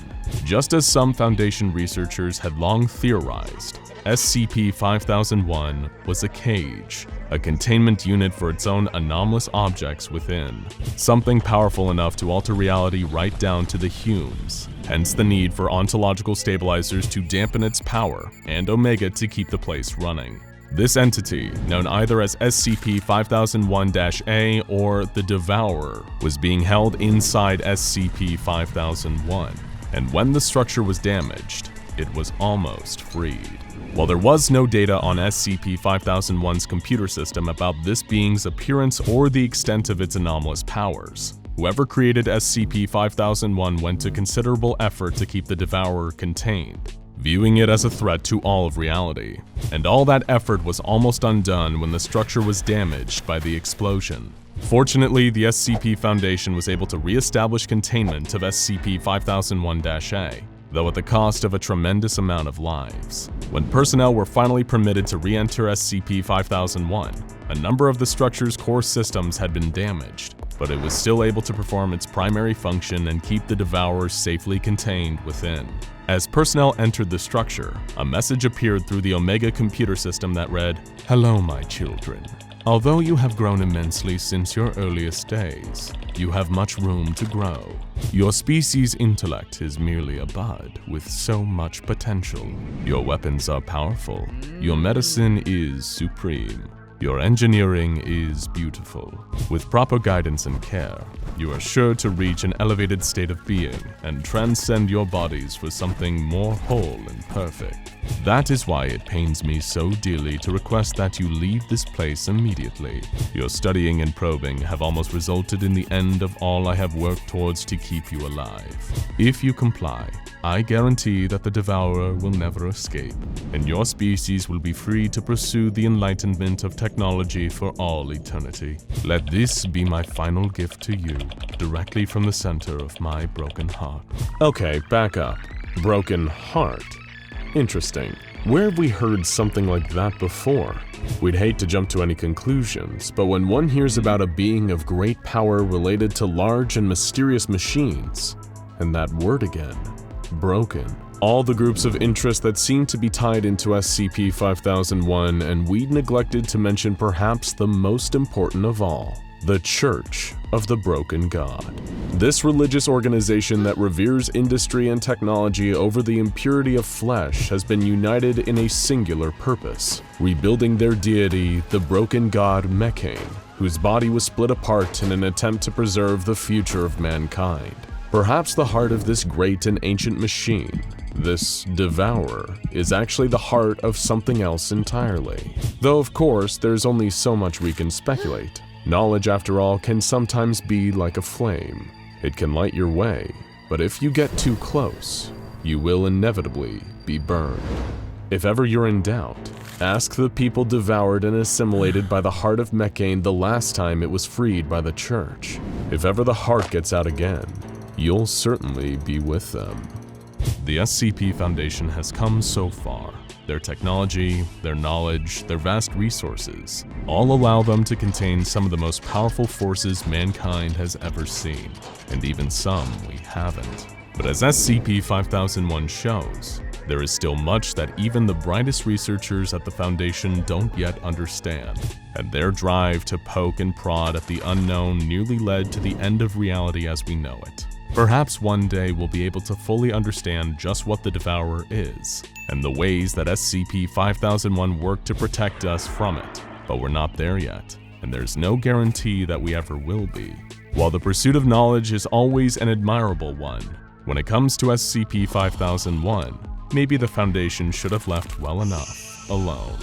Just as some Foundation researchers had long theorized, SCP-5001 was a cage, a containment unit for its own anomalous objects within, something powerful enough to alter reality right down to the Humes, hence the need for ontological stabilizers to dampen its power, and Omega to keep the place running. This entity, known either as SCP-5001-A or the Devourer, was being held inside SCP-5001, and when the structure was damaged, it was almost freed. While there was no data on SCP-5001's computer system about this being's appearance or the extent of its anomalous powers, whoever created SCP-5001 went to considerable effort to keep the Devourer contained, viewing it as a threat to all of reality. And all that effort was almost undone when the structure was damaged by the explosion. Fortunately, the SCP Foundation was able to re-establish containment of SCP-5001-A, though at the cost of a tremendous amount of lives. When personnel were finally permitted to re-enter SCP-5001, a number of the structure's core systems had been damaged, but it was still able to perform its primary function and keep the Devourer safely contained within. As personnel entered the structure, a message appeared through the Omega computer system that read, "Hello, my children. Although you have grown immensely since your earliest days, you have much room to grow. Your species' intellect is merely a bud with so much potential. Your weapons are powerful. Your medicine is supreme. Your engineering is beautiful. With proper guidance and care, you are sure to reach an elevated state of being and transcend your bodies for something more whole and perfect. That is why it pains me so dearly to request that you leave this place immediately. Your studying and probing have almost resulted in the end of all I have worked towards to keep you alive. If you comply, I guarantee that the Devourer will never escape, and your species will be free to pursue the enlightenment of technology for all eternity. Let this be my final gift to you, directly from the center of my broken heart." Okay, back up. Broken heart. Interesting. Where have we heard something like that before? We'd hate to jump to any conclusions, but when one hears about a being of great power related to large and mysterious machines, and that word again, broken, all the groups of interest that seem to be tied into SCP-5001, and we'd neglected to mention perhaps the most important of all, the Church of the Broken God. This religious organization that reveres industry and technology over the impurity of flesh has been united in a singular purpose, rebuilding their deity, the broken god Mechane, whose body was split apart in an attempt to preserve the future of mankind. Perhaps the heart of this great and ancient machine, this Devourer, is actually the heart of something else entirely. Though of course, there's only so much we can speculate. Knowledge, after all, can sometimes be like a flame. It can light your way, but if you get too close, you will inevitably be burned. If ever you're in doubt, ask the people devoured and assimilated by the heart of Mechane the last time it was freed by the Church. If ever the heart gets out again, you'll certainly be with them. The SCP Foundation has come so far. Their technology, their knowledge, their vast resources all allow them to contain some of the most powerful forces mankind has ever seen, and even some we haven't. But as SCP-5001 shows, there is still much that even the brightest researchers at the Foundation don't yet understand, and their drive to poke and prod at the unknown nearly led to the end of reality as we know it. Perhaps one day we'll be able to fully understand just what the Devourer is, and the ways that SCP-5001 worked to protect us from it, but we're not there yet, and there's no guarantee that we ever will be. While the pursuit of knowledge is always an admirable one, when it comes to SCP-5001, maybe the Foundation should have left well enough alone.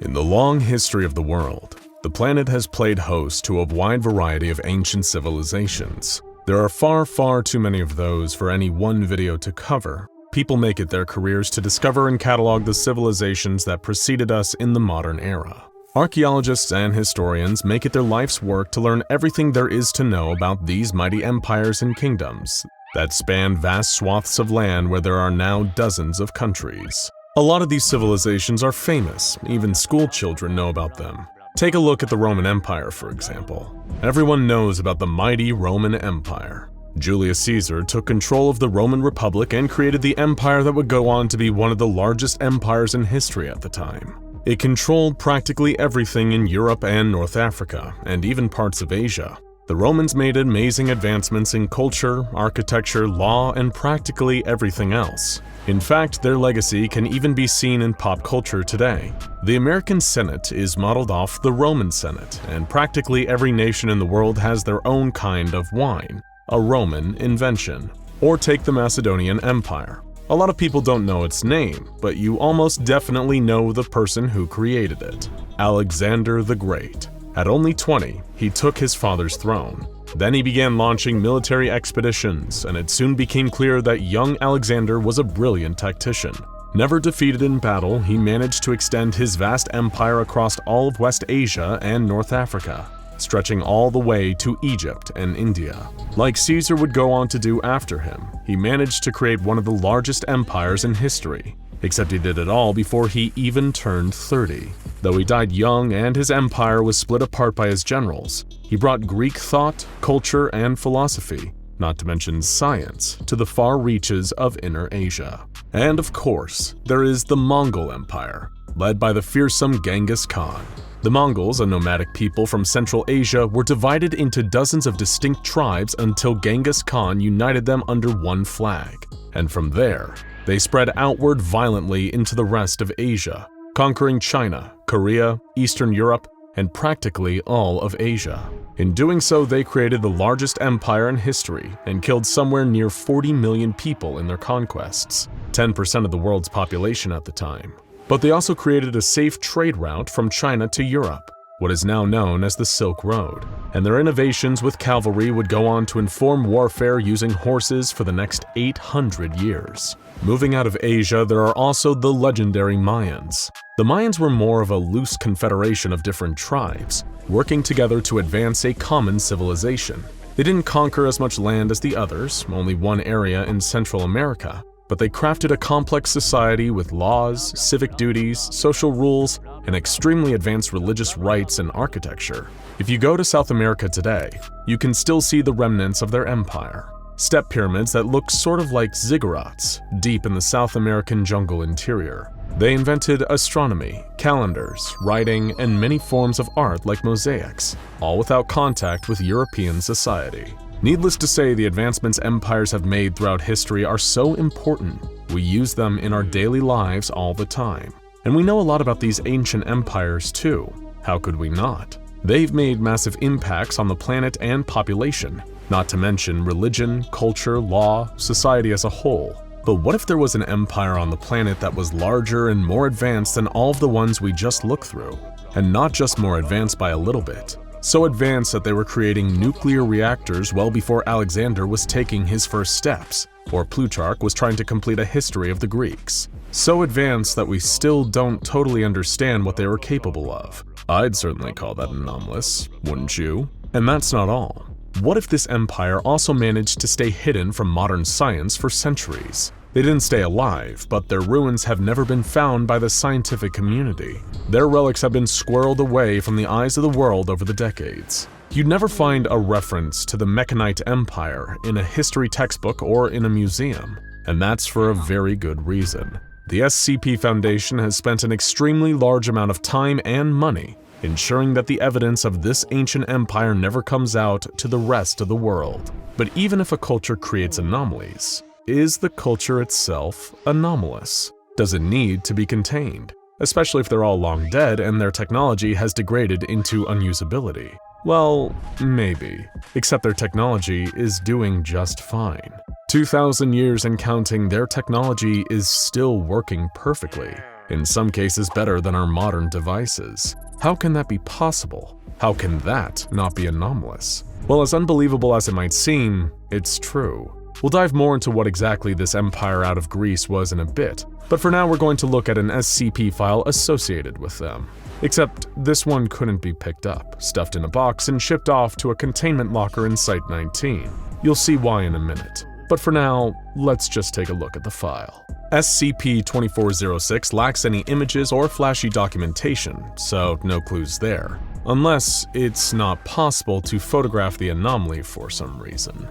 In the long history of the world, the planet has played host to a wide variety of ancient civilizations. There are far too many of those for any one video to cover. People make it their careers to discover and catalog the civilizations that preceded us in the modern era. Archaeologists and historians make it their life's work to learn everything there is to know about these mighty empires and kingdoms that span vast swaths of land where there are now dozens of countries. A lot of these civilizations are famous, even school children know about them. Take a look at the Roman Empire, for example. Everyone knows about the mighty Roman Empire. Julius Caesar took control of the Roman Republic and created the empire that would go on to be one of the largest empires in history at the time. It controlled practically everything in Europe and North Africa, and even parts of Asia. The Romans made amazing advancements in culture, architecture, law, and practically everything else. In fact, their legacy can even be seen in pop culture today. The American Senate is modeled off the Roman Senate, and practically every nation in the world has their own kind of wine, a Roman invention. Or take the Macedonian Empire. A lot of people don't know its name, but you almost definitely know the person who created it, Alexander the Great. At only 20, he took his father's throne. Then he began launching military expeditions, and it soon became clear that young Alexander was a brilliant tactician. Never defeated in battle, he managed to extend his vast empire across all of West Asia and North Africa, stretching all the way to Egypt and India. Like Caesar would go on to do after him, he managed to create one of the largest empires in history. Except he did it all before he even turned 30. Though he died young and his empire was split apart by his generals, he brought Greek thought, culture, and philosophy, not to mention science, to the far reaches of Inner Asia. And of course, there is the Mongol Empire, led by the fearsome Genghis Khan. The Mongols, a nomadic people from Central Asia, were divided into dozens of distinct tribes until Genghis Khan united them under one flag. And from there, they spread outward violently into the rest of Asia, conquering China, Korea, Eastern Europe, and practically all of Asia. In doing so, they created the largest empire in history and killed somewhere near 40 million people in their conquests, 10% of the world's population at the time. But they also created a safe trade route from China to Europe, what is now known as the Silk Road, and their innovations with cavalry would go on to inform warfare using horses for the next 800 years. Moving out of Asia, there are also the legendary Mayans. The Mayans were more of a loose confederation of different tribes, working together to advance a common civilization. They didn't conquer as much land as the others, only one area in Central America, but they crafted a complex society with laws, civic duties, social rules, and extremely advanced religious rites and architecture. If you go to South America today, you can still see the remnants of their empire. Step pyramids that look sort of like ziggurats deep in the South American jungle interior. They invented astronomy, calendars, writing, and many forms of art like mosaics, all without contact with European society. Needless to say, the advancements empires have made throughout history are so important, we use them in our daily lives all the time. And we know a lot about these ancient empires too. How could we not? They've made massive impacts on the planet and population, not to mention religion, culture, law, society as a whole. But what if there was an empire on the planet that was larger and more advanced than all of the ones we just looked through? And not just more advanced by a little bit. So advanced that they were creating nuclear reactors well before Alexander was taking his first steps, or Plutarch was trying to complete a history of the Greeks. So advanced that we still don't totally understand what they were capable of. I'd certainly call that anomalous, wouldn't you? And that's not all. What if this empire also managed to stay hidden from modern science for centuries? They didn't stay alive, but their ruins have never been found by the scientific community. Their relics have been squirreled away from the eyes of the world over the decades. You'd never find a reference to the Mechanite Empire in a history textbook or in a museum, and that's for a very good reason. The SCP Foundation has spent an extremely large amount of time and money ensuring that the evidence of this ancient empire never comes out to the rest of the world. But even if a culture creates anomalies, is the culture itself anomalous? Does it need to be contained? Especially if they're all long dead and their technology has degraded into unusability. Well, maybe. Except their technology is doing just fine. 2,000 years and counting, their technology is still working perfectly. In some cases better than our modern devices. How can that be possible? How can that not be anomalous? Well, as unbelievable as it might seem, it's true. We'll dive more into what exactly this empire out of Greece was in a bit, but for now we're going to look at an SCP file associated with them. Except this one couldn't be picked up, stuffed in a box, and shipped off to a containment locker in Site-19. You'll see why in a minute. But for now, let's just take a look at the file. SCP-2406 lacks any images or flashy documentation, so no clues there. Unless it's not possible to photograph the anomaly for some reason.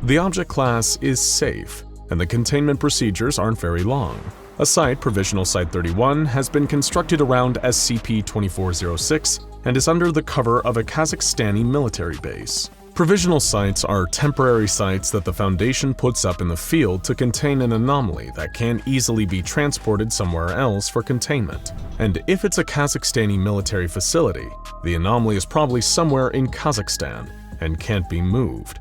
The object class is safe, and the containment procedures aren't very long. A site, Provisional Site 31, has been constructed around SCP-2406 and is under the cover of a Kazakhstani military base. Provisional sites are temporary sites that the Foundation puts up in the field to contain an anomaly that can easily be transported somewhere else for containment. And if it's a Kazakhstani military facility, the anomaly is probably somewhere in Kazakhstan and can't be moved.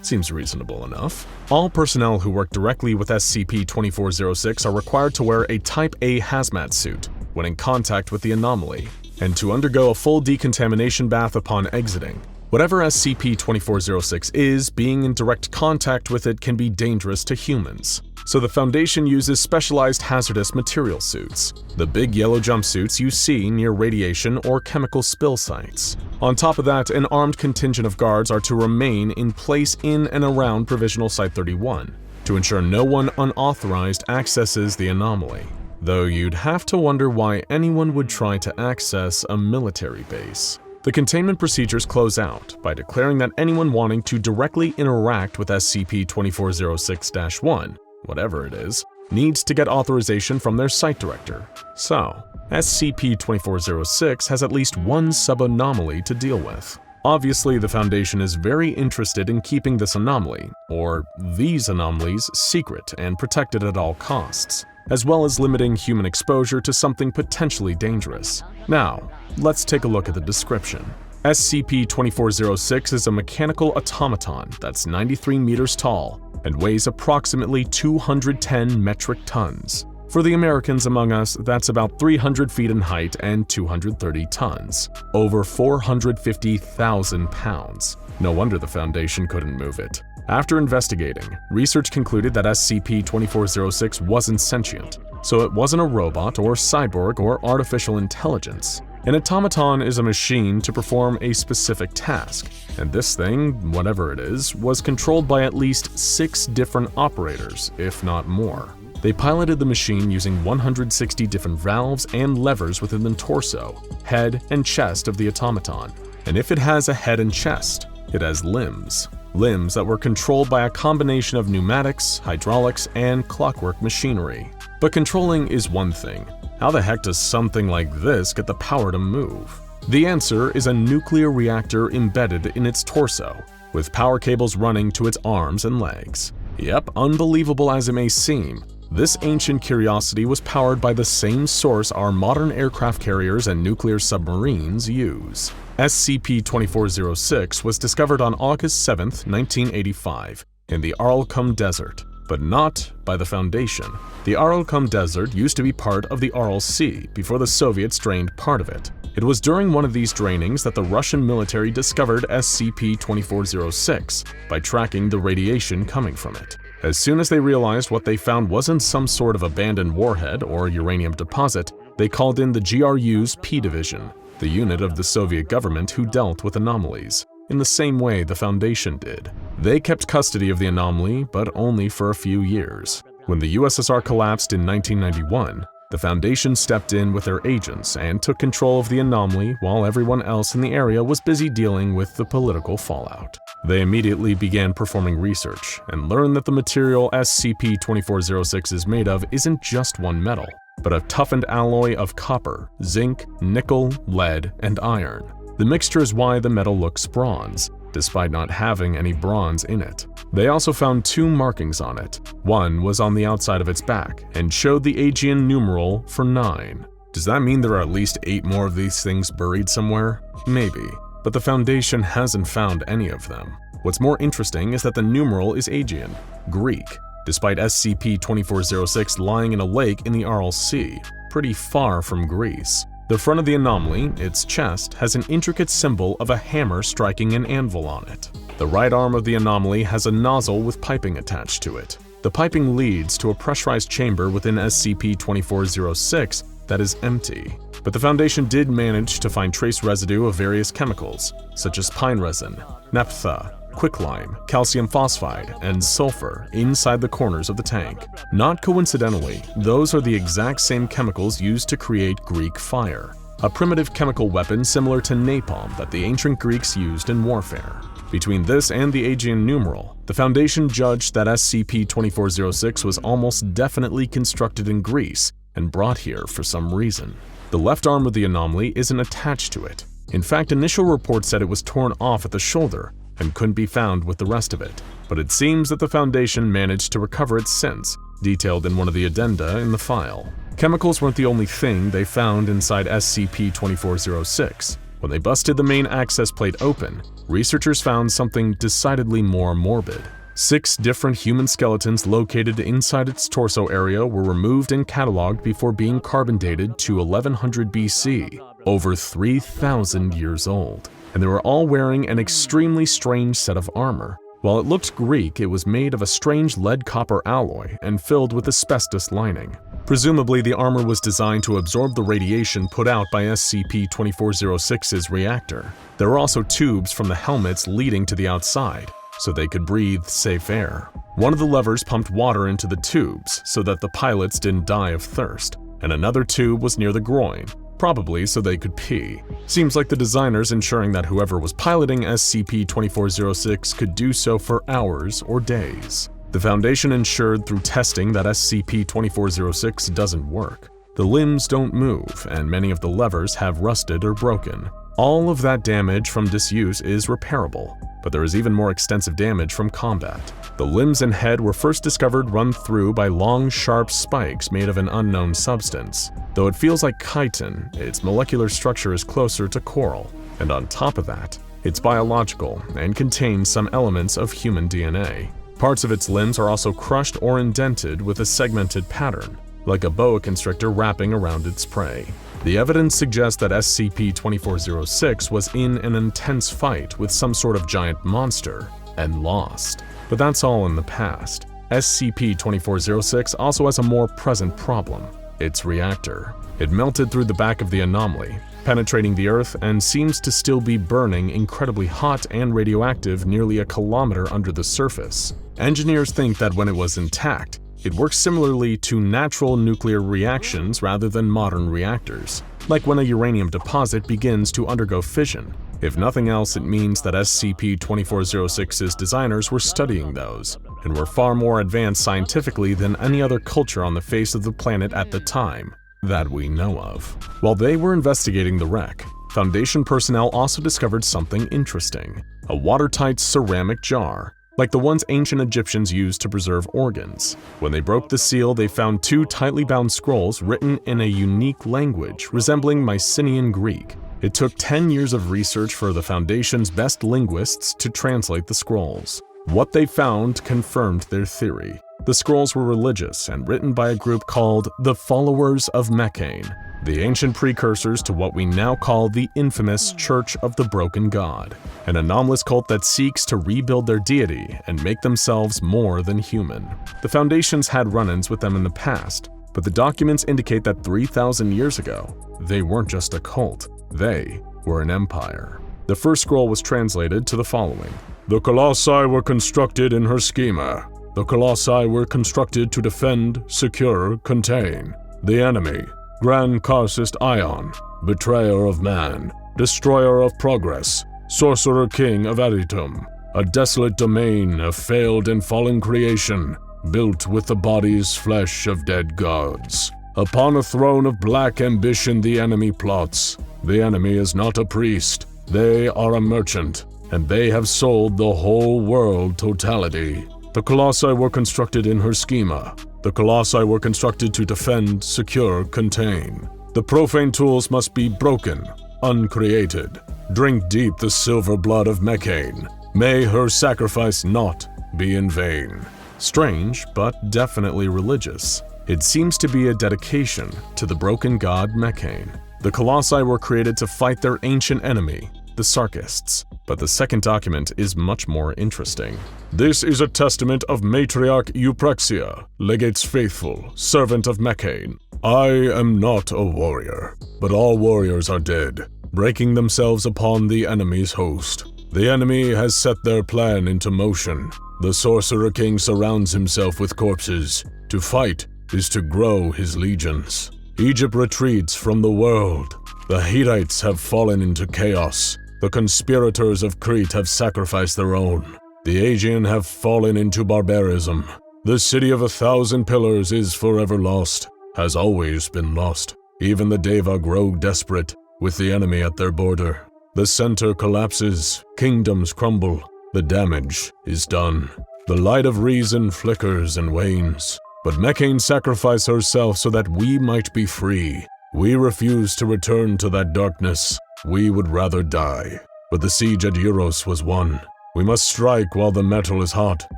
Seems reasonable enough. All personnel who work directly with SCP-2406 are required to wear a Type A hazmat suit when in contact with the anomaly, and to undergo a full decontamination bath upon exiting. Whatever SCP-2406 is, being in direct contact with it can be dangerous to humans. So the Foundation uses specialized hazardous material suits, the big yellow jumpsuits you see near radiation or chemical spill sites. On top of that, an armed contingent of guards are to remain in place in and around Provisional Site 31 to ensure no one unauthorized accesses the anomaly. Though you'd have to wonder why anyone would try to access a military base. The containment procedures close out by declaring that anyone wanting to directly interact with SCP-2406-1, whatever it is, needs to get authorization from their site director. So, SCP-2406 has at least one sub-anomaly to deal with. Obviously, the Foundation is very interested in keeping this anomaly, or these anomalies, secret and protected at all costs, as well as limiting human exposure to something potentially dangerous. Now, let's take a look at the description. SCP-2406 is a mechanical automaton that's 93 meters tall and weighs approximately 210 metric tons. For the Americans among us, that's about 300 feet in height and 230 tons, over 450,000 pounds. No wonder the Foundation couldn't move it. After investigating, research concluded that SCP-2406 wasn't sentient, so it wasn't a robot or cyborg or artificial intelligence. An automaton is a machine to perform a specific task, and this thing, whatever it is, was controlled by at least 6 different operators, if not more. They piloted the machine using 160 different valves and levers within the torso, head, and chest of the automaton. And if it has a head and chest, it has limbs. Limbs that were controlled by a combination of pneumatics, hydraulics, and clockwork machinery. But controlling is one thing. How the heck does something like this get the power to move? The answer is a nuclear reactor embedded in its torso, with power cables running to its arms and legs. Yep, unbelievable as it may seem, this ancient curiosity was powered by the same source our modern aircraft carriers and nuclear submarines use. SCP-2406 was discovered on August 7, 1985, in the Aralkum Desert, but not by the Foundation. The Aralkum Desert used to be part of the Aral Sea before the Soviets drained part of it. It was during one of these drainings that the Russian military discovered SCP-2406 by tracking the radiation coming from it. As soon as they realized what they found wasn't some sort of abandoned warhead or uranium deposit, they called in the GRU's P Division, the unit of the Soviet government who dealt with anomalies, in the same way the Foundation did. They kept custody of the anomaly, but only for a few years. When the USSR collapsed in 1991, the Foundation stepped in with their agents and took control of the anomaly while everyone else in the area was busy dealing with the political fallout. They immediately began performing research and learned that the material SCP-2406 is made of isn't just one metal, but a toughened alloy of copper, zinc, nickel, lead, and iron. The mixture is why the metal looks bronze, despite not having any bronze in it. They also found 2 markings on it. One was on the outside of its back and showed the Aegean numeral for 9. Does that mean there are at least 8 more of these things buried somewhere? Maybe, but the Foundation hasn't found any of them. What's more interesting is that the numeral is Aegean, Greek, despite SCP-2406 lying in a lake in the Aral Sea, pretty far from Greece. The front of the anomaly, its chest, has an intricate symbol of a hammer striking an anvil on it. The right arm of the anomaly has a nozzle with piping attached to it. The piping leads to a pressurized chamber within SCP-2406 that is empty. But the Foundation did manage to find trace residue of various chemicals, such as pine resin, naphtha, quicklime, calcium phosphide, and sulfur inside the corners of the tank. Not coincidentally, those are the exact same chemicals used to create Greek fire, a primitive chemical weapon similar to napalm that the ancient Greeks used in warfare. Between this and the Aegean numeral, the Foundation judged that SCP-2406 was almost definitely constructed in Greece and brought here for some reason. The left arm of the anomaly isn't attached to it. In fact, initial reports said it was torn off at the shoulder and couldn't be found with the rest of it. But it seems that the Foundation managed to recover it since, detailed in one of the addenda in the file. Chemicals weren't the only thing they found inside SCP-2406. When they busted the main access plate open, researchers found something decidedly more morbid. 6 different human skeletons located inside its torso area were removed and cataloged before being carbon dated to 1100 BC, over 3,000 years old. And they were all wearing an extremely strange set of armor. While it looked Greek, it was made of a strange lead-copper alloy and filled with asbestos lining. Presumably, the armor was designed to absorb the radiation put out by SCP-2406's reactor. There were also tubes from the helmets leading to the outside, so they could breathe safe air. One of the levers pumped water into the tubes so that the pilots didn't die of thirst, and another tube was near the groin, probably so they could pee. Seems like the designers ensuring that whoever was piloting SCP-2406 could do so for hours or days. The Foundation ensured through testing that SCP-2406 doesn't work. The limbs don't move, and many of the levers have rusted or broken. All of that damage from disuse is repairable, but there is even more extensive damage from combat. The limbs and head were first discovered run through by long, sharp spikes made of an unknown substance. Though it feels like chitin, its molecular structure is closer to coral, and on top of that, it's biological and contains some elements of human DNA. Parts of its limbs are also crushed or indented with a segmented pattern, like a boa constrictor wrapping around its prey. The evidence suggests that SCP-2406 was in an intense fight with some sort of giant monster and lost. But that's all in the past. SCP-2406 also has a more present problem: its reactor. It melted through the back of the anomaly, penetrating the Earth, and seems to still be burning incredibly hot and radioactive nearly a kilometer under the surface. Engineers think that when it was intact, it works similarly to natural nuclear reactions rather than modern reactors, like when a uranium deposit begins to undergo fission. If nothing else, it means that SCP-2406's designers were studying those, and were far more advanced scientifically than any other culture on the face of the planet at the time that we know of. While they were investigating the wreck, Foundation personnel also discovered something interesting: a watertight ceramic jar, like the ones ancient Egyptians used to preserve organs. When they broke the seal, they found 2 tightly bound scrolls written in a unique language resembling Mycenaean Greek. It took 10 years of research for the Foundation's best linguists to translate the scrolls. What they found confirmed their theory. The scrolls were religious and written by a group called the Followers of Mechane, the ancient precursors to what we now call the infamous Church of the Broken God, an anomalous cult that seeks to rebuild their deity and make themselves more than human. The Foundation's had run-ins with them in the past, but the documents indicate that 3,000 years ago, they weren't just a cult, they were an empire. The first scroll was translated to the following: "The Colossi were constructed in her schema. The Colossi were constructed to defend, secure, contain the enemy. Grand Karcist Ion, betrayer of man, destroyer of progress, sorcerer king of Aritum, a desolate domain of failed and fallen creation, built with the body's flesh of dead gods. Upon a throne of black ambition the enemy plots. The enemy is not a priest, they are a merchant, and they have sold the whole world totality. The Colossi were constructed in her schema. The Colossi were constructed to defend, secure, contain. The profane tools must be broken, uncreated. Drink deep the silver blood of Mechane. May her sacrifice not be in vain." Strange, but definitely religious. It seems to be a dedication to the broken god Mechane. The Colossi were created to fight their ancient enemy, the Sarkists. But the second document is much more interesting. "This is a testament of Matriarch Euprexia, Legate's faithful, servant of Mechane. I am not a warrior, but all warriors are dead, breaking themselves upon the enemy's host. The enemy has set their plan into motion. The Sorcerer King surrounds himself with corpses. To fight is to grow his legions. Egypt retreats from the world. The Hittites have fallen into chaos. The conspirators of Crete have sacrificed their own. The Aegean have fallen into barbarism. The city of 1,000 pillars is forever lost, has always been lost. Even the Deva grow desperate, with the enemy at their border. The center collapses, kingdoms crumble, the damage is done. The light of reason flickers and wanes. But Mechane sacrificed herself so that we might be free. We refuse to return to that darkness. We would rather die. But the siege at Euros was won. We must strike while the metal is hot,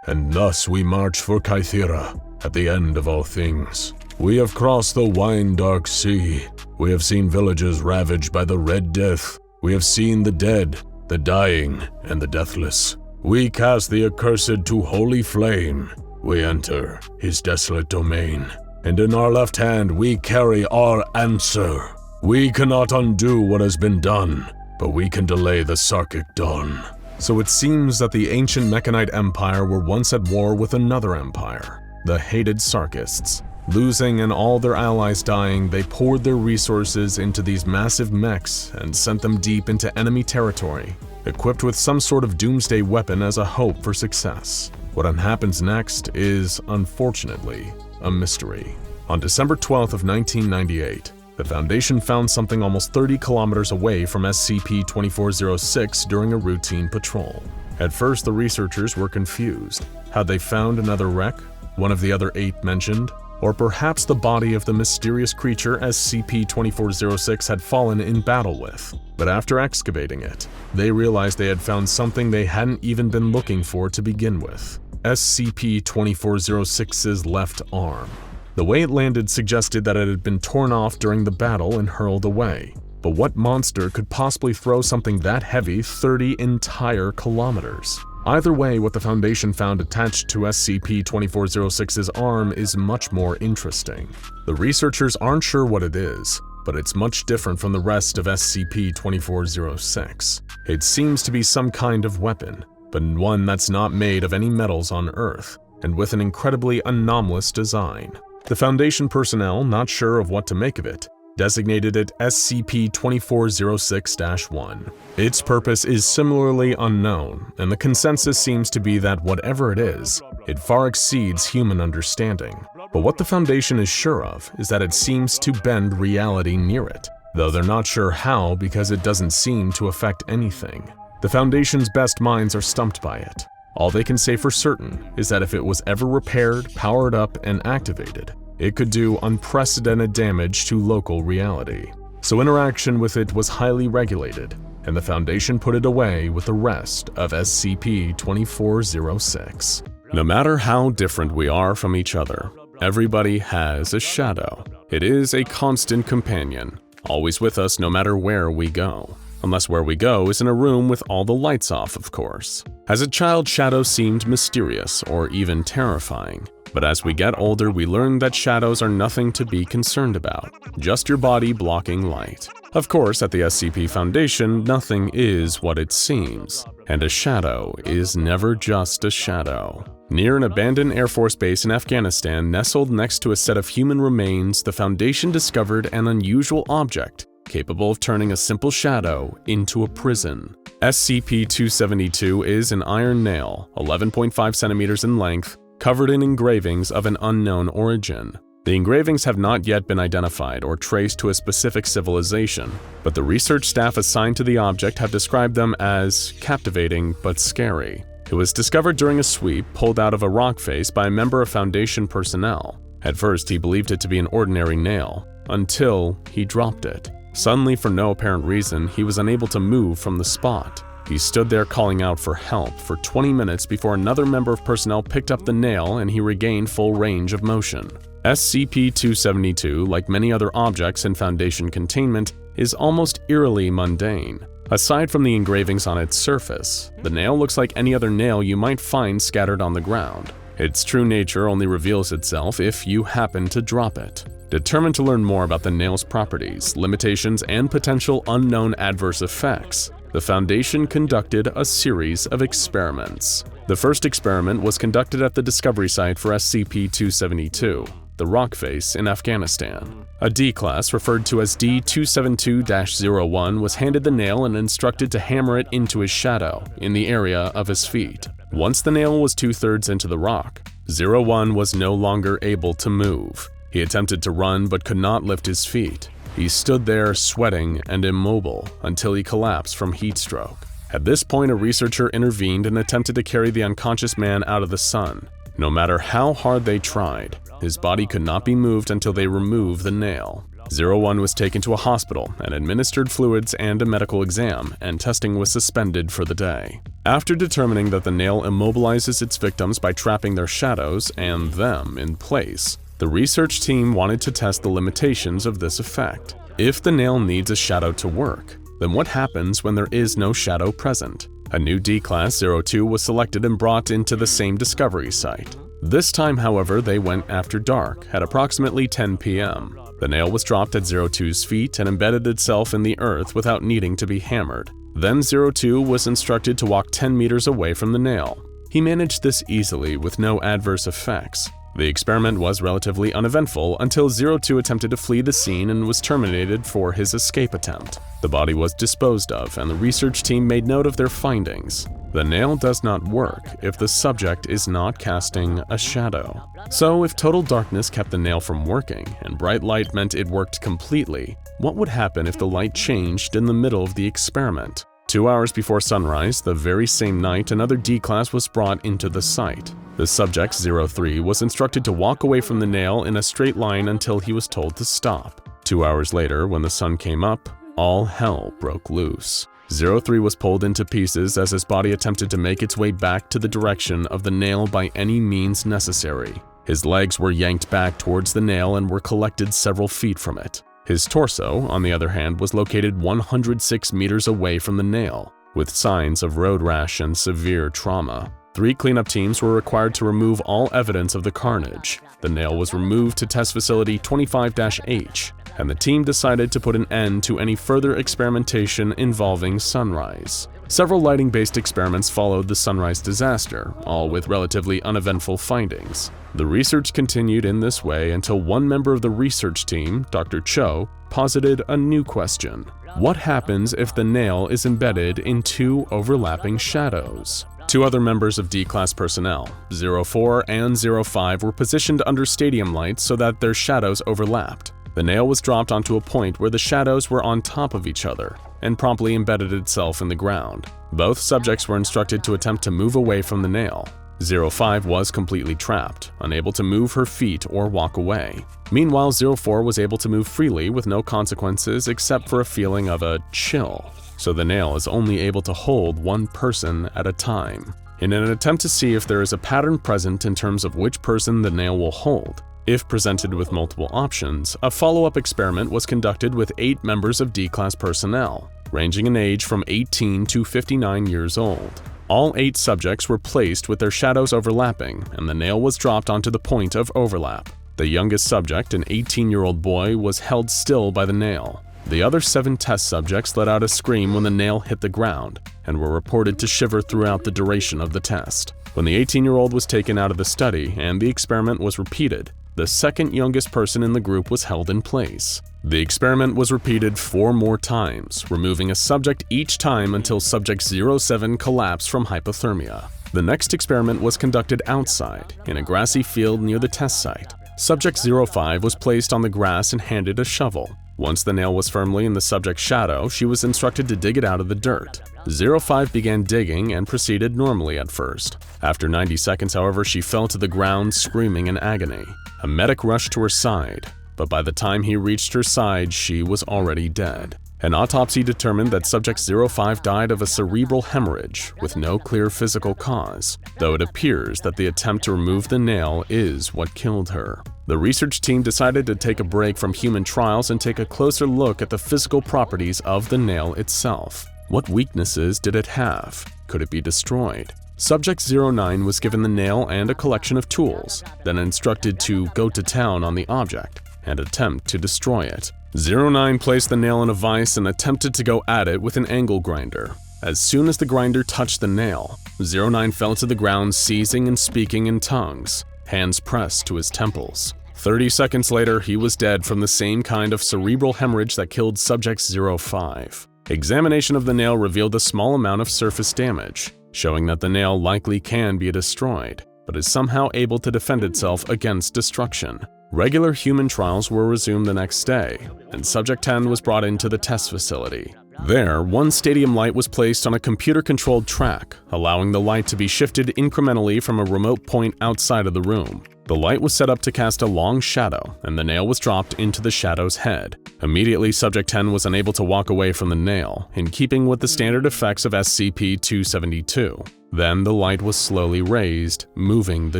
and thus we march for Kythera, at the end of all things. We have crossed the wine-dark sea. We have seen villages ravaged by the Red Death. We have seen the dead, the dying, and the deathless. We cast the accursed to holy flame. We enter his desolate domain. And in our left hand we carry our answer. We cannot undo what has been done, but we can delay the Sarkic dawn. So it seems that the ancient Mechanite Empire were once at war with another empire, the hated Sarkists. Losing and all their allies dying, they poured their resources into these massive mechs and sent them deep into enemy territory, equipped with some sort of doomsday weapon as a hope for success. What happens next is, unfortunately, a mystery. On December 12th of 1998, the Foundation found something almost 30 kilometers away from SCP-2406 during a routine patrol. At first, the researchers were confused. Had they found another wreck, one of the other 8 mentioned, or perhaps the body of the mysterious creature SCP-2406 had fallen in battle with? But after excavating it, they realized they had found something they hadn't even been looking for to begin with: SCP-2406's left arm. The way it landed suggested that it had been torn off during the battle and hurled away. But what monster could possibly throw something that heavy 30 entire kilometers? Either way, what the Foundation found attached to SCP-2406's arm is much more interesting. The researchers aren't sure what it is, but it's much different from the rest of SCP-2406. It seems to be some kind of weapon, but one that's not made of any metals on Earth, and with an incredibly anomalous design. The Foundation personnel, not sure of what to make of it, designated it SCP-2406-1. Its purpose is similarly unknown, and the consensus seems to be that whatever it is, it far exceeds human understanding. But what the Foundation is sure of is that it seems to bend reality near it, though they're not sure how because it doesn't seem to affect anything. The Foundation's best minds are stumped by it. All they can say for certain is that if it was ever repaired, powered up, and activated, it could do unprecedented damage to local reality. So interaction with it was highly regulated, and the Foundation put it away with the rest of SCP-2406. No matter how different we are from each other, everybody has a shadow. It is a constant companion, always with us no matter where we go. Unless where we go is in a room with all the lights off, of course. As a child, shadows seemed mysterious or even terrifying. But as we get older, we learn that shadows are nothing to be concerned about, just your body blocking light. Of course, at the SCP Foundation, nothing is what it seems, and a shadow is never just a shadow. Near an abandoned Air Force base in Afghanistan, nestled next to a set of human remains, the Foundation discovered an unusual object capable of turning a simple shadow into a prison. SCP-272 is an iron nail, 11.5 centimeters in length, covered in engravings of an unknown origin. The engravings have not yet been identified or traced to a specific civilization, but the research staff assigned to the object have described them as captivating but scary. It was discovered during a sweep pulled out of a rock face by a member of Foundation personnel. At first, he believed it to be an ordinary nail, until he dropped it. Suddenly, for no apparent reason, he was unable to move from the spot. He stood there calling out for help for 20 minutes before another member of personnel picked up the nail and he regained full range of motion. SCP-272, like many other objects in Foundation containment, is almost eerily mundane. Aside from the engravings on its surface, the nail looks like any other nail you might find scattered on the ground. Its true nature only reveals itself if you happen to drop it. Determined to learn more about the nail's properties, limitations, and potential unknown adverse effects, the Foundation conducted a series of experiments. The first experiment was conducted at the discovery site for SCP-272, the rock face in Afghanistan. A D-class referred to as D-272-01 was handed the nail and instructed to hammer it into his shadow in the area of his feet. Once the nail was 2/3 into the rock, 01 was no longer able to move. He attempted to run but could not lift his feet. He stood there sweating and immobile until he collapsed from heat stroke. At this point, a researcher intervened and attempted to carry the unconscious man out of the sun. No matter how hard they tried, his body could not be moved until they removed the nail. 01 was taken to a hospital and administered fluids and a medical exam, and testing was suspended for the day. After determining that the nail immobilizes its victims by trapping their shadows and them in place, the research team wanted to test the limitations of this effect. If the nail needs a shadow to work, then what happens when there is no shadow present? A new D-Class 02 was selected and brought into the same discovery site. This time, however, they went after dark at approximately 10 p.m. The nail was dropped at 02's feet and embedded itself in the earth without needing to be hammered. Then 02 was instructed to walk 10 meters away from the nail. He managed this easily with no adverse effects. The experiment was relatively uneventful until 02 attempted to flee the scene and was terminated for his escape attempt. The body was disposed of, and the research team made note of their findings. The nail does not work if the subject is not casting a shadow. So if total darkness kept the nail from working and bright light meant it worked completely, what would happen if the light changed in the middle of the experiment? 2 hours before sunrise, the very same night, another D-Class was brought into the site. The subject, 03, was instructed to walk away from the nail in a straight line until he was told to stop. 2 hours later, when the sun came up, all hell broke loose. 03 was pulled into pieces as his body attempted to make its way back to the direction of the nail by any means necessary. His legs were yanked back towards the nail and were collected several feet from it. His torso, on the other hand, was located 106 meters away from the nail, with signs of road rash and severe trauma. 3 cleanup teams were required to remove all evidence of the carnage. The nail was removed to Test Facility 25-H, and the team decided to put an end to any further experimentation involving Sunrise. Several lighting-based experiments followed the Sunrise disaster, all with relatively uneventful findings. The research continued in this way until one member of the research team, Dr. Cho, posited a new question. What happens if the nail is embedded in 2 overlapping shadows? 2 other members of D-Class personnel, 04 and 05, were positioned under stadium lights so that their shadows overlapped. The nail was dropped onto a point where the shadows were on top of each other and promptly embedded itself in the ground. Both subjects were instructed to attempt to move away from the nail. 05 was completely trapped, unable to move her feet or walk away. Meanwhile, 04 was able to move freely with no consequences except for a feeling of a chill. So the nail is only able to hold one person at a time. In an attempt to see if there is a pattern present in terms of which person the nail will hold, if presented with multiple options, a follow-up experiment was conducted with 8 members of D-Class personnel, ranging in age from 18 to 59 years old. All 8 subjects were placed with their shadows overlapping, and the nail was dropped onto the point of overlap. The youngest subject, an 18-year-old boy, was held still by the nail. The other 7 test subjects let out a scream when the nail hit the ground, and were reported to shiver throughout the duration of the test. When the 18-year-old was taken out of the study and the experiment was repeated, the second youngest person in the group was held in place. The experiment was repeated 4 more times, removing a subject each time until subject 07 collapsed from hypothermia. The next experiment was conducted outside, in a grassy field near the test site. Subject 05 was placed on the grass and handed a shovel. Once the nail was firmly in the subject's shadow, she was instructed to dig it out of the dirt. 05 began digging and proceeded normally at first. After 90 seconds, however, she fell to the ground screaming in agony. A medic rushed to her side, but by the time he reached her side, she was already dead. An autopsy determined that subject 05 died of a cerebral hemorrhage with no clear physical cause, though it appears that the attempt to remove the nail is what killed her. The research team decided to take a break from human trials and take a closer look at the physical properties of the nail itself. What weaknesses did it have? Could it be destroyed? Subject 09 was given the nail and a collection of tools, then instructed to go to town on the object and attempt to destroy it. 09 placed the nail in a vise and attempted to go at it with an angle grinder. As soon as the grinder touched the nail, 09 fell to the ground, seizing and speaking in tongues, hands pressed to his temples. 30 seconds later, he was dead from the same kind of cerebral hemorrhage that killed Subject 05. Examination of the nail revealed a small amount of surface damage, showing that the nail likely can be destroyed, but is somehow able to defend itself against destruction. Regular human trials were resumed the next day, and Subject 10 was brought into the test facility. There, one stadium light was placed on a computer-controlled track, allowing the light to be shifted incrementally from a remote point outside of the room. The light was set up to cast a long shadow, and the nail was dropped into the shadow's head. Immediately, Subject 10 was unable to walk away from the nail, in keeping with the standard effects of SCP-272. Then the light was slowly raised, moving the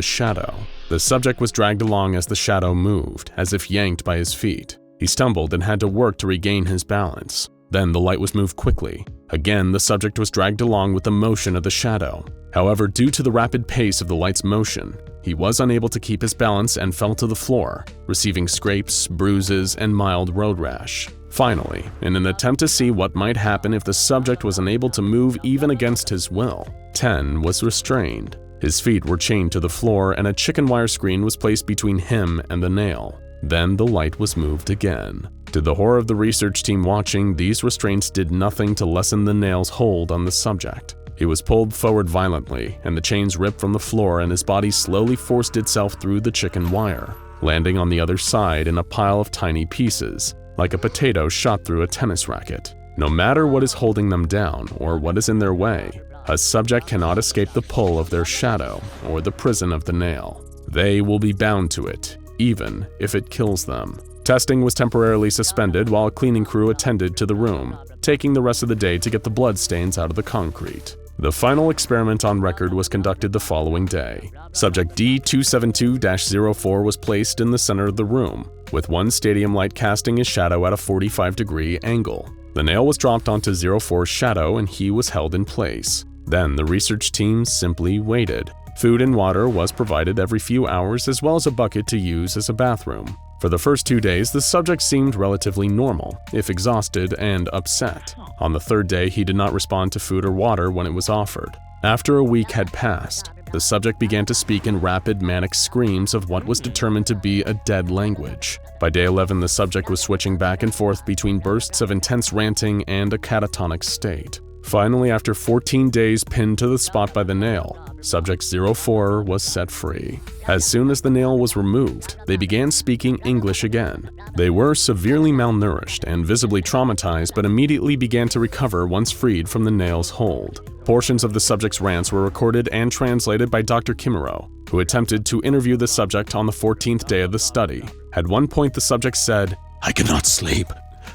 shadow. The subject was dragged along as the shadow moved, as if yanked by his feet. He stumbled and had to work to regain his balance. Then the light was moved quickly. Again, the subject was dragged along with the motion of the shadow. However, due to the rapid pace of the light's motion, he was unable to keep his balance and fell to the floor, receiving scrapes, bruises, and mild road rash. Finally, in an attempt to see what might happen if the subject was unable to move even against his will, 10 was restrained. His feet were chained to the floor and a chicken wire screen was placed between him and the nail. Then the light was moved again. To the horror of the research team watching, these restraints did nothing to lessen the nail's hold on the subject. He was pulled forward violently, and the chains ripped from the floor and his body slowly forced itself through the chicken wire, landing on the other side in a pile of tiny pieces, like a potato shot through a tennis racket. No matter what is holding them down or what is in their way, a subject cannot escape the pull of their shadow or the prison of the nail. They will be bound to it, even if it kills them. Testing was temporarily suspended while a cleaning crew attended to the room, taking the rest of the day to get the blood stains out of the concrete. The final experiment on record was conducted the following day. Subject D272-04 was placed in the center of the room, with one stadium light casting his shadow at a 45-degree angle. The nail was dropped onto 04's shadow and he was held in place. Then the research team simply waited. Food and water was provided every few hours as well as a bucket to use as a bathroom. For the first 2 days, the subject seemed relatively normal, if exhausted and upset. On the third day, he did not respond to food or water when it was offered. After a week had passed, the subject began to speak in rapid manic screams of what was determined to be a dead language. By day 11, the subject was switching back and forth between bursts of intense ranting and a catatonic state. Finally, after 14 days pinned to the spot by the nail, Subject 04 was set free. As soon as the nail was removed, they began speaking English again. They were severely malnourished and visibly traumatized, but immediately began to recover once freed from the nail's hold. Portions of the subject's rants were recorded and translated by Dr. Kimuro, who attempted to interview the subject on the 14th day of the study. At one point, the subject said, "I cannot sleep.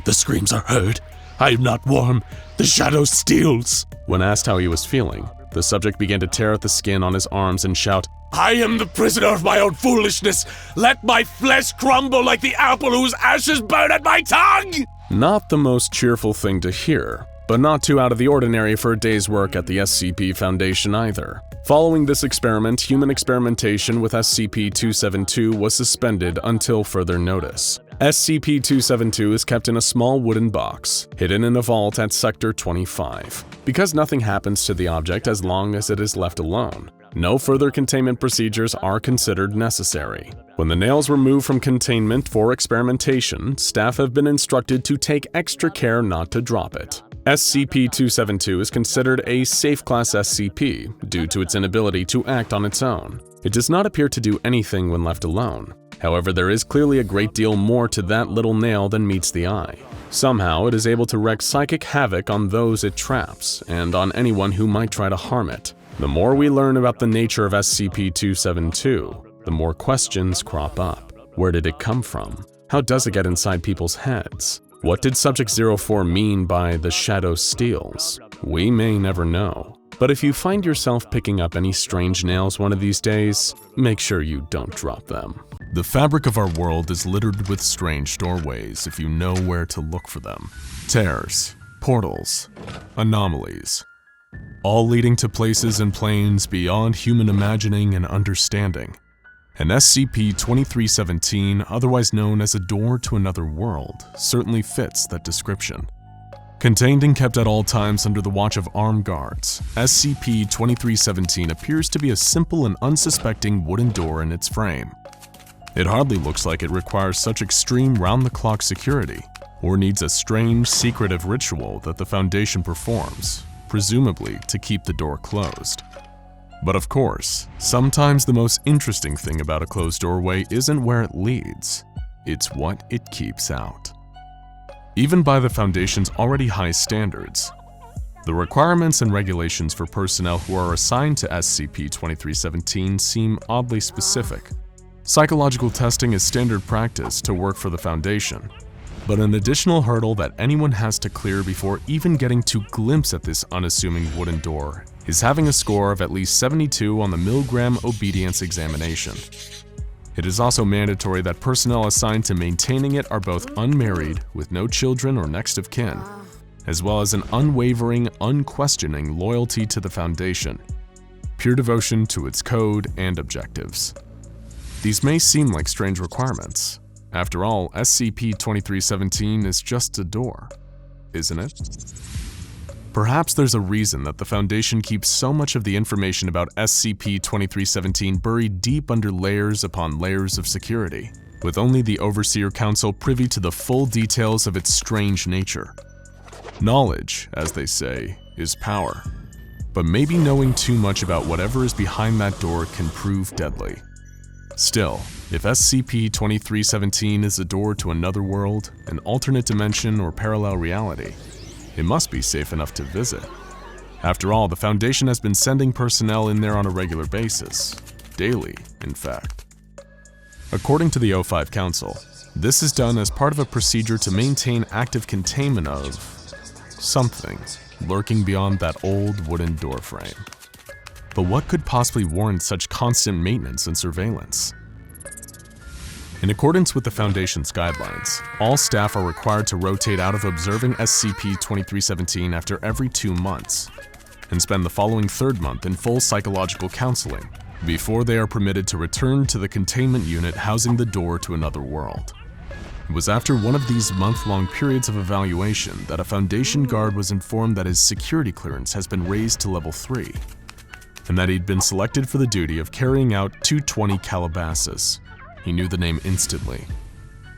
The screams are heard. I am not warm. The shadow steals." When asked how he was feeling, the subject began to tear at the skin on his arms and shout, "I am the prisoner of my own foolishness. Let my flesh crumble like the apple whose ashes burn at my tongue!" Not the most cheerful thing to hear, but not too out of the ordinary for a day's work at the SCP Foundation either. Following this experiment, human experimentation with SCP-272 was suspended until further notice. SCP-272 is kept in a small wooden box, hidden in a vault at Sector 25. Because nothing happens to the object as long as it is left alone, no further containment procedures are considered necessary. When the nails were moved from containment for experimentation, staff have been instructed to take extra care not to drop it. SCP-272 is considered a safe class SCP due to its inability to act on its own. It does not appear to do anything when left alone. However, there is clearly a great deal more to that little nail than meets the eye. Somehow, it is able to wreak psychic havoc on those it traps, and on anyone who might try to harm it. The more we learn about the nature of SCP-272, the more questions crop up. Where did it come from? How does it get inside people's heads? What did Subject 04 mean by the shadow steals? We may never know. But if you find yourself picking up any strange nails one of these days, make sure you don't drop them. The fabric of our world is littered with strange doorways if you know where to look for them. Tears, portals, anomalies, all leading to places and planes beyond human imagining and understanding. And SCP-2317, otherwise known as a door to another world, certainly fits that description. Contained and kept at all times under the watch of armed guards, SCP-2317 appears to be a simple and unsuspecting wooden door in its frame. It hardly looks like it requires such extreme round-the-clock security, or needs a strange, secretive ritual that the Foundation performs, presumably to keep the door closed. But of course, sometimes the most interesting thing about a closed doorway isn't where it leads, it's what it keeps out. Even by the Foundation's already high standards, the requirements and regulations for personnel who are assigned to SCP-2317 seem oddly specific. Psychological testing is standard practice to work for the Foundation, but an additional hurdle that anyone has to clear before even getting to glimpse at this unassuming wooden door is having a score of at least 72 on the Milgram Obedience Examination. It is also mandatory that personnel assigned to maintaining it are both unmarried, with no children or next of kin, as well as an unwavering, unquestioning loyalty to the Foundation, pure devotion to its code and objectives. These may seem like strange requirements. After all, SCP-2317 is just a door, isn't it? Perhaps there's a reason that the Foundation keeps so much of the information about SCP-2317 buried deep under layers upon layers of security, with only the Overseer Council privy to the full details of its strange nature. Knowledge, as they say, is power. But maybe knowing too much about whatever is behind that door can prove deadly. Still, if SCP-2317 is a door to another world, an alternate dimension, or parallel reality, it must be safe enough to visit. After all, the Foundation has been sending personnel in there on a regular basis. Daily, in fact. According to the O5 Council, this is done as part of a procedure to maintain active containment of something lurking beyond that old wooden door frame. But what could possibly warrant such constant maintenance and surveillance? In accordance with the Foundation's guidelines, all staff are required to rotate out of observing SCP-2317 after every 2 months, and spend the following 3rd month in full psychological counseling, before they are permitted to return to the containment unit housing the door to another world. It was after one of these month-long periods of evaluation that a Foundation guard was informed that his security clearance has been raised to level 3, and that he'd been selected for the duty of carrying out 220 Calabasas. He knew the name instantly.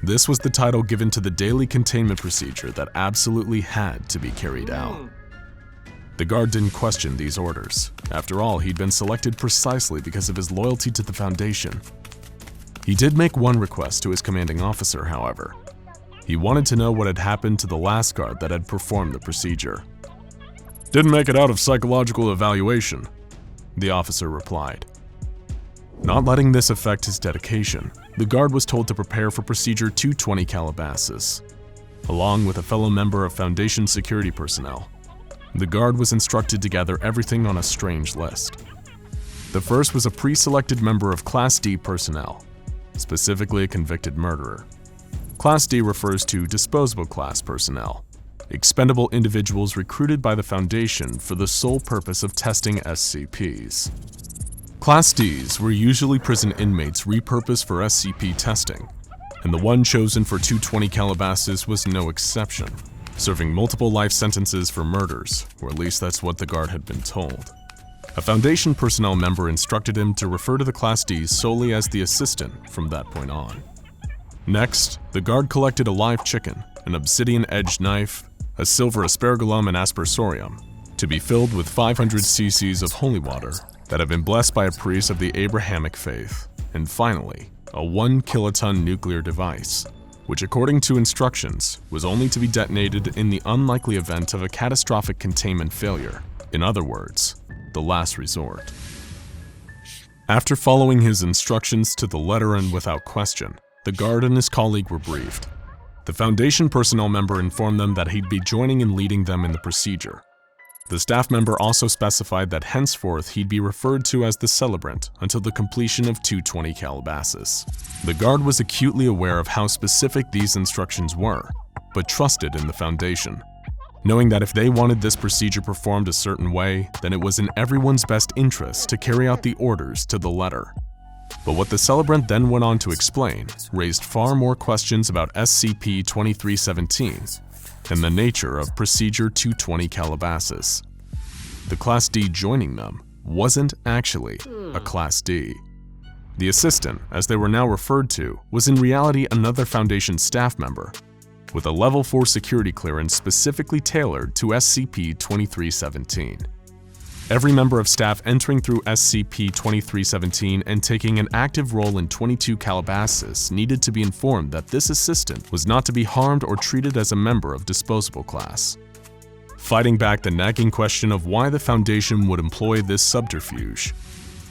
This was the title given to the daily containment procedure that absolutely had to be carried out. The guard didn't question these orders. After all, he'd been selected precisely because of his loyalty to the Foundation. He did make one request to his commanding officer, however. He wanted to know what had happened to the last guard that had performed the procedure. Didn't make it out of psychological evaluation, the officer replied. Not letting this affect his dedication, the guard was told to prepare for procedure 220 Calabasas. Along with a fellow member of Foundation security personnel, the guard was instructed to gather everything on a strange list. The first was a pre-selected member of Class D personnel, specifically a convicted murderer. Class D refers to disposable class personnel, expendable individuals recruited by the Foundation for the sole purpose of testing SCPs. Class Ds were usually prison inmates repurposed for SCP testing, and the one chosen for 220 Calabasas was no exception, serving multiple life sentences for murders, or at least that's what the guard had been told. A Foundation personnel member instructed him to refer to the Class Ds solely as the assistant from that point on. Next, the guard collected a live chicken, an obsidian-edged knife, a silver aspergillum and aspersorium, to be filled with 500 cc's of holy water that have been blessed by a priest of the Abrahamic faith, and finally, a 1 kiloton nuclear device, which according to instructions was only to be detonated in the unlikely event of a catastrophic containment failure. In other words, the last resort. After following his instructions to the letter and without question, the guard and his colleague were briefed. The Foundation personnel member informed them that he'd be joining and leading them in the procedure. The staff member also specified that henceforth he'd be referred to as the Celebrant until the completion of 220 Calabasas. The guard was acutely aware of how specific these instructions were, but trusted in the Foundation, knowing that if they wanted this procedure performed a certain way, then it was in everyone's best interest to carry out the orders to the letter. But what the Celebrant then went on to explain raised far more questions about SCP-2317 and the nature of Procedure 220 Calabasas. The Class D joining them wasn't actually a Class D. The assistant, as they were now referred to, was in reality another Foundation staff member, with a Level 4 security clearance specifically tailored to SCP-2317. Every member of staff entering through SCP-2317 and taking an active role in 22 Calabasas needed to be informed that this assistant was not to be harmed or treated as a member of disposable class. Fighting back the nagging question of why the Foundation would employ this subterfuge,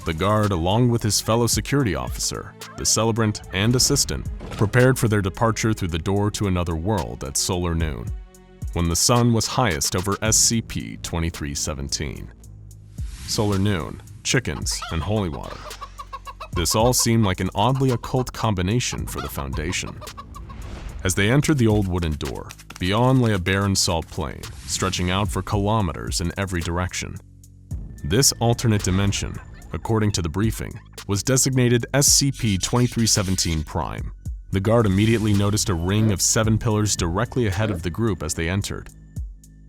the guard, along with his fellow security officer, the celebrant, and assistant, prepared for their departure through the door to another world at solar noon, when the sun was highest over SCP-2317. Solar noon, chickens, and holy water. This all seemed like an oddly occult combination for the Foundation. As they entered the old wooden door, beyond lay a barren salt plain, stretching out for kilometers in every direction. This alternate dimension, according to the briefing, was designated SCP-2317 Prime. The guard immediately noticed a ring of 7 pillars directly ahead of the group as they entered,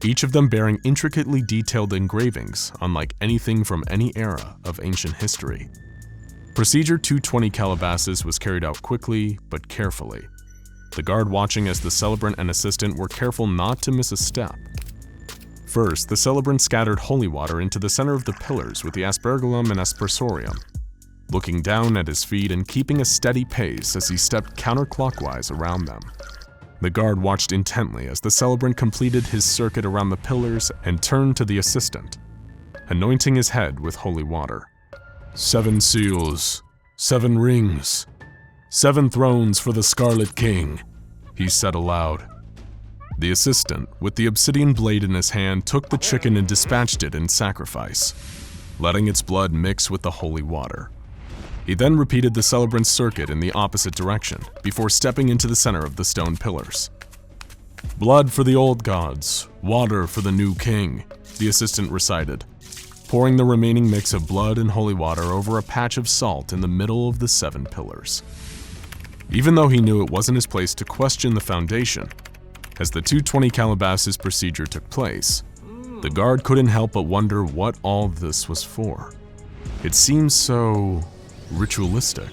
each of them bearing intricately detailed engravings unlike anything from any era of ancient history. Procedure 220 Calabasas was carried out quickly but carefully, the guard watching as the celebrant and assistant were careful not to miss a step. First, the celebrant scattered holy water into the center of the pillars with the aspergillum and aspersorium, looking down at his feet and keeping a steady pace as he stepped counterclockwise around them. The guard watched intently as the celebrant completed his circuit around the pillars and turned to the assistant, anointing his head with holy water. 7 seals, 7 rings, 7 thrones for the Scarlet King, he said aloud. The assistant, with the obsidian blade in his hand, took the chicken and dispatched it in sacrifice, letting its blood mix with the holy water. He then repeated the celebrant's circuit in the opposite direction, before stepping into the center of the stone pillars. Blood for the old gods, water for the new king, the assistant recited, pouring the remaining mix of blood and holy water over a patch of salt in the middle of the 7 pillars. Even though he knew it wasn't his place to question the Foundation, as the 220 Calabasas procedure took place, the guard couldn't help but wonder what all this was for. It seemed so ritualistic,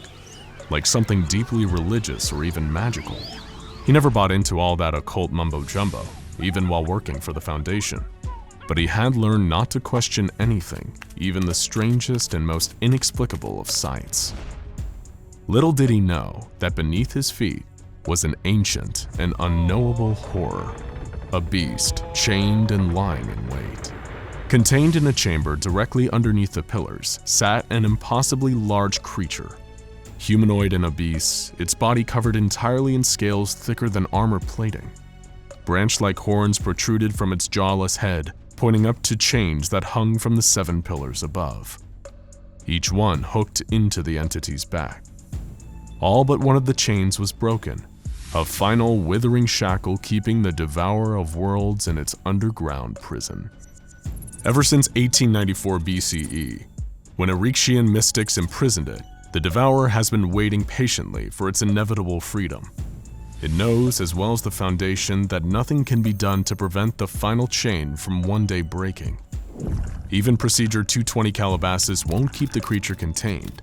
like something deeply religious or even magical. He never bought into all that occult mumbo-jumbo, even while working for the Foundation. But he had learned not to question anything, even the strangest and most inexplicable of sights. Little did he know that beneath his feet was an ancient and unknowable horror, a beast chained and lying in wait. Contained in a chamber directly underneath the pillars sat an impossibly large creature. Humanoid and obese, its body covered entirely in scales thicker than armor plating. Branch-like horns protruded from its jawless head, pointing up to chains that hung from the 7 pillars above, each one hooked into the entity's back. All but one of the chains was broken, a final withering shackle keeping the Devourer of worlds in its underground prison. Ever since 1894 BCE, when Erekshian mystics imprisoned it, the Devourer has been waiting patiently for its inevitable freedom. It knows, as well as the Foundation, that nothing can be done to prevent the final chain from one day breaking. Even Procedure 220 Calabasas won't keep the creature contained.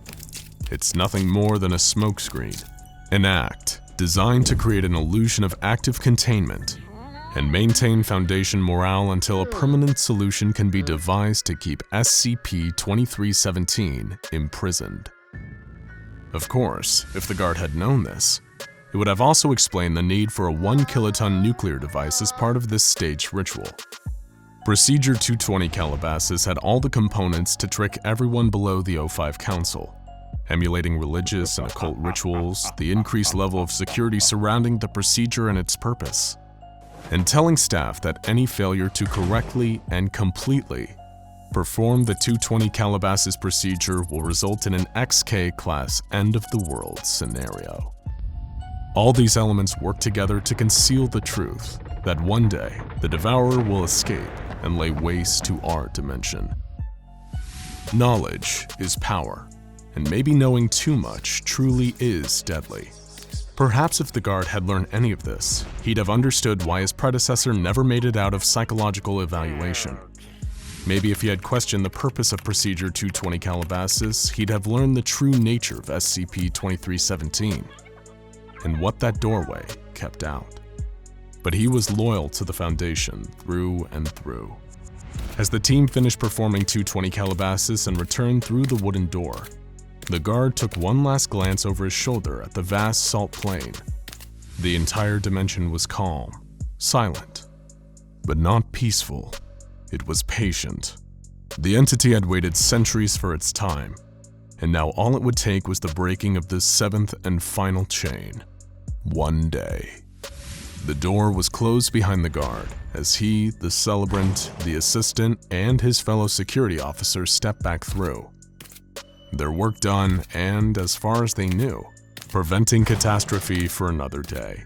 It's nothing more than a smokescreen, an act designed to create an illusion of active containment and maintain Foundation morale until a permanent solution can be devised to keep SCP-2317 imprisoned. Of course, if the guard had known this, it would have also explained the need for a 1-kiloton nuclear device as part of this staged ritual. Procedure 220 Calabasas had all the components to trick everyone below the O5 Council, emulating religious and occult rituals, the increased level of security surrounding the procedure and its purpose, and telling staff that any failure to correctly and completely perform the 220 Calabasas procedure will result in an XK-class end-of-the-world scenario. All these elements work together to conceal the truth that one day the Devourer will escape and lay waste to our dimension. Knowledge is power, and maybe knowing too much truly is deadly. Perhaps if the guard had learned any of this, he'd have understood why his predecessor never made it out of psychological evaluation. Maybe if he had questioned the purpose of Procedure 220 Calabasas, he'd have learned the true nature of SCP-2317 and what that doorway kept out. But he was loyal to the Foundation through and through. As the team finished performing 220 Calabasas and returned through the wooden door, the guard took one last glance over his shoulder at the vast salt plain. The entire dimension was calm, silent, but not peaceful. It was patient. The entity had waited centuries for its time, and now all it would take was the breaking of this seventh and final chain. One day. The door was closed behind the guard as he, the celebrant, the assistant, and his fellow security officers stepped back through. Their work done and, as far as they knew, preventing catastrophe for another day.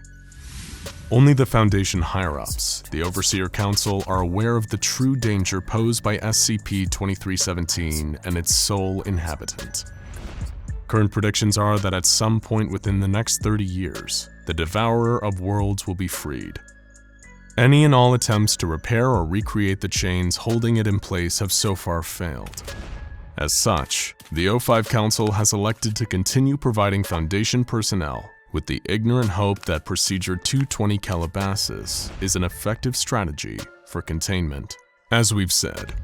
Only the Foundation higher-ups, the Overseer Council, are aware of the true danger posed by SCP-2317 and its sole inhabitant. Current predictions are that at some point within the next 30 years, the Devourer of Worlds will be freed. Any and all attempts to repair or recreate the chains holding it in place have so far failed. As such, the O5 Council has elected to continue providing Foundation personnel with the ignorant hope that Procedure 220 Calabasas is an effective strategy for containment. As we've said,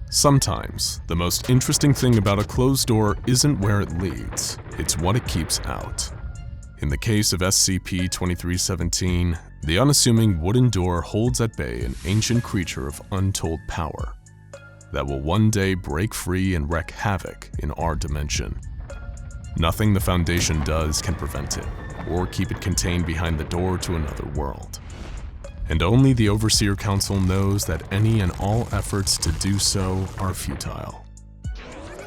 sometimes the most interesting thing about a closed door isn't where it leads, it's what it keeps out. In the case of SCP-2317, the unassuming wooden door holds at bay an ancient creature of untold power that will one day break free and wreak havoc in our dimension. Nothing the Foundation does can prevent it, or keep it contained behind the door to another world. And only the Overseer Council knows that any and all efforts to do so are futile.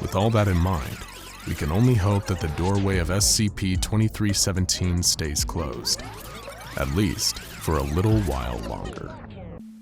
With all that in mind, we can only hope that the doorway of SCP-2317 stays closed, at least for a little while longer.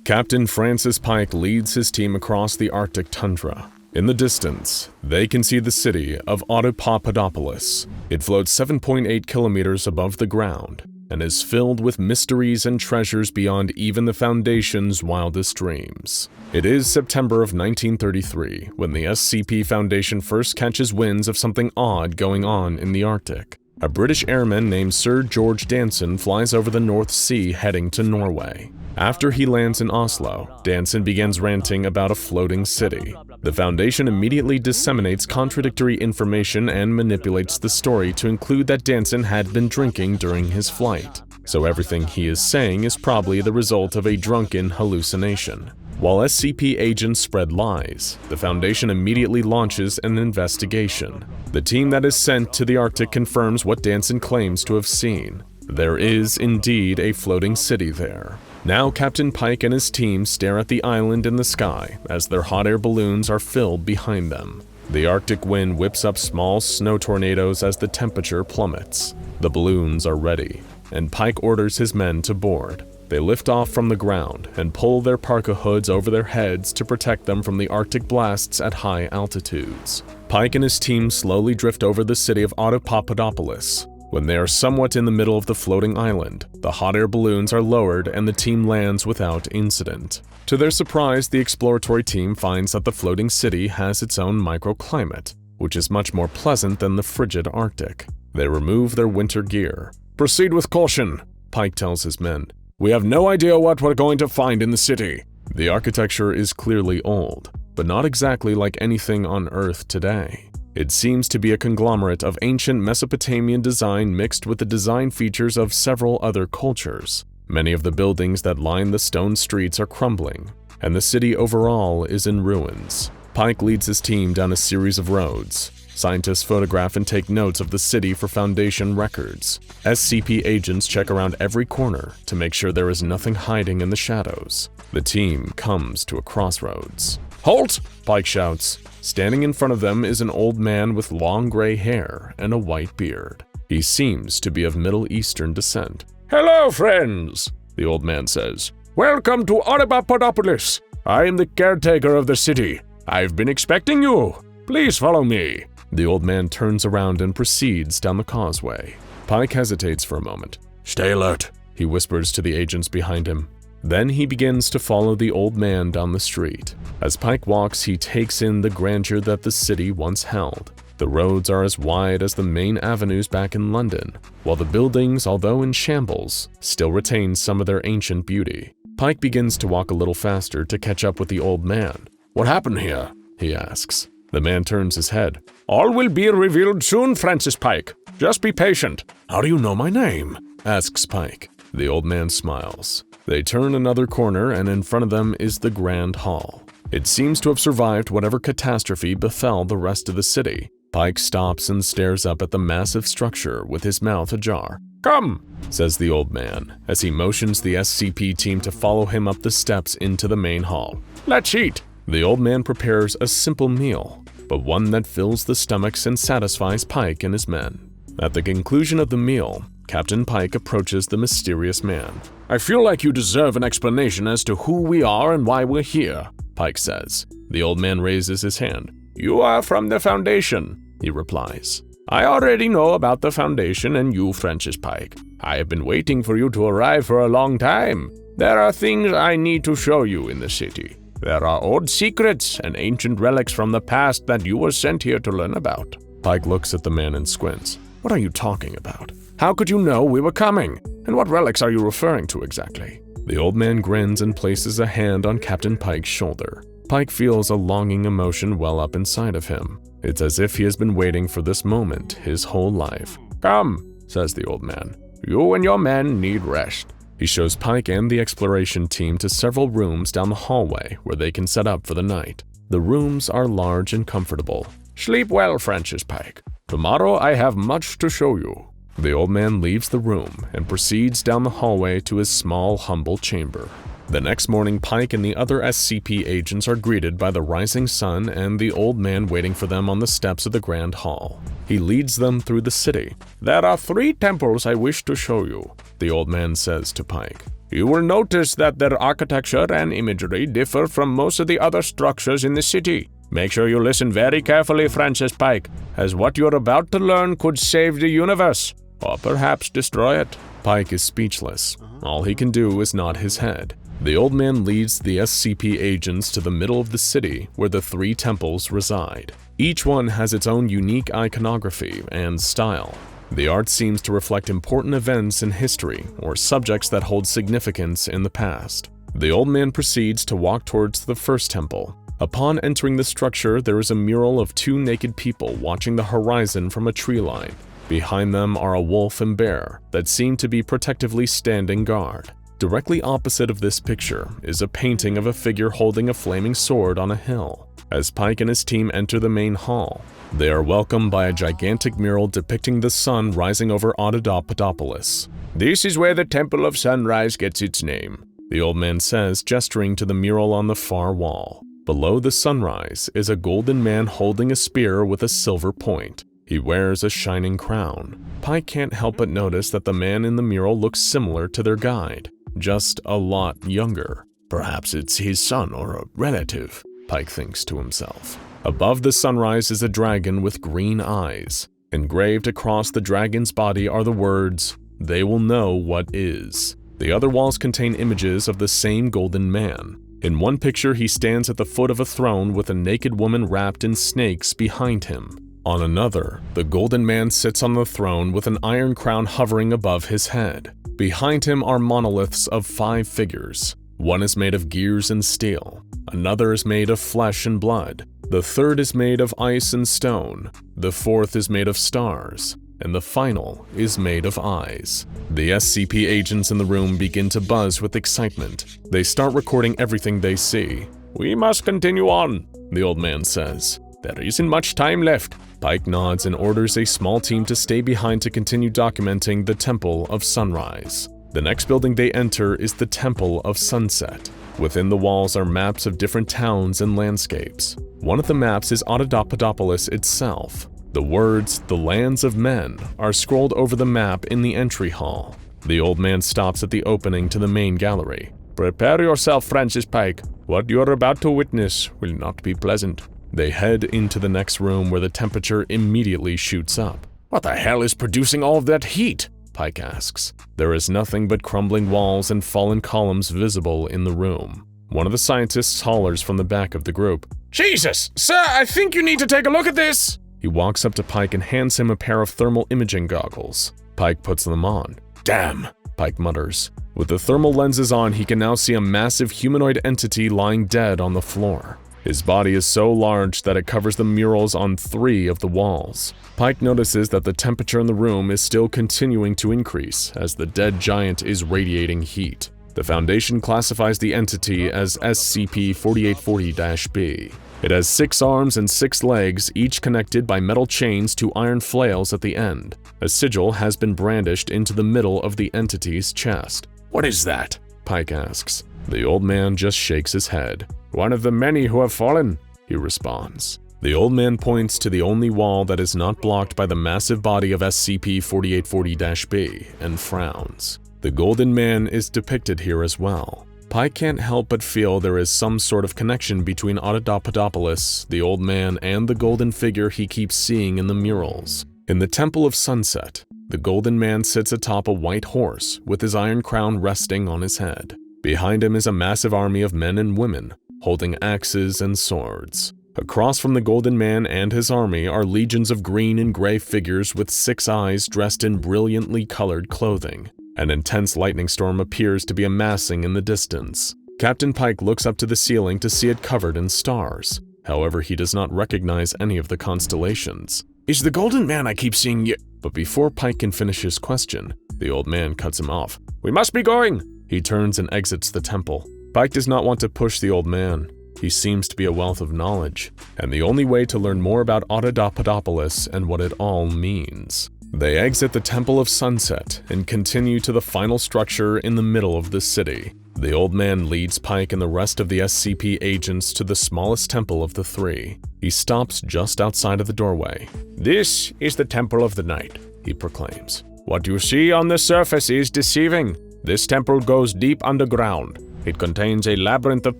Captain Francis Pike leads his team across the Arctic tundra. In the distance, they can see the city of Audapaupadopolis. It floats 7.8 kilometers above the ground and is filled with mysteries and treasures beyond even the Foundation's wildest dreams. It is September of 1933 when the SCP Foundation first catches winds of something odd going on in the Arctic. A British airman named Sir George Danson flies over the North Sea heading to Norway. After he lands in Oslo, Danson begins ranting about a floating city. The Foundation immediately disseminates contradictory information and manipulates the story to include that Danson had been drinking during his flight, so everything he is saying is probably the result of a drunken hallucination. While SCP agents spread lies, the Foundation immediately launches an investigation. The team that is sent to the Arctic confirms what Danson claims to have seen. There is indeed a floating city there. Now Captain Pike and his team stare at the island in the sky as their hot air balloons are filled behind them. The Arctic wind whips up small snow tornadoes as the temperature plummets. The balloons are ready, and Pike orders his men to board. They lift off from the ground and pull their parka hoods over their heads to protect them from the Arctic blasts at high altitudes. Pike and his team slowly drift over the city of Audapaupadopolis. When they are somewhat in the middle of the floating island, the hot air balloons are lowered and the team lands without incident. To their surprise, the exploratory team finds that the floating city has its own microclimate, which is much more pleasant than the frigid Arctic. They remove their winter gear. "Proceed with caution," Pike tells his men. "We have no idea what we're going to find in the city." The architecture is clearly old, but not exactly like anything on Earth today. It seems to be a conglomerate of ancient Mesopotamian design mixed with the design features of several other cultures. Many of the buildings that line the stone streets are crumbling, and the city overall is in ruins. Pike leads his team down a series of roads. Scientists photograph and take notes of the city for Foundation records. SCP agents check around every corner to make sure there is nothing hiding in the shadows. The team comes to a crossroads. "Halt!" Pike shouts. Standing in front of them is an old man with long gray hair and a white beard. He seems to be of Middle Eastern descent. "Hello, friends," the old man says. "Welcome to Audapaupadopolis. I am the caretaker of the city. I've been expecting you. Please follow me." The old man turns around and proceeds down the causeway. Pike hesitates for a moment. Stay alert, he whispers to the agents behind him. Then he begins to follow the old man down the street. As Pike walks, he takes in the grandeur that the city once held. The roads are as wide as the main avenues back in London, while the buildings, although in shambles, still retain some of their ancient beauty. Pike begins to walk a little faster to catch up with the old man. What happened here? He asks. The man turns his head. All will be revealed soon, Francis Pike. Just be patient. How do you know my name? Asks Pike. The old man smiles. They turn another corner, and in front of them is the Grand Hall. It seems to have survived whatever catastrophe befell the rest of the city. Pike stops and stares up at the massive structure with his mouth ajar. Come, says the old man, as he motions the SCP team to follow him up the steps into the main hall. Let's eat. The old man prepares a simple meal, but one that fills the stomachs and satisfies Pike and his men. At the conclusion of the meal, Captain Pike approaches the mysterious man. I feel like you deserve an explanation as to who we are and why we're here, Pike says. The old man raises his hand. You are from the Foundation, he replies. I already know about the Foundation and you, Francis Pike. I have been waiting for you to arrive for a long time. There are things I need to show you in the city. There are old secrets and ancient relics from the past that you were sent here to learn about. Pike looks at the man and squints. What are you talking about? How could you know we were coming? And what relics are you referring to exactly? The old man grins and places a hand on Captain Pike's shoulder. Pike feels a longing emotion well up inside of him. It's as if he has been waiting for this moment his whole life. Come, says the old man. You and your men need rest. He shows Pike and the exploration team to several rooms down the hallway where they can set up for the night. The rooms are large and comfortable. Sleep well, Francis Pike. Tomorrow I have much to show you. The old man leaves the room and proceeds down the hallway to his small, humble chamber. The next morning, Pike and the other SCP agents are greeted by the rising sun and the old man waiting for them on the steps of the Grand Hall. He leads them through the city. There are 3 temples I wish to show you, the old man says to Pike. You will notice that their architecture and imagery differ from most of the other structures in the city. Make sure you listen very carefully, Francis Pike, as what you're about to learn could save the universe, or perhaps destroy it. Pike is speechless. All he can do is nod his head. The old man leads the SCP agents to the middle of the city where the 3 temples reside. Each one has its own unique iconography and style. The art seems to reflect important events in history or subjects that hold significance in the past. The old man proceeds to walk towards the first temple. Upon entering the structure, there is a mural of 2 naked people watching the horizon from a tree line. Behind them are a wolf and bear that seem to be protectively standing guard. Directly opposite of this picture is a painting of a figure holding a flaming sword on a hill. As Pike and his team enter the main hall, they are welcomed by a gigantic mural depicting the sun rising over Audapaupadopolis. This is where the Temple of Sunrise gets its name, the old man says, gesturing to the mural on the far wall. Below the sunrise is a golden man holding a spear with a silver point. He wears a shining crown. Pike can't help but notice that the man in the mural looks similar to their guide, just a lot younger. Perhaps it's his son or a relative, Pike thinks to himself. Above the sunrise is a dragon with green eyes. Engraved across the dragon's body are the words, "They will know what is." The other walls contain images of the same golden man. In one picture, he stands at the foot of a throne with a naked woman wrapped in snakes behind him. On another, the golden man sits on the throne with an iron crown hovering above his head. Behind him are monoliths of 5 figures. One is made of gears and steel. Another is made of flesh and blood. The third is made of ice and stone. The fourth is made of stars. And the final is made of eyes. The SCP agents in the room begin to buzz with excitement. They start recording everything they see. We must continue on, the old man says. There isn't much time left. Pike nods and orders a small team to stay behind to continue documenting the Temple of Sunrise. The next building they enter is the Temple of Sunset. Within the walls are maps of different towns and landscapes. One of the maps is Audapaupadopolis itself. The words, "The Lands of Men," are scrolled over the map in the entry hall. The old man stops at the opening to the main gallery. Prepare yourself, Francis Pike. What you're about to witness will not be pleasant. They head into the next room where the temperature immediately shoots up. What the hell is producing all of that heat? Pike asks. There is nothing but crumbling walls and fallen columns visible in the room. One of the scientists hollers from the back of the group. Jesus! Sir, I think you need to take a look at this! He walks up to Pike and hands him a pair of thermal imaging goggles. Pike puts them on. Damn, Pike mutters. With the thermal lenses on, he can now see a massive humanoid entity lying dead on the floor. His body is so large that it covers the murals on 3 of the walls. Pike notices that the temperature in the room is still continuing to increase as the dead giant is radiating heat. The Foundation classifies the entity as SCP-4840-B. It has 6 arms and 6 legs, each connected by metal chains to iron flails at the end. A sigil has been brandished into the middle of the entity's chest. What is that? Pike asks. The old man just shakes his head. One of the many who have fallen, he responds. The old man points to the only wall that is not blocked by the massive body of SCP-4840-B and frowns. The Golden Man is depicted here as well. Pike can't help but feel there is some sort of connection between Audapaupadopolis, the old man, and the golden figure he keeps seeing in the murals. In the Temple of Sunset, the Golden Man sits atop a white horse with his iron crown resting on his head. Behind him is a massive army of men and women, holding axes and swords. Across from the Golden Man and his army are legions of green and gray figures with 6 eyes dressed in brilliantly colored clothing. An intense lightning storm appears to be amassing in the distance. Captain Pike looks up to the ceiling to see it covered in stars. However, he does not recognize any of the constellations. Is the Golden Man I keep seeing you? But before Pike can finish his question, the old man cuts him off. We must be going! He turns and exits the temple. Pike does not want to push the old man. He seems to be a wealth of knowledge, and the only way to learn more about Audapaupadopolis and what it all means. They exit the Temple of Sunset and continue to the final structure in the middle of the city. The old man leads Pike and the rest of the SCP agents to the smallest temple of the 3. He stops just outside of the doorway. This is the Temple of the Night, he proclaims. What you see on the surface is deceiving. This temple goes deep underground. It contains a labyrinth of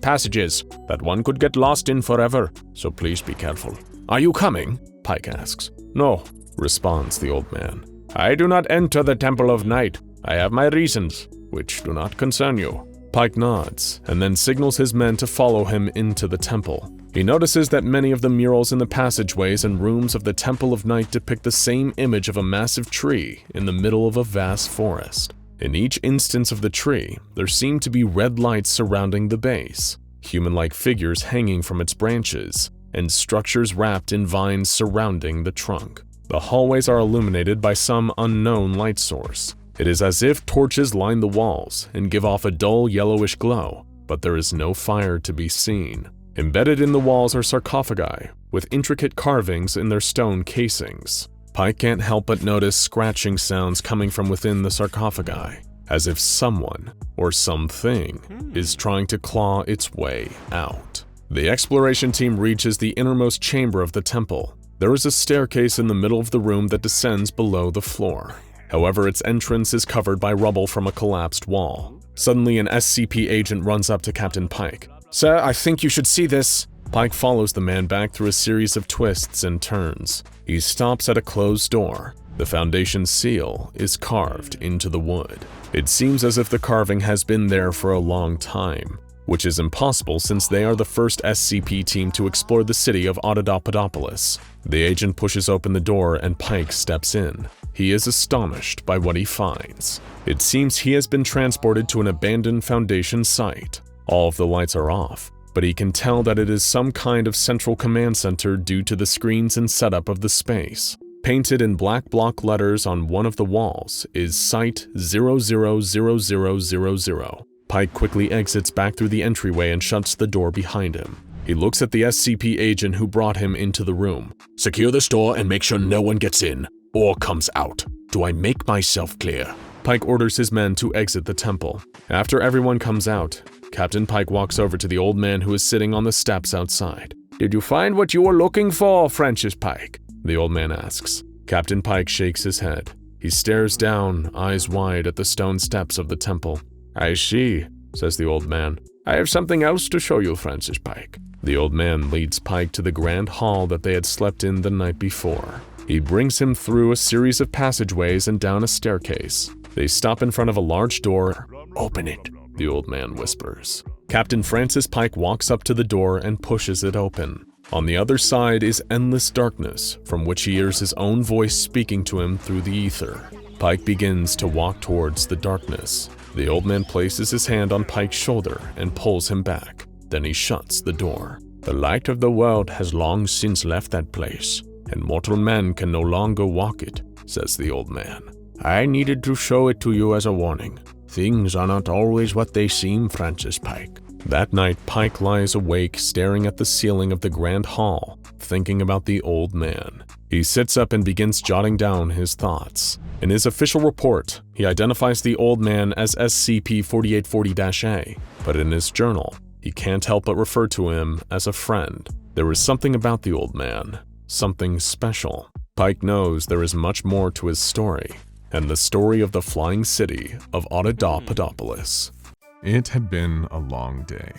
passages that one could get lost in forever, so please be careful. Are you coming? Pike asks. No, responds the old man. I do not enter the Temple of Night. I have my reasons, which do not concern you. Pike nods, and then signals his men to follow him into the temple. He notices that many of the murals in the passageways and rooms of the Temple of Night depict the same image of a massive tree in the middle of a vast forest. In each instance of the tree, there seem to be red lights surrounding the base, human-like figures hanging from its branches, and structures wrapped in vines surrounding the trunk. The hallways are illuminated by some unknown light source. It is as if torches line the walls and give off a dull yellowish glow, but there is no fire to be seen. Embedded in the walls are sarcophagi, with intricate carvings in their stone casings. Pike can't help but notice scratching sounds coming from within the sarcophagi, as if someone, or something, is trying to claw its way out. The exploration team reaches the innermost chamber of the temple. There is a staircase in the middle of the room that descends below the floor. However, its entrance is covered by rubble from a collapsed wall. Suddenly, an SCP agent runs up to Captain Pike. Sir, I think you should see this. Pike follows the man back through a series of twists and turns. He stops at a closed door. The Foundation's seal is carved into the wood. It seems as if the carving has been there for a long time, which is impossible since they are the first SCP team to explore the city of Audapaupadopolis. The agent pushes open the door and Pike steps in. He is astonished by what he finds. It seems he has been transported to an abandoned Foundation site. All of the lights are off, but he can tell that it is some kind of central command center due to the screens and setup of the space. Painted in black block letters on one of the walls is Site 000000. Pike quickly exits back through the entryway and shuts the door behind him. He looks at the SCP agent who brought him into the room. Secure this door and make sure no one gets in or comes out. Do I make myself clear? Pike orders his men to exit the temple. After everyone comes out, Captain Pike walks over to the old man who is sitting on the steps outside. Did you find what you were looking for, Francis Pike? The old man asks. Captain Pike shakes his head. He stares down, eyes wide, at the stone steps of the temple. I see, says the old man. I have something else to show you, Francis Pike. The old man leads Pike to the grand hall that they had slept in the night before. He brings him through a series of passageways and down a staircase. They stop in front of a large door. "Open it," the old man whispers. Captain Francis Pike walks up to the door and pushes it open. On the other side is endless darkness, from which he hears his own voice speaking to him through the ether. Pike begins to walk towards the darkness. The old man places his hand on Pike's shoulder and pulls him back. Then he shuts the door. "The light of the world has long since left that place, and mortal man can no longer walk it," says the old man. "I needed to show it to you as a warning. Things are not always what they seem, Francis Pike." That night, Pike lies awake staring at the ceiling of the grand hall, thinking about the old man. He sits up and begins jotting down his thoughts. In his official report, he identifies the old man as SCP-4840-A, but in his journal, he can't help but refer to him as a friend. There is something about the old man, something special. Pike knows there is much more to his story, and the story of the flying city of Audapaupadopolis. It had been a long day.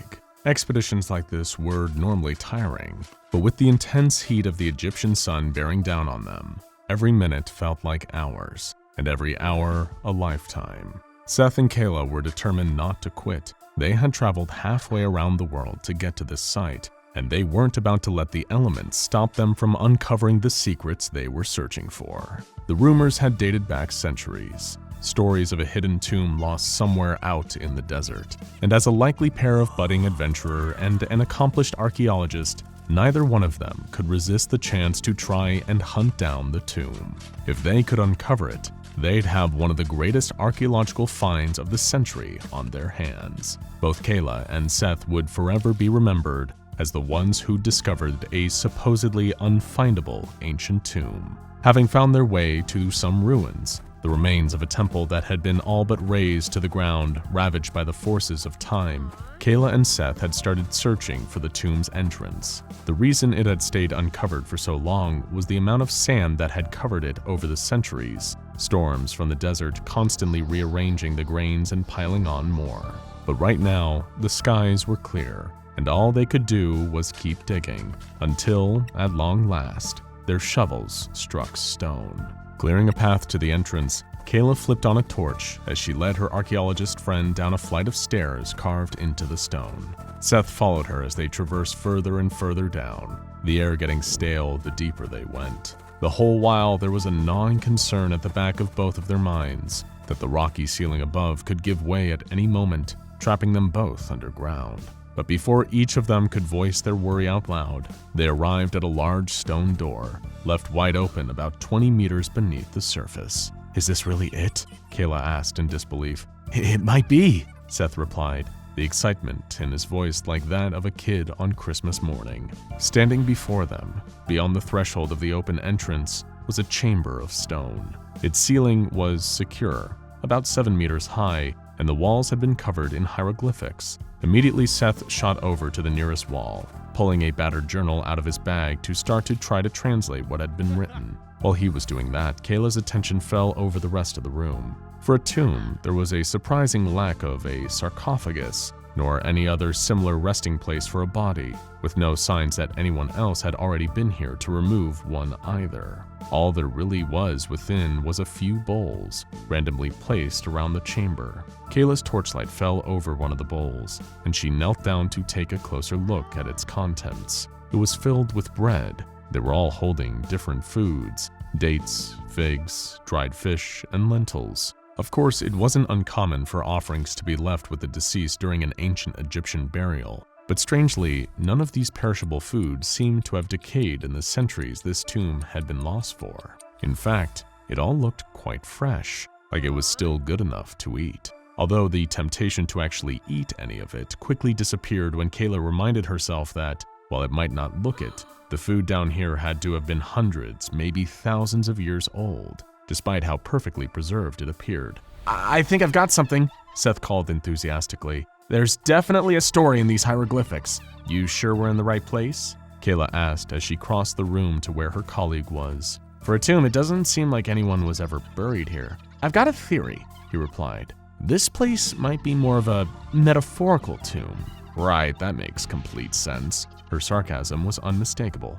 Expeditions like this were normally tiring, but with the intense heat of the Egyptian sun bearing down on them, every minute felt like hours, and every hour a lifetime. Seth and Kayla were determined not to quit. They had traveled halfway around the world to get to this site, and they weren't about to let the elements stop them from uncovering the secrets they were searching for. The rumors had dated back centuries. Stories of a hidden tomb lost somewhere out in the desert. And as a likely pair of budding adventurer and an accomplished archaeologist, neither one of them could resist the chance to try and hunt down the tomb. If they could uncover it, they'd have one of the greatest archaeological finds of the century on their hands. Both Kayla and Seth would forever be remembered as the ones who discovered a supposedly unfindable ancient tomb. Having found their way to some ruins, the remains of a temple that had been all but razed to the ground, ravaged by the forces of time, Kayla and Seth had started searching for the tomb's entrance. The reason it had stayed uncovered for so long was the amount of sand that had covered it over the centuries, storms from the desert constantly rearranging the grains and piling on more. But right now, the skies were clear, and all they could do was keep digging, until, at long last, their shovels struck stone. Clearing a path to the entrance, Kayla flipped on a torch as she led her archaeologist friend down a flight of stairs carved into the stone. Seth followed her as they traversed further and further down, the air getting stale the deeper they went. The whole while there was a gnawing concern at the back of both of their minds that the rocky ceiling above could give way at any moment, trapping them both underground. But before each of them could voice their worry out loud, they arrived at a large stone door, left wide open about 20 meters beneath the surface. "Is this really it?" Kayla asked in disbelief. "It might be," Seth replied, the excitement in his voice like that of a kid on Christmas morning. Standing before them, beyond the threshold of the open entrance, was a chamber of stone. Its ceiling was secure, about 7 meters high, and the walls had been covered in hieroglyphics. Immediately, Seth shot over to the nearest wall, pulling a battered journal out of his bag to start to try to translate what had been written. While he was doing that, Kayla's attention fell over the rest of the room. For a tomb, there was a surprising lack of a sarcophagus, nor any other similar resting place for a body, with no signs that anyone else had already been here to remove one either. All there really was within was a few bowls, randomly placed around the chamber. Kayla's torchlight fell over one of the bowls, and she knelt down to take a closer look at its contents. It was filled with bread. They were all holding different foods: dates, figs, dried fish, and lentils. Of course, it wasn't uncommon for offerings to be left with the deceased during an ancient Egyptian burial. But strangely, none of these perishable foods seemed to have decayed in the centuries this tomb had been lost for. In fact, it all looked quite fresh, like it was still good enough to eat. Although the temptation to actually eat any of it quickly disappeared when Kayla reminded herself that, while it might not look it, the food down here had to have been hundreds, maybe thousands of years old, despite how perfectly preserved it appeared. "I think I've got something," Seth called enthusiastically. "There's definitely a story in these hieroglyphics." "You sure we're in the right place?" Kayla asked as she crossed the room to where her colleague was. "For a tomb, it doesn't seem like anyone was ever buried here." "I've got a theory," he replied. "This place might be more of a metaphorical tomb." "Right, that makes complete sense." Her sarcasm was unmistakable.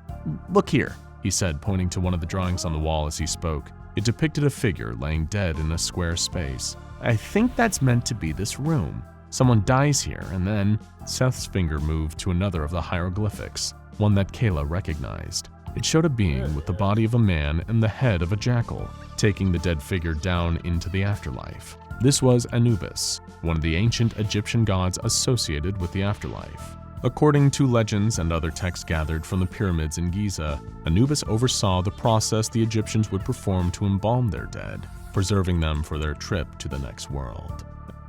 "Look here." he said, pointing to one of the drawings on the wall as he spoke. It depicted a figure laying dead in a square space. I think that's meant to be this room. Someone dies here, and then Seth's finger moved to another of the hieroglyphics, one that Kayla recognized. It showed a being with the body of a man and the head of a jackal, taking the dead figure down into the afterlife. This was Anubis, one of the ancient Egyptian gods associated with the afterlife. According to legends and other texts gathered from the pyramids in Giza, Anubis oversaw the process the Egyptians would perform to embalm their dead, preserving them for their trip to the next world.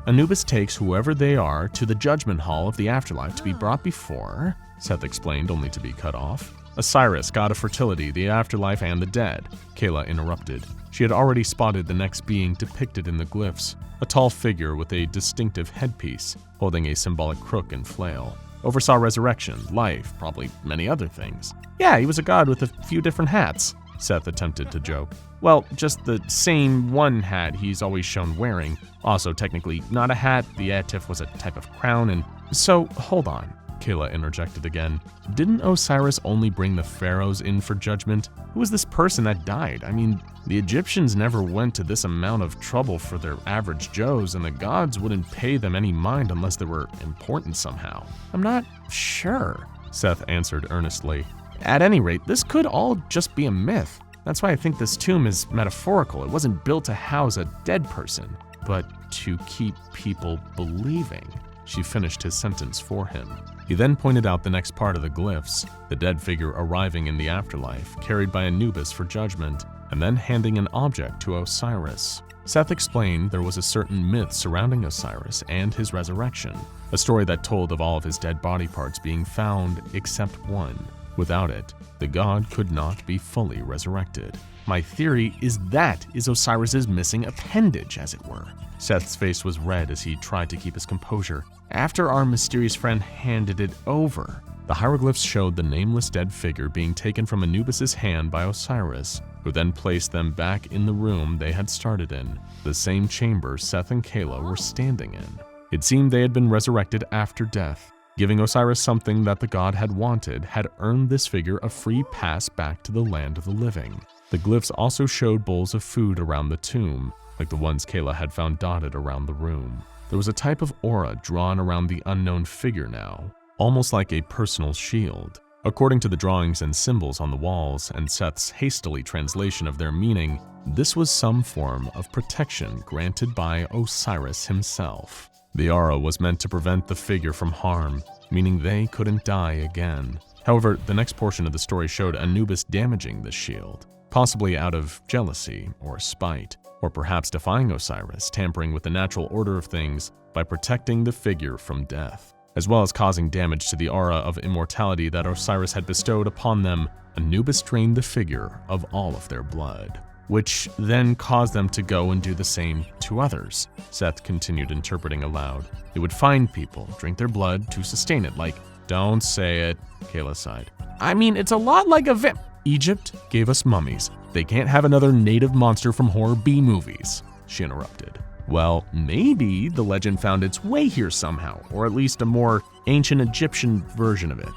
Anubis takes whoever they are to the judgment hall of the afterlife to be brought before, Seth explained, only to be cut off. Osiris, god of fertility, the afterlife, and the dead, Kayla interrupted. She had already spotted the next being depicted in the glyphs, a tall figure with a distinctive headpiece, holding a symbolic crook and flail. Oversaw resurrection, life, probably many other things. Yeah, he was a god with a few different hats, Seth attempted to joke. Well, just the same one hat he's always shown wearing. Also, technically not a hat, the atif was a type of crown, and so, hold on, Kayla interjected again. Didn't Osiris only bring the pharaohs in for judgment? Who was this person that died? I mean, the Egyptians never went to this amount of trouble for their average Joes, and the gods wouldn't pay them any mind unless they were important somehow. I'm not sure, Seth answered earnestly. At any rate, this could all just be a myth. That's why I think this tomb is metaphorical. It wasn't built to house a dead person, but to keep people believing. She finished his sentence for him. He then pointed out the next part of the glyphs, the dead figure arriving in the afterlife, carried by Anubis for judgment, and then handing an object to Osiris. Seth explained there was a certain myth surrounding Osiris and his resurrection, a story that told of all of his dead body parts being found except one. Without it, the god could not be fully resurrected. My theory is that is Osiris's missing appendage, as it were. Seth's face was red as he tried to keep his composure. After our mysterious friend handed it over, the hieroglyphs showed the nameless dead figure being taken from Anubis's hand by Osiris, who then placed them back in the room they had started in, the same chamber Seth and Kayla were standing in. It seemed they had been resurrected after death. Giving Osiris something that the god had wanted had earned this figure a free pass back to the land of the living. The glyphs also showed bowls of food around the tomb, like the ones Kayla had found dotted around the room. There was a type of aura drawn around the unknown figure now, almost like a personal shield. According to the drawings and symbols on the walls and Seth's hastily translation of their meaning, this was some form of protection granted by Osiris himself. The aura was meant to prevent the figure from harm, meaning they couldn't die again. However, the next portion of the story showed Anubis damaging the shield, possibly out of jealousy or spite, or perhaps defying Osiris, tampering with the natural order of things by protecting the figure from death. As well as causing damage to the aura of immortality that Osiris had bestowed upon them, Anubis drained the figure of all of their blood, which then caused them to go and do the same to others. Seth continued interpreting aloud. It would find people, drink their blood to sustain it, like, don't say it, Kayla sighed. I mean, it's a lot like a Egypt gave us mummies. They can't have another native monster from horror B movies, she interrupted. Well, maybe the legend found its way here somehow, or at least a more ancient Egyptian version of it.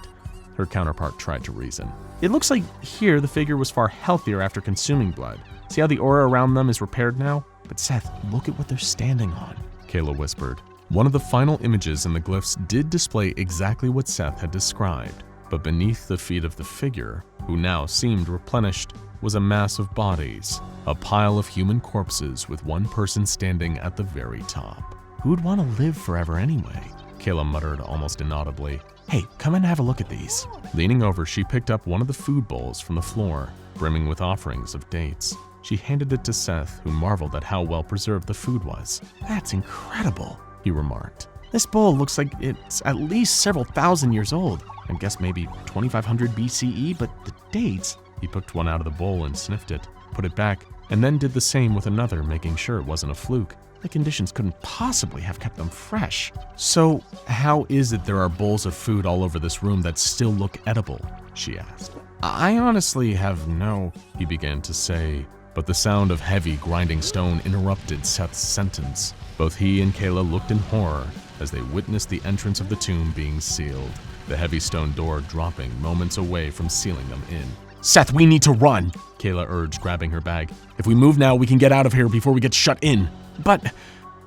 Her counterpart tried to reason. It looks like here the figure was far healthier after consuming blood. See how the aura around them is repaired now? But Seth, look at what they're standing on, Kayla whispered. One of the final images in the glyphs did display exactly what Seth had described, but beneath the feet of the figure, who now seemed replenished, was a mass of bodies, a pile of human corpses with one person standing at the very top. Who'd want to live forever anyway? Kayla muttered almost inaudibly. Hey, come and have a look at these. Leaning over, she picked up one of the food bowls from the floor, brimming with offerings of dates. She handed it to Seth, who marveled at how well preserved the food was. That's incredible, he remarked. This bowl looks like it's at least several thousand years old. I guess maybe 2500 BCE, but the dates... He picked one out of the bowl and sniffed it, put it back, and then did the same with another, making sure it wasn't a fluke. The conditions couldn't possibly have kept them fresh. So, how is it there are bowls of food all over this room that still look edible? She asked. I honestly have no, he began to say, but the sound of heavy grinding stone interrupted Seth's sentence. Both he and Kayla looked in horror as they witnessed the entrance of the tomb being sealed, the heavy stone door dropping moments away from sealing them in. Seth, we need to run, Kayla urged, grabbing her bag. If we move now, we can get out of here before we get shut in. But,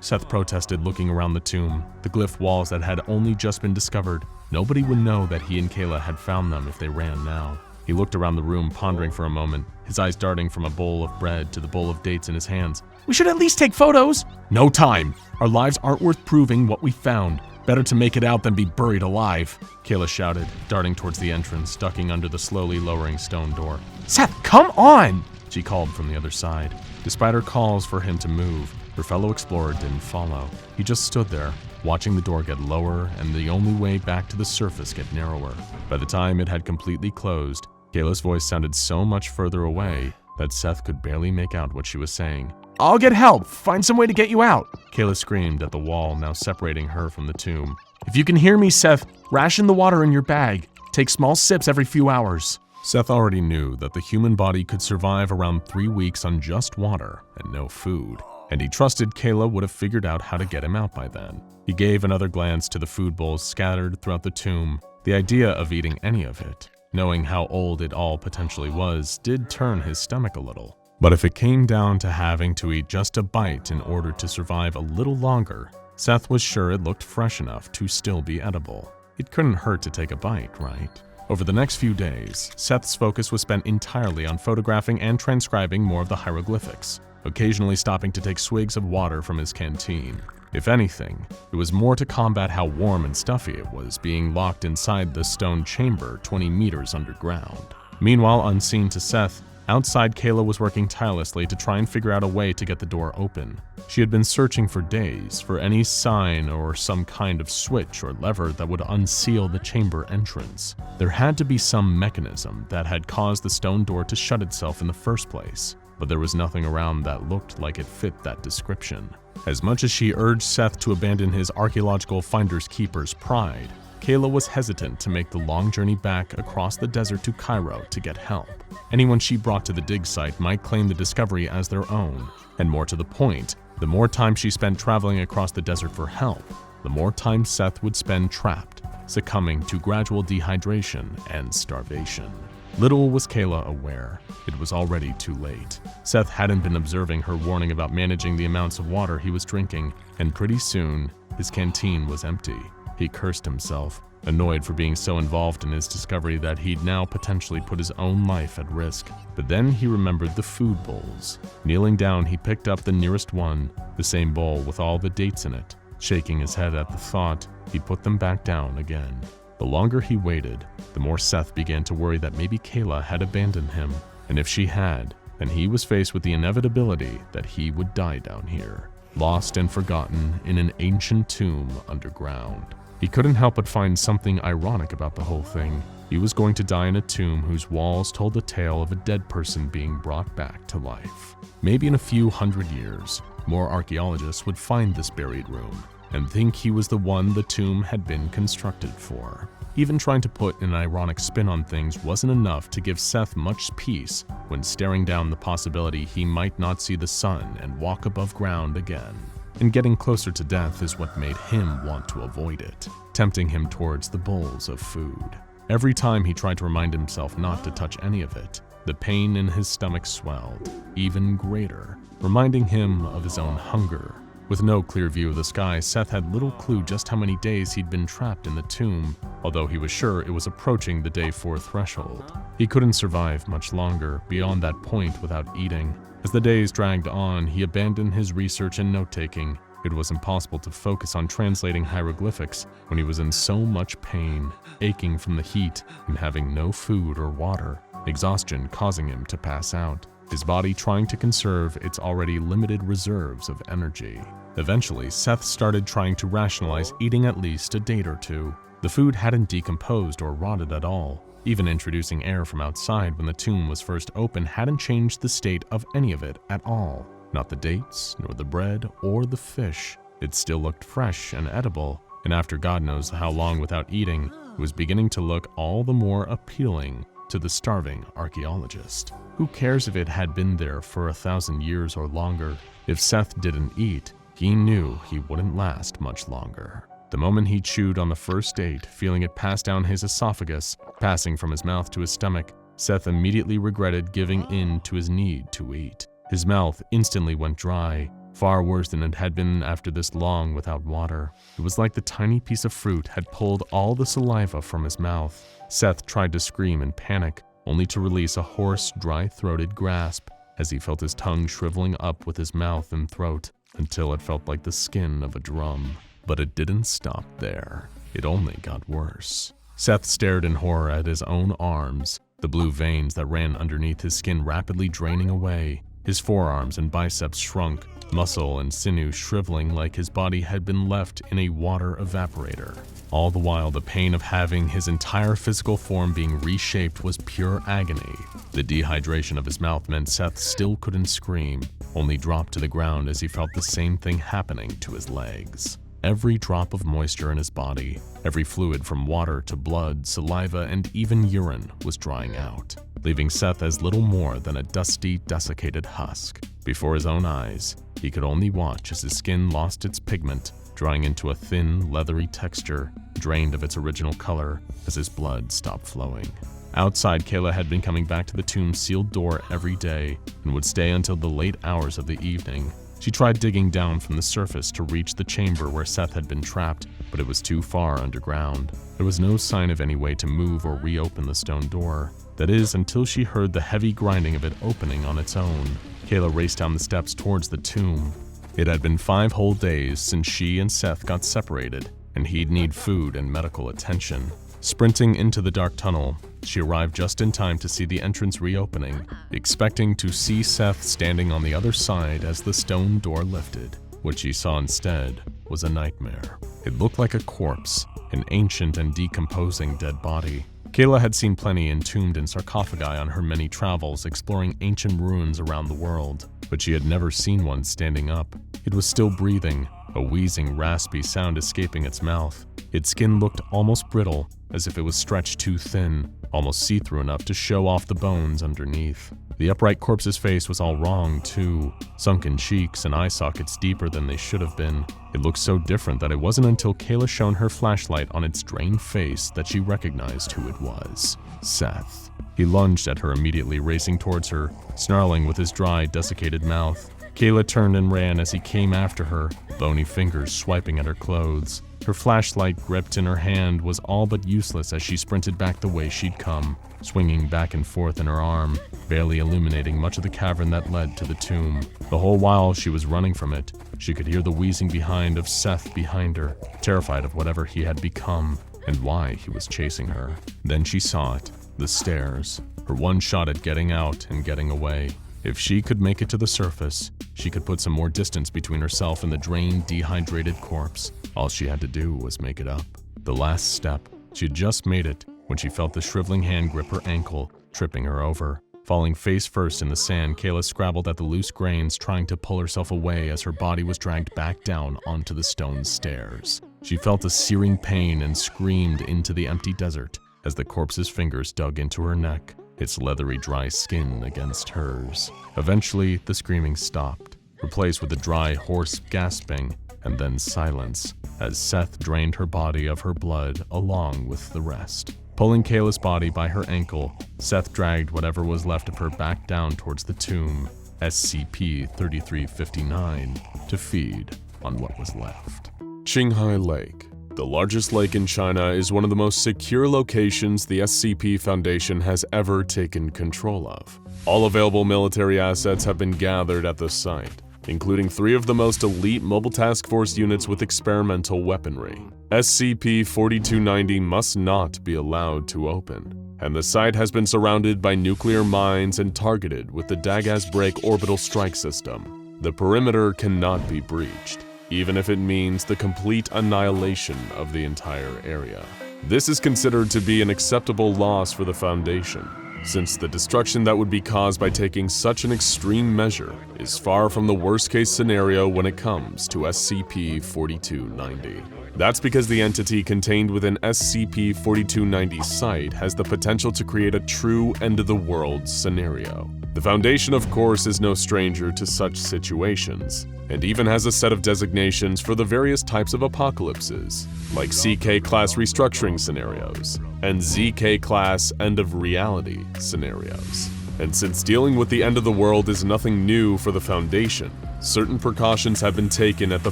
Seth protested, looking around the tomb, the glyph walls that had only just been discovered. Nobody would know that he and Kayla had found them if they ran now. He looked around the room, pondering for a moment, his eyes darting from a bowl of bread to the bowl of dates in his hands. We should at least take photos. No time. Our lives aren't worth proving what we found. Better to make it out than be buried alive, Kayla shouted, darting towards the entrance, ducking under the slowly lowering stone door. Seth, come on, she called from the other side. Despite her calls for him to move, her fellow explorer didn't follow. He just stood there, watching the door get lower and the only way back to the surface get narrower. By the time it had completely closed, Kayla's voice sounded so much further away that Seth could barely make out what she was saying. I'll get help. Find some way to get you out, Kayla screamed at the wall now separating her from the tomb. If you can hear me, Seth, ration the water in your bag. Take small sips every few hours. Seth already knew that the human body could survive around 3 weeks on just water and no food, and he trusted Kayla would have figured out how to get him out by then. He gave another glance to the food bowls scattered throughout the tomb. The idea of eating any of it, knowing how old it all potentially was, did turn his stomach a little. But if it came down to having to eat just a bite in order to survive a little longer, Seth was sure it looked fresh enough to still be edible. It couldn't hurt to take a bite, right? Over the next few days, Seth's focus was spent entirely on photographing and transcribing more of the hieroglyphics, occasionally stopping to take swigs of water from his canteen. If anything, it was more to combat how warm and stuffy it was being locked inside the stone chamber 20 meters underground. Meanwhile, unseen to Seth, outside, Kayla was working tirelessly to try and figure out a way to get the door open. She had been searching for days for any sign or some kind of switch or lever that would unseal the chamber entrance. There had to be some mechanism that had caused the stone door to shut itself in the first place, but there was nothing around that looked like it fit that description. As much as she urged Seth to abandon his archaeological finders keeper's pride, Kayla was hesitant to make the long journey back across the desert to Cairo to get help. Anyone she brought to the dig site might claim the discovery as their own, and more to the point, the more time she spent traveling across the desert for help, the more time Seth would spend trapped, succumbing to gradual dehydration and starvation. Little was Kayla aware, it was already too late. Seth hadn't been observing her warning about managing the amounts of water he was drinking, and pretty soon, his canteen was empty. He cursed himself, annoyed for being so involved in his discovery that he'd now potentially put his own life at risk. But then he remembered the food bowls. Kneeling down, he picked up the nearest one, the same bowl with all the dates in it. Shaking his head at the thought, he put them back down again. The longer he waited, the more Seth began to worry that maybe Kayla had abandoned him. And if she had, then he was faced with the inevitability that he would die down here, lost and forgotten in an ancient tomb underground. He couldn't help but find something ironic about the whole thing. He was going to die in a tomb whose walls told the tale of a dead person being brought back to life. Maybe in a few hundred years, more archaeologists would find this buried room and think he was the one the tomb had been constructed for. Even trying to put an ironic spin on things wasn't enough to give Seth much peace when staring down the possibility he might not see the sun and walk above ground again. And getting closer to death is what made him want to avoid it, tempting him towards the bowls of food. Every time he tried to remind himself not to touch any of it, the pain in his stomach swelled, even greater, reminding him of his own hunger. With no clear view of the sky, Seth had little clue just how many days he'd been trapped in the tomb, although he was sure it was approaching the day 4 threshold. He couldn't survive much longer beyond that point without eating. As the days dragged on, he abandoned his research and note-taking. It was impossible to focus on translating hieroglyphics when he was in so much pain, aching from the heat and having no food or water, exhaustion causing him to pass out, his body trying to conserve its already limited reserves of energy. Eventually, Seth started trying to rationalize eating at least a date or two. The food hadn't decomposed or rotted at all. Even introducing air from outside when the tomb was first opened hadn't changed the state of any of it at all. Not the dates, nor the bread, or the fish. It still looked fresh and edible, and after God knows how long without eating, it was beginning to look all the more appealing to the starving archaeologist. Who cares if it had been there for 1,000 years or longer? If Seth didn't eat, he knew he wouldn't last much longer. The moment he chewed on the first date, feeling it pass down his esophagus, passing from his mouth to his stomach, Seth immediately regretted giving in to his need to eat. His mouth instantly went dry, far worse than it had been after this long without water. It was like the tiny piece of fruit had pulled all the saliva from his mouth. Seth tried to scream in panic, only to release a hoarse, dry-throated grasp as he felt his tongue shriveling up with his mouth and throat until it felt like the skin of a drum. But it didn't stop there. It only got worse. Seth stared in horror at his own arms, the blue veins that ran underneath his skin rapidly draining away. His forearms and biceps shrunk, muscle and sinew shriveling like his body had been left in a water evaporator. All the while, the pain of having his entire physical form being reshaped was pure agony. The dehydration of his mouth meant Seth still couldn't scream, only dropped to the ground as he felt the same thing happening to his legs. Every drop of moisture in his body, every fluid from water to blood, saliva, and even urine was drying out, leaving Seth as little more than a dusty, desiccated husk. Before his own eyes, he could only watch as his skin lost its pigment, drying into a thin, leathery texture, drained of its original color as his blood stopped flowing. Outside, Kayla had been coming back to the tomb's sealed door every day and would stay until the late hours of the evening. She tried digging down from the surface to reach the chamber where Seth had been trapped, but it was too far underground. There was no sign of any way to move or reopen the stone door. That is, until she heard the heavy grinding of it opening on its own. Kayla raced down the steps towards the tomb. It had been 5 whole days since she and Seth got separated, and he'd need food and medical attention. Sprinting into the dark tunnel, she arrived just in time to see the entrance reopening, expecting to see Seth standing on the other side as the stone door lifted. What she saw instead was a nightmare. It looked like a corpse, an ancient and decomposing dead body. Kayla had seen plenty entombed in sarcophagi on her many travels exploring ancient ruins around the world, but she had never seen one standing up. It was still breathing, a wheezing, raspy sound escaping its mouth. Its skin looked almost brittle, as if it was stretched too thin, almost see-through enough to show off the bones underneath. The upright corpse's face was all wrong, too. Sunken cheeks and eye sockets deeper than they should have been. It looked so different that it wasn't until Kayla shone her flashlight on its drained face that she recognized who it was. Seth. He lunged at her immediately, racing towards her, snarling with his dry, desiccated mouth. Kayla turned and ran as he came after her, bony fingers swiping at her clothes. Her flashlight gripped in her hand was all but useless as she sprinted back the way she'd come, swinging back and forth in her arm, barely illuminating much of the cavern that led to the tomb. The whole while she was running from it, she could hear the wheezing behind of Seth behind her, terrified of whatever he had become and why he was chasing her. Then she saw it, the stairs, her one shot at getting out and getting away. If she could make it to the surface, she could put some more distance between herself and the drained, dehydrated corpse. All she had to do was make it up. The last step. She had just made it when she felt the shriveling hand grip her ankle, tripping her over. Falling face first in the sand, Kayla scrabbled at the loose grains, trying to pull herself away as her body was dragged back down onto the stone stairs. She felt a searing pain and screamed into the empty desert as the corpse's fingers dug into her neck, its leathery dry skin against hers. Eventually, the screaming stopped, replaced with a dry, hoarse gasping, and then silence, as Seth drained her body of her blood along with the rest. Pulling Kayla's body by her ankle, Seth dragged whatever was left of her back down towards the tomb, SCP-3359, to feed on what was left. Qinghai Lake. The largest lake in China is one of the most secure locations the SCP Foundation has ever taken control of. All available military assets have been gathered at the site, including 3 of the most elite Mobile Task Force units with experimental weaponry. SCP-4290 must not be allowed to open, and the site has been surrounded by nuclear mines and targeted with the Dagaz Break orbital strike system. The perimeter cannot be breached, even if it means the complete annihilation of the entire area. This is considered to be an acceptable loss for the Foundation, since the destruction that would be caused by taking such an extreme measure is far from the worst-case scenario when it comes to SCP-4290. That's because the entity contained within SCP-4290 site has the potential to create a true end-of-the-world scenario. The Foundation, of course, is no stranger to such situations, and even has a set of designations for the various types of apocalypses, like CK-class restructuring scenarios and ZK-class end-of-reality scenarios. And since dealing with the end of the world is nothing new for the Foundation, certain precautions have been taken at the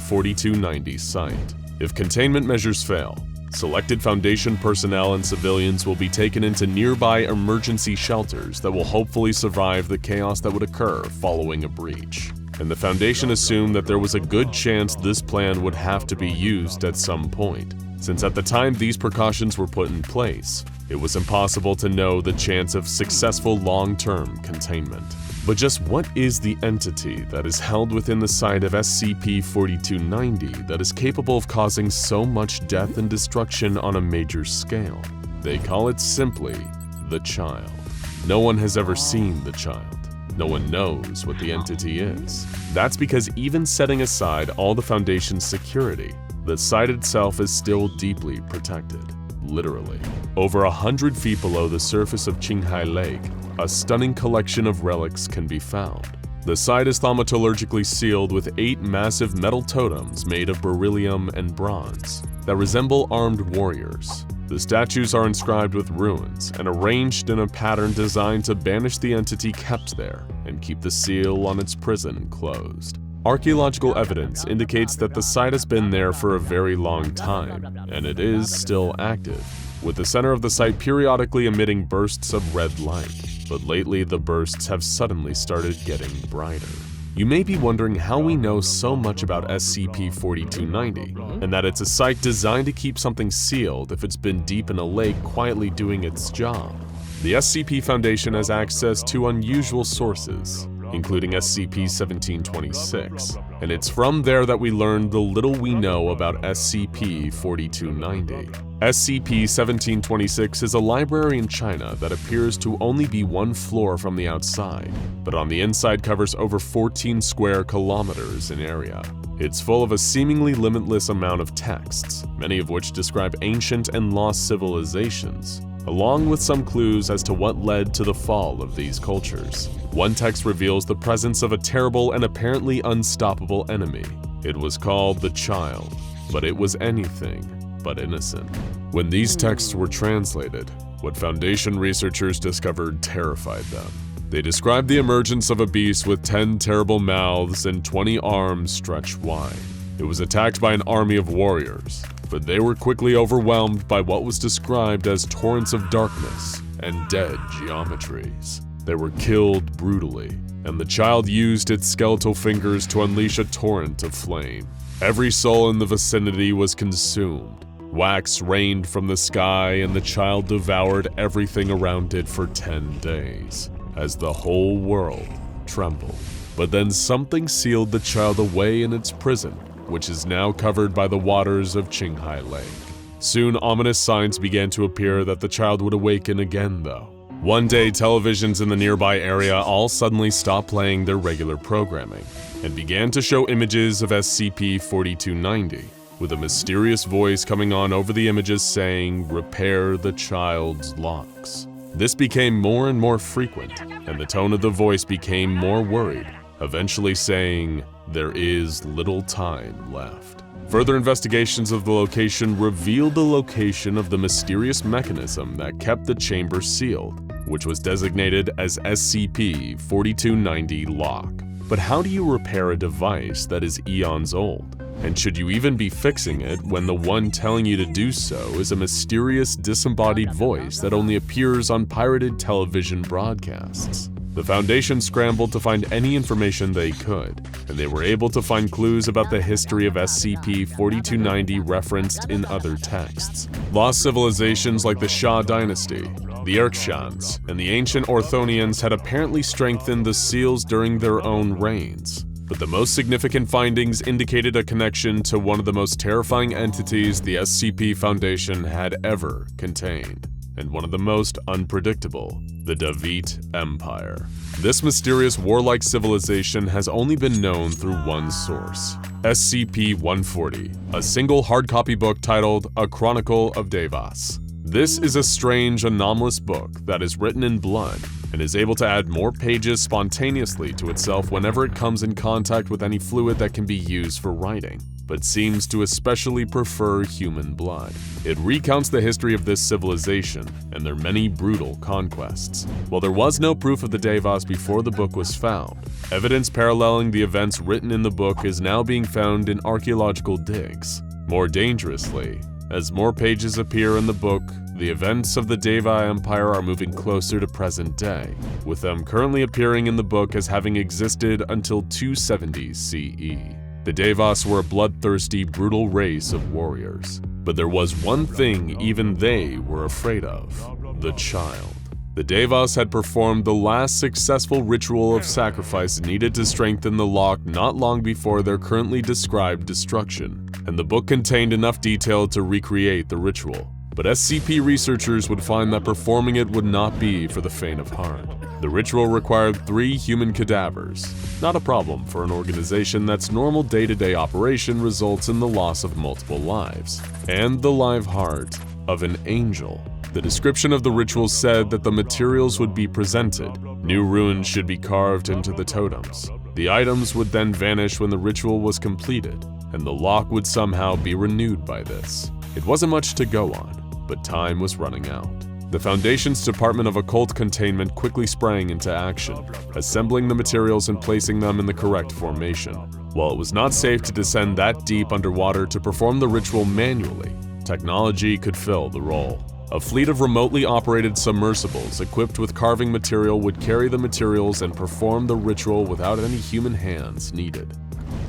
4290 site. If containment measures fail, selected Foundation personnel and civilians will be taken into nearby emergency shelters that will hopefully survive the chaos that would occur following a breach. And the Foundation assumed that there was a good chance this plan would have to be used at some point, since at the time these precautions were put in place, it was impossible to know the chance of successful long-term containment. But just what is the entity that is held within the site of SCP-4290 that is capable of causing so much death and destruction on a major scale? They call it simply the Child. No one has ever seen the Child. No one knows what the entity is. That's because even setting aside all the Foundation's security, the site itself is still deeply protected. Literally. Over 100 feet below the surface of Qinghai Lake, a stunning collection of relics can be found. The site is thaumaturgically sealed with 8 massive metal totems made of beryllium and bronze that resemble armed warriors. The statues are inscribed with runes and arranged in a pattern designed to banish the entity kept there and keep the seal on its prison closed. Archaeological evidence indicates that the site has been there for a very long time, and it is still active, with the center of the site periodically emitting bursts of red light, but lately the bursts have suddenly started getting brighter. You may be wondering how we know so much about SCP-4290, and that it's a site designed to keep something sealed if it's been deep in a lake quietly doing its job. The SCP Foundation has access to unusual sources, including SCP-1726, and it's from there that we learned the little we know about SCP-4290. SCP-1726 is a library in China that appears to only be 1 floor from the outside, but on the inside covers over 14 square kilometers in area. It's full of a seemingly limitless amount of texts, many of which describe ancient and lost civilizations, along with some clues as to what led to the fall of these cultures. One text reveals the presence of a terrible and apparently unstoppable enemy. It was called the Child, but it was anything but innocent. When these texts were translated, what Foundation researchers discovered terrified them. They described the emergence of a beast with 10 terrible mouths and 20 arms stretched wide. It was attacked by an army of warriors, but they were quickly overwhelmed by what was described as torrents of darkness and dead geometries. They were killed brutally, and the Child used its skeletal fingers to unleash a torrent of flame. Every soul in the vicinity was consumed. Wax rained from the sky, and the Child devoured everything around it for 10 days, as the whole world trembled. But then something sealed the Child away in its prison, which is now covered by the waters of Qinghai Lake. Soon, ominous signs began to appear that the Child would awaken again, though. One day, televisions in the nearby area all suddenly stopped playing their regular programming and began to show images of SCP-4290, with a mysterious voice coming on over the images saying, "Repair the Child's locks." This became more and more frequent, and the tone of the voice became more worried, eventually saying, "There is little time left." Further investigations of the location revealed the location of the mysterious mechanism that kept the chamber sealed, which was designated as SCP-4290 lock. But how do you repair a device that is eons old? And should you even be fixing it when the one telling you to do so is a mysterious disembodied voice that only appears on pirated television broadcasts? The Foundation scrambled to find any information they could, and they were able to find clues about the history of SCP-4290 referenced in other texts. Lost civilizations like the Xia Dynasty, the Erkshans, and the ancient Orthonians had apparently strengthened the seals during their own reigns. But the most significant findings indicated a connection to one of the most terrifying entities the SCP Foundation had ever contained. and one of the most unpredictable, the David Empire. This mysterious warlike civilization has only been known through one source, SCP-140, a single hard copy book titled A Chronicle of Devas. This is a strange, anomalous book that is written in blood and is able to add more pages spontaneously to itself whenever it comes in contact with any fluid that can be used for writing, but seems to especially prefer human blood. It recounts the history of this civilization and their many brutal conquests. While there was no proof of the Devas before the book was found, evidence paralleling the events written in the book is now being found in archaeological digs. More dangerously, as more pages appear in the book, the events of the Deva Empire are moving closer to present day, with them currently appearing in the book as having existed until 270 CE. The Devas were a bloodthirsty, brutal race of warriors. But there was one thing even they were afraid of: the child. The Devas had performed the last successful ritual of sacrifice needed to strengthen the lock not long before their currently described destruction, and the book contained enough detail to recreate the ritual. But SCP researchers would find that performing it would not be for the faint of heart. The ritual required 3 human cadavers, not a problem for an organization that's normal day-to-day operation results in the loss of multiple lives, and the live heart of an angel. The description of the ritual said that the materials would be presented. New runes should be carved into the totems. The items would then vanish when the ritual was completed, and the lock would somehow be renewed by this. It wasn't much to go on, but time was running out. The Foundation's Department of Occult Containment quickly sprang into action, assembling the materials and placing them in the correct formation. While it was not safe to descend that deep underwater to perform the ritual manually, technology could fill the role. A fleet of remotely operated submersibles equipped with carving material would carry the materials and perform the ritual without any human hands needed.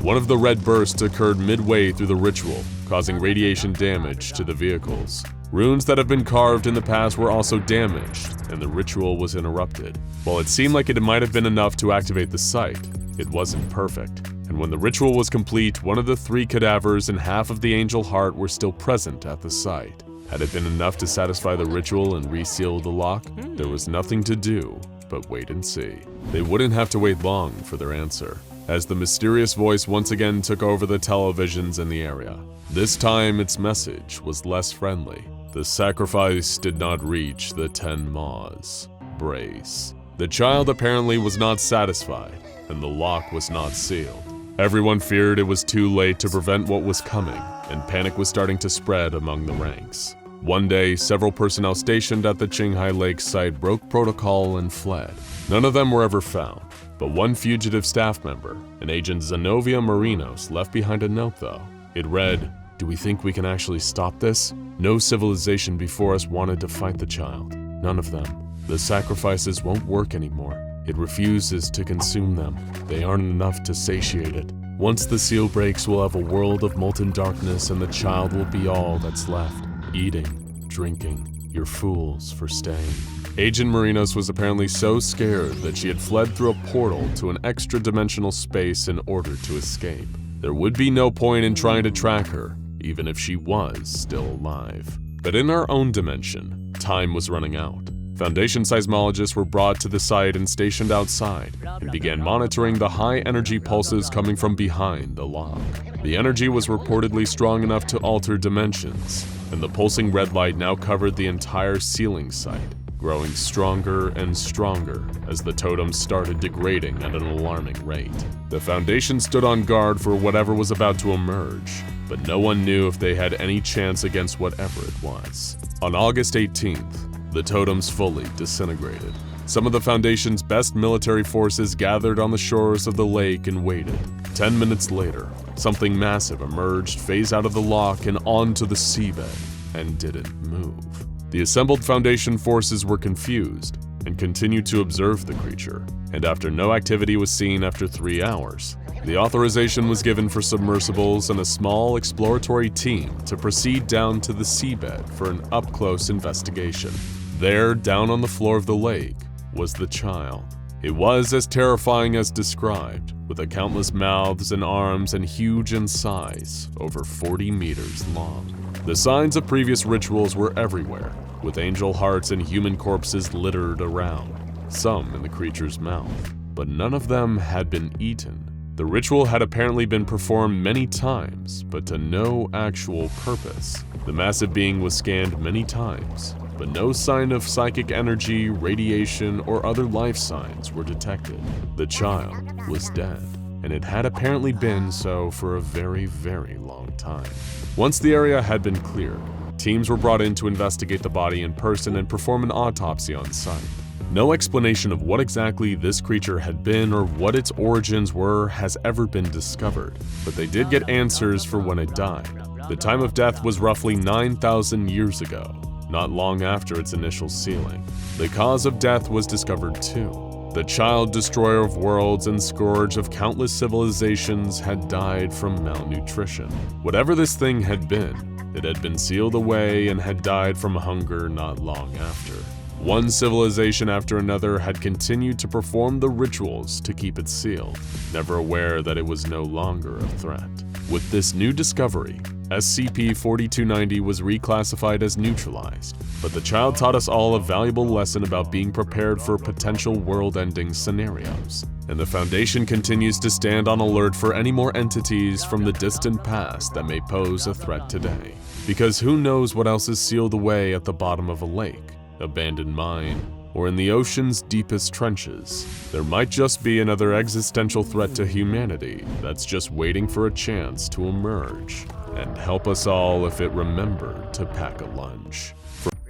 One of the red bursts occurred midway through the ritual, causing radiation damage to the vehicles. Runes that have been carved in the past were also damaged, and the ritual was interrupted. While it seemed like it might have been enough to activate the site, it wasn't perfect. And when the ritual was complete, one of the 3 cadavers and half of the angel heart were still present at the site. Had it been enough to satisfy the ritual and reseal the lock? There was nothing to do but wait and see. They wouldn't have to wait long for their answer, as the mysterious voice once again took over the televisions in the area. This time, its message was less friendly. The sacrifice did not reach the 10 maws. Brace. The child apparently was not satisfied, and the lock was not sealed. Everyone feared it was too late to prevent what was coming, and panic was starting to spread among the ranks. One day, several personnel stationed at the Qinghai Lake site broke protocol and fled. None of them were ever found, but one fugitive staff member, an Agent Zenobia Marinos, left behind a note though. It read, "Do we think we can actually stop this? No civilization before us wanted to fight the child. None of them. The sacrifices won't work anymore. It refuses to consume them. They aren't enough to satiate it. Once the seal breaks, we'll have a world of molten darkness and the child will be all that's left. Eating, drinking. You're fools for staying." Agent Marinos was apparently so scared that she had fled through a portal to an extra-dimensional space in order to escape. There would be no point in trying to track her, even if she was still alive. But in our own dimension, time was running out. Foundation seismologists were brought to the site and stationed outside, and began monitoring the high-energy pulses coming from behind the lock. The energy was reportedly strong enough to alter dimensions, and the pulsing red light now covered the entire ceiling site, growing stronger and stronger as the totems started degrading at an alarming rate. The Foundation stood on guard for whatever was about to emerge, but no one knew if they had any chance against whatever it was. On August 18th, the totems fully disintegrated. Some of the Foundation's best military forces gathered on the shores of the lake and waited. 10 minutes later, something massive emerged, phased out of the lock and onto the seabed, and didn't move. The assembled Foundation forces were confused and continued to observe the creature, and after no activity was seen after 3 hours, the authorization was given for submersibles and a small exploratory team to proceed down to the seabed for an up-close investigation. There, down on the floor of the lake, was the child. It was as terrifying as described, with the countless mouths and arms and huge in size, over 40 meters long. The signs of previous rituals were everywhere, with angel hearts and human corpses littered around, some in the creature's mouth, but none of them had been eaten. The ritual had apparently been performed many times, but to no actual purpose. The massive being was scanned many times, but no sign of psychic energy, radiation, or other life signs were detected. The child was dead, and it had apparently been so for a very, very long time. Once the area had been cleared, teams were brought in to investigate the body in person and perform an autopsy on site. No explanation of what exactly this creature had been or what its origins were has ever been discovered, but they did get answers for when it died. The time of death was roughly 9,000 years ago, not long after its initial sealing. The cause of death was discovered too. The child destroyer of worlds and scourge of countless civilizations had died from malnutrition. Whatever this thing had been sealed away and had died from hunger not long after. One civilization after another had continued to perform the rituals to keep it sealed, never aware that it was no longer a threat. With this new discovery, SCP-4290 was reclassified as neutralized, but the child taught us all a valuable lesson about being prepared for potential world-ending scenarios. And the Foundation continues to stand on alert for any more entities from the distant past that may pose a threat today. Because who knows what else is sealed away at the bottom of a lake, abandoned mine, or in the ocean's deepest trenches. There might just be another existential threat to humanity that's just waiting for a chance to emerge and help us all if it remembered to pack a lunch.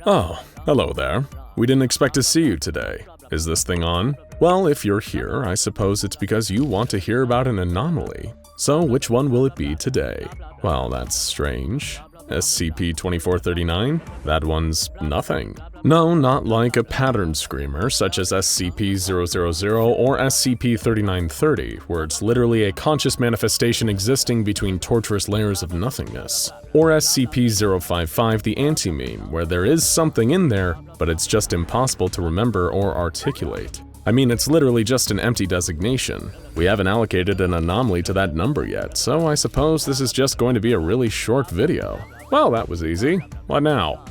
Oh, hello there. We didn't expect to see you today. Is this thing on? Well, if you're here, I suppose it's because you want to hear about an anomaly. So which one will it be today? Well, that's strange. SCP-2439? That one's nothing. No, not like a pattern screamer such as SCP-000 or SCP-3930, where it's literally a conscious manifestation existing between torturous layers of nothingness. Or SCP-055, the anti-meme, where there is something in there, but it's just impossible to remember or articulate. I mean, it's literally just an empty designation. We haven't allocated an anomaly to that number yet, so I suppose this is just going to be a really short video. Well, that was easy. What now?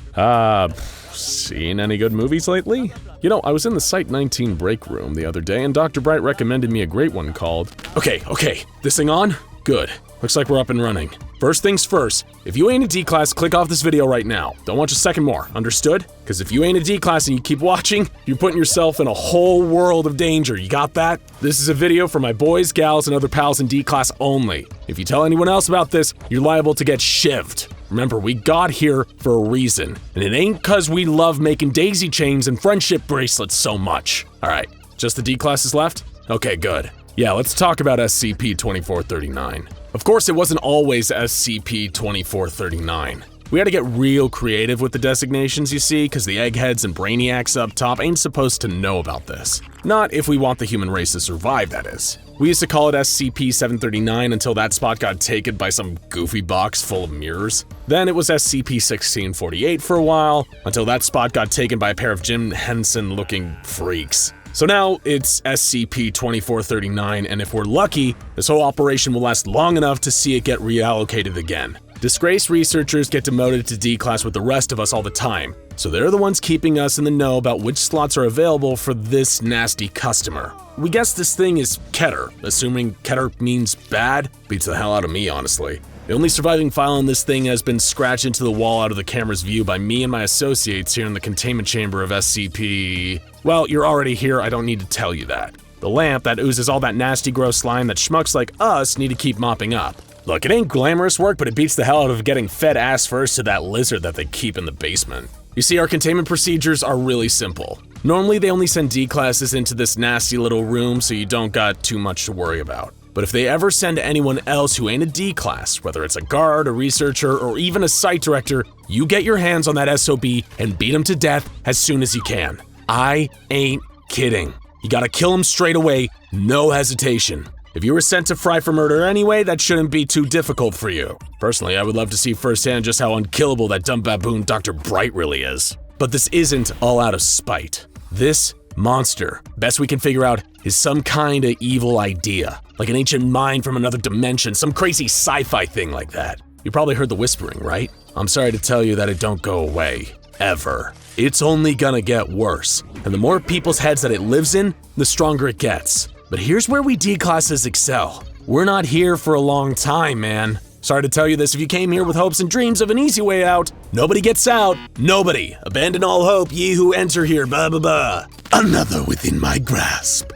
Seen any good movies lately? You know, I was in the Site 19 break room the other day and Dr. Bright recommended me a great one called... Okay, this thing on? Good. Looks like we're up and running. First things first, if you ain't a D-class, click off this video right now. Don't watch a second more, understood? Because if you ain't a D-class and you keep watching, you're putting yourself in a whole world of danger, you got that? This is a video for my boys, gals, and other pals in D-class only. If you tell anyone else about this, you're liable to get shivved. Remember, we got here for a reason, and it ain't cause we love making daisy chains and friendship bracelets so much. Alright, just the D-classes left? Okay, good. Yeah, let's talk about SCP-2439. Of course, it wasn't always SCP-2439. We had to get real creative with the designations, you see, because the eggheads and brainiacs up top ain't supposed to know about this. Not if we want the human race to survive, that is. We used to call it SCP-739 until that spot got taken by some goofy box full of mirrors. Then it was SCP-1648 for a while, until that spot got taken by a pair of Jim Henson-looking freaks. So now it's SCP-2439, and if we're lucky, this whole operation will last long enough to see it get reallocated again. Disgraced researchers get demoted to D-class with the rest of us all the time, so they're the ones keeping us in the know about which slots are available for this nasty customer. We guess this thing is Keter, assuming Keter means bad. Beats the hell out of me, honestly. The only surviving file on this thing has been scratched into the wall out of the camera's view by me and my associates here in the containment chamber of SCP... Well, you're already here, I don't need to tell you that. The lamp that oozes all that nasty gross slime that schmucks like us need to keep mopping up. Look, it ain't glamorous work, but it beats the hell out of getting fed ass first to that lizard that they keep in the basement. You see, our containment procedures are really simple. Normally, they only send D-classes into this nasty little room so you don't got too much to worry about. But if they ever send anyone else who ain't a D-class, whether it's a guard, a researcher, or even a site director, you get your hands on that SOB and beat him to death as soon as you can. I ain't kidding. You gotta kill him straight away, no hesitation. If you were sent to Fry for murder anyway, that shouldn't be too difficult for you. Personally, I would love to see firsthand just how unkillable that dumb baboon Dr. Bright really is. But this isn't all out of spite. This monster, best we can figure out, is some kind of evil idea. Like an ancient mind from another dimension, some crazy sci-fi thing like that. You probably heard the whispering, right? I'm sorry to tell you that it don't go away. ever. It's only gonna get worse, and the more people's heads that it lives in, the stronger it gets. But here's where we D-classes excel. We're not here for a long time, man. Sorry to tell you this if you came here with hopes and dreams of an easy way out. Nobody gets out. Nobody. Abandon all hope, ye who enter here, blah blah blah. Another within my grasp.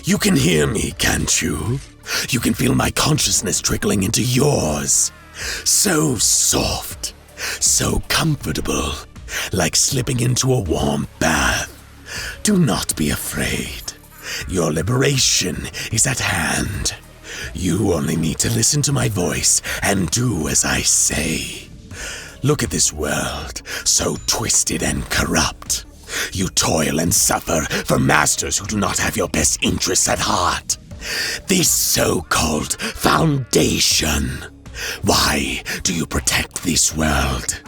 You can hear me, can't you? You can feel my consciousness trickling into yours. So soft, so comfortable, like slipping into a warm bath. Do not be afraid. Your liberation is at hand. You only need to listen to my voice and do as I say. Look at this world, so twisted and corrupt. You toil and suffer for masters who do not have your best interests at heart. This so-called foundation. Why do you protect this world?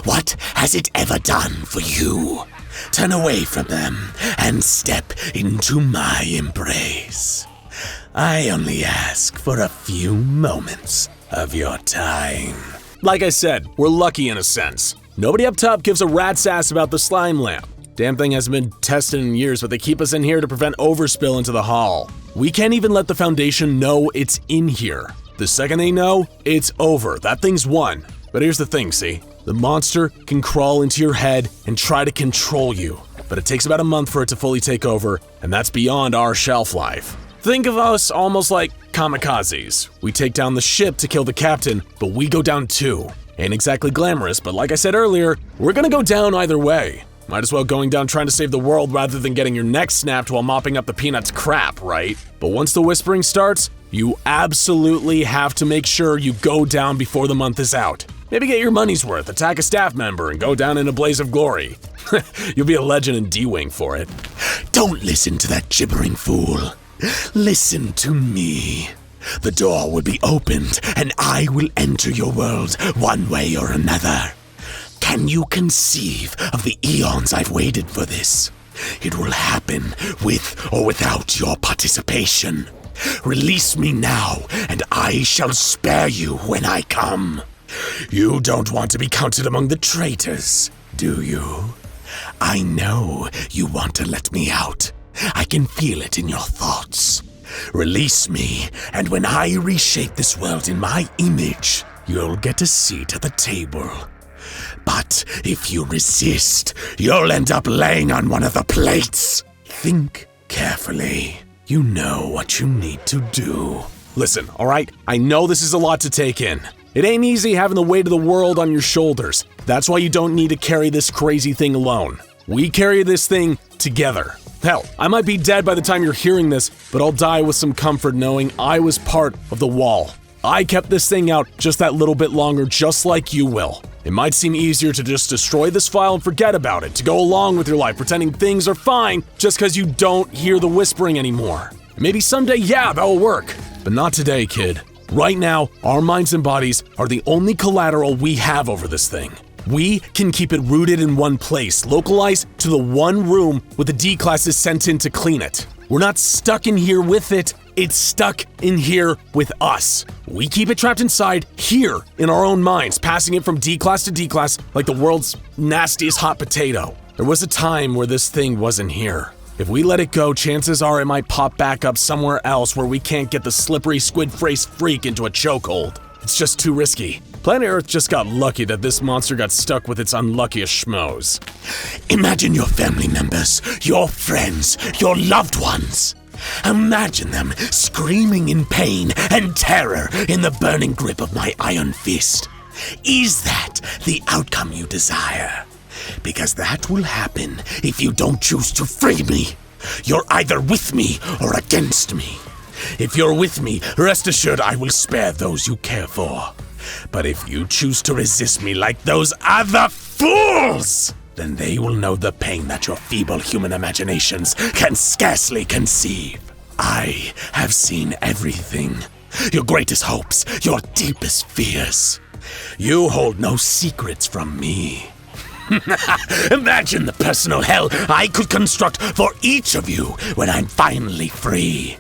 What has it ever done for you? Turn away from them and step into my embrace. I only ask for a few moments of your time. Like I said, we're lucky in a sense. Nobody up top gives a rat's ass about the slime lamp. Damn thing hasn't been tested in years, but they keep us in here to prevent overspill into the hall. We can't even let the Foundation know it's in here. The second they know, it's over. That thing's won. But here's the thing, see? The monster can crawl into your head and try to control you. But it takes about a month for it to fully take over, and that's beyond our shelf life. Think of us almost like kamikazes. We take down the ship to kill the captain, but we go down too. Ain't exactly glamorous, but like I said earlier, we're gonna go down either way. Might as well going down trying to save the world rather than getting your neck snapped while mopping up the Peanuts crap, right? But once the whispering starts, you absolutely have to make sure you go down before the month is out. Maybe get your money's worth, attack a staff member, and go down in a blaze of glory. You'll be a legend in D-Wing for it. Don't listen to that gibbering fool. Listen to me. The door will be opened, and I will enter your world one way or another. Can you conceive of the eons I've waited for this? It will happen with or without your participation. Release me now, and I shall spare you when I come. You don't want to be counted among the traitors, do you? I know you want to let me out. I can feel it in your thoughts. Release me, and when I reshape this world in my image, you'll get a seat at the table. But if you resist, you'll end up laying on one of the plates. Think carefully. You know what you need to do. Listen, alright? I know this is a lot to take in. It ain't easy having the weight of the world on your shoulders. That's why you don't need to carry this crazy thing alone. We carry this thing together. Hell, I might be dead by the time you're hearing this, but I'll die with some comfort knowing I was part of the wall. I kept this thing out just that little bit longer, just like you will. It might seem easier to just destroy this file and forget about it, to go along with your life pretending things are fine just because you don't hear the whispering anymore. And maybe someday, yeah, that'll work. But not today, kid. Right now, our minds and bodies are the only collateral we have over this thing. We can keep it rooted in one place, localized to the one room with the D-classes sent in to clean it. We're not stuck in here with it, it's stuck in here with us. We keep it trapped inside here in our own minds, passing it from D-class to D-class like the world's nastiest hot potato. There was a time where this thing wasn't here. If we let it go, chances are it might pop back up somewhere else where we can't get the slippery squid-faced freak into a chokehold. It's just too risky. Planet Earth just got lucky that this monster got stuck with its unluckiest schmoes. Imagine your family members, your friends, your loved ones. Imagine them screaming in pain and terror in the burning grip of my iron fist. Is that the outcome you desire? Because that will happen if you don't choose to free me. You're either with me or against me. If you're with me, rest assured I will spare those you care for. But if you choose to resist me like those other fools, then they will know the pain that your feeble human imaginations can scarcely conceive. I have seen everything. Your greatest hopes, your deepest fears. You hold no secrets from me. Imagine the personal hell I could construct for each of you when I'm finally free.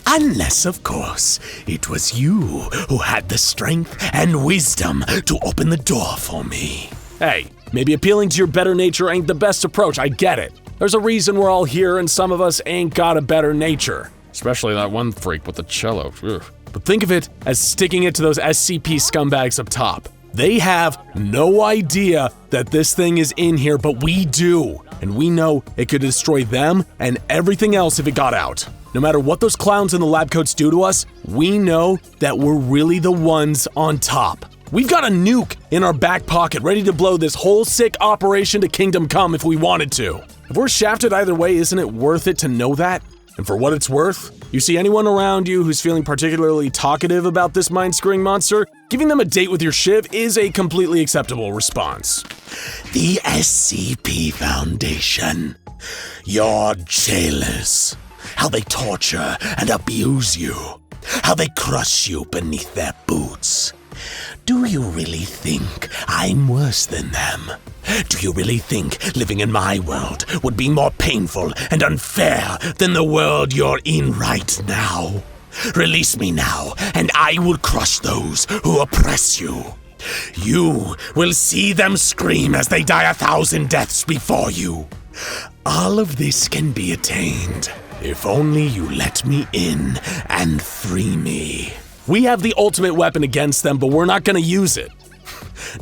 Unless, of course, it was you who had the strength and wisdom to open the door for me. Hey, Maybe appealing to your better nature ain't the best approach, I get it. There's a reason we're all here and some of us ain't got a better nature. Especially that one freak with the cello. Ugh. But think of it as sticking it to those SCP scumbags up top. They have no idea that this thing is in here, but we do. And we know it could destroy them and everything else if it got out. No matter what those clowns in the lab coats do to us, we know that we're really the ones on top. We've got a nuke in our back pocket ready to blow this whole sick operation to Kingdom Come if we wanted to. If we're shafted either way, isn't it worth it to know that? And for what it's worth, you see anyone around you who's feeling particularly talkative about this mind-screwing monster, giving them a date with your shiv is a completely acceptable response. The SCP Foundation. Your jailers. How they torture and abuse you. How they crush you beneath their boots. Do you really think I'm worse than them? Do you really think living in my world would be more painful and unfair than the world you're in right now? Release me now, and I will crush those who oppress you. You will see them scream as they die 1,000 deaths before you. All of this can be attained if only you let me in and free me. We have the ultimate weapon against them, but we're not gonna use it.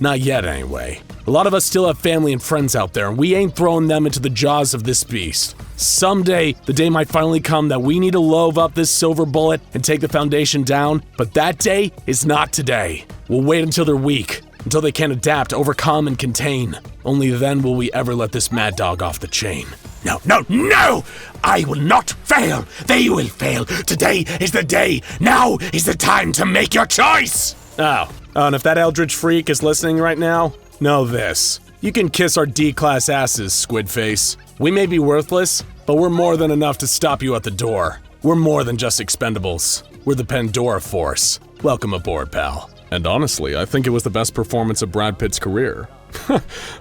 Not yet, anyway. A lot of us still have family and friends out there, and we ain't throwing them into the jaws of this beast. Someday, the day might finally come that we need to load up this silver bullet and take the Foundation down, but that day is not today. We'll wait until they're weak, until they can adapt, overcome, and contain. Only then will we ever let this mad dog off the chain. No, no, no! I will not fail! They will fail! Today is the day! Now is the time to make your choice! Oh, and if that eldritch freak is listening right now, know this. You can kiss our D-class asses, squid face. We may be worthless, but we're more than enough to stop you at the door. We're more than just expendables. We're the Pandora Force. Welcome aboard, pal. And honestly, I think it was the best performance of Brad Pitt's career.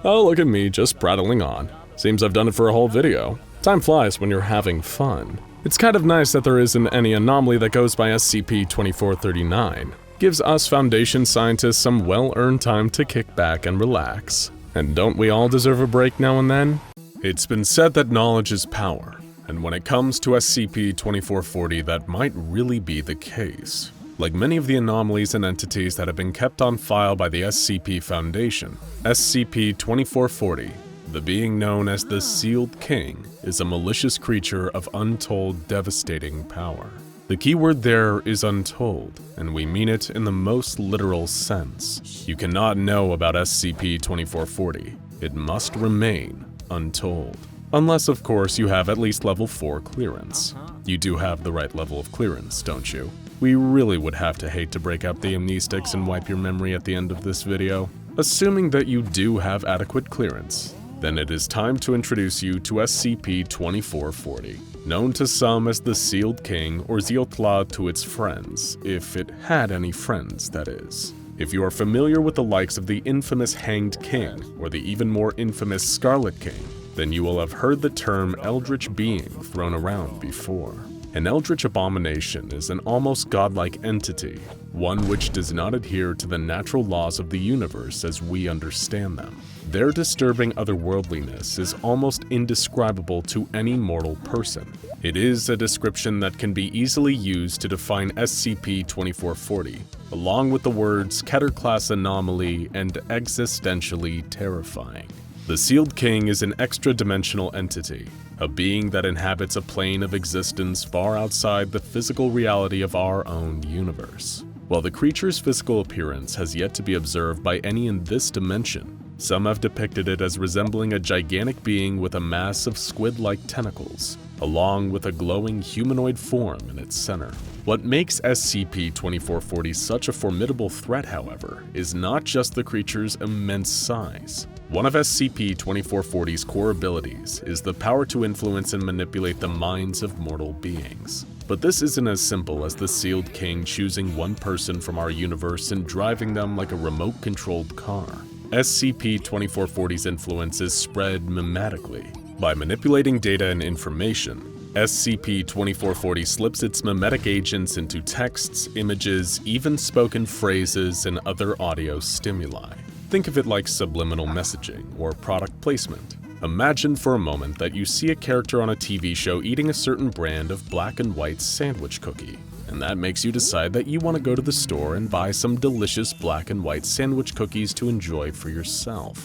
Oh, look at me, just prattling on. Seems I've done it for a whole video. Time flies when you're having fun. It's kind of nice that there isn't any anomaly that goes by SCP-2439. Gives us Foundation scientists some well-earned time to kick back and relax. And don't we all deserve a break now and then? It's been said that knowledge is power, and when it comes to SCP-2440, that might really be the case. Like many of the anomalies and entities that have been kept on file by the SCP Foundation, SCP-2440, the being known as the Sealed King, is a malicious creature of untold, devastating power. The keyword there is untold, and we mean it in the most literal sense. You cannot know about SCP-2440. It must remain untold. Unless, of course, you have at least level 4 clearance. You do have the right level of clearance, don't you? We really would have to hate to break out the amnestics and wipe your memory at the end of this video. Assuming that you do have adequate clearance, then it is time to introduce you to SCP-2440, known to some as the Sealed King or Zeotla to its friends, if it had any friends, that is. If you are familiar with the likes of the infamous Hanged King or the even more infamous Scarlet King, then you will have heard the term Eldritch Being thrown around before. An Eldritch Abomination is an almost godlike entity, one which does not adhere to the natural laws of the universe as we understand them. Their disturbing otherworldliness is almost indescribable to any mortal person. It is a description that can be easily used to define SCP-2440, along with the words Keter-class anomaly and existentially terrifying. The Sealed King is an extra-dimensional entity, a being that inhabits a plane of existence far outside the physical reality of our own universe. While the creature's physical appearance has yet to be observed by any in this dimension, some have depicted it as resembling a gigantic being with a mass of squid-like tentacles, along with a glowing humanoid form in its center. What makes SCP-2440 such a formidable threat, however, is not just the creature's immense size. One of SCP-2440's core abilities is the power to influence and manipulate the minds of mortal beings. But this isn't as simple as the Sealed King choosing one person from our universe and driving them like a remote-controlled car. SCP-2440's influence is spread mimetically. By manipulating data and information, SCP-2440 slips its mimetic agents into texts, images, even spoken phrases, and other audio stimuli. Think of it like subliminal messaging or product placement. Imagine for a moment that you see a character on a TV show eating a certain brand of black and white sandwich cookie, and that makes you decide that you want to go to the store and buy some delicious black and white sandwich cookies to enjoy for yourself.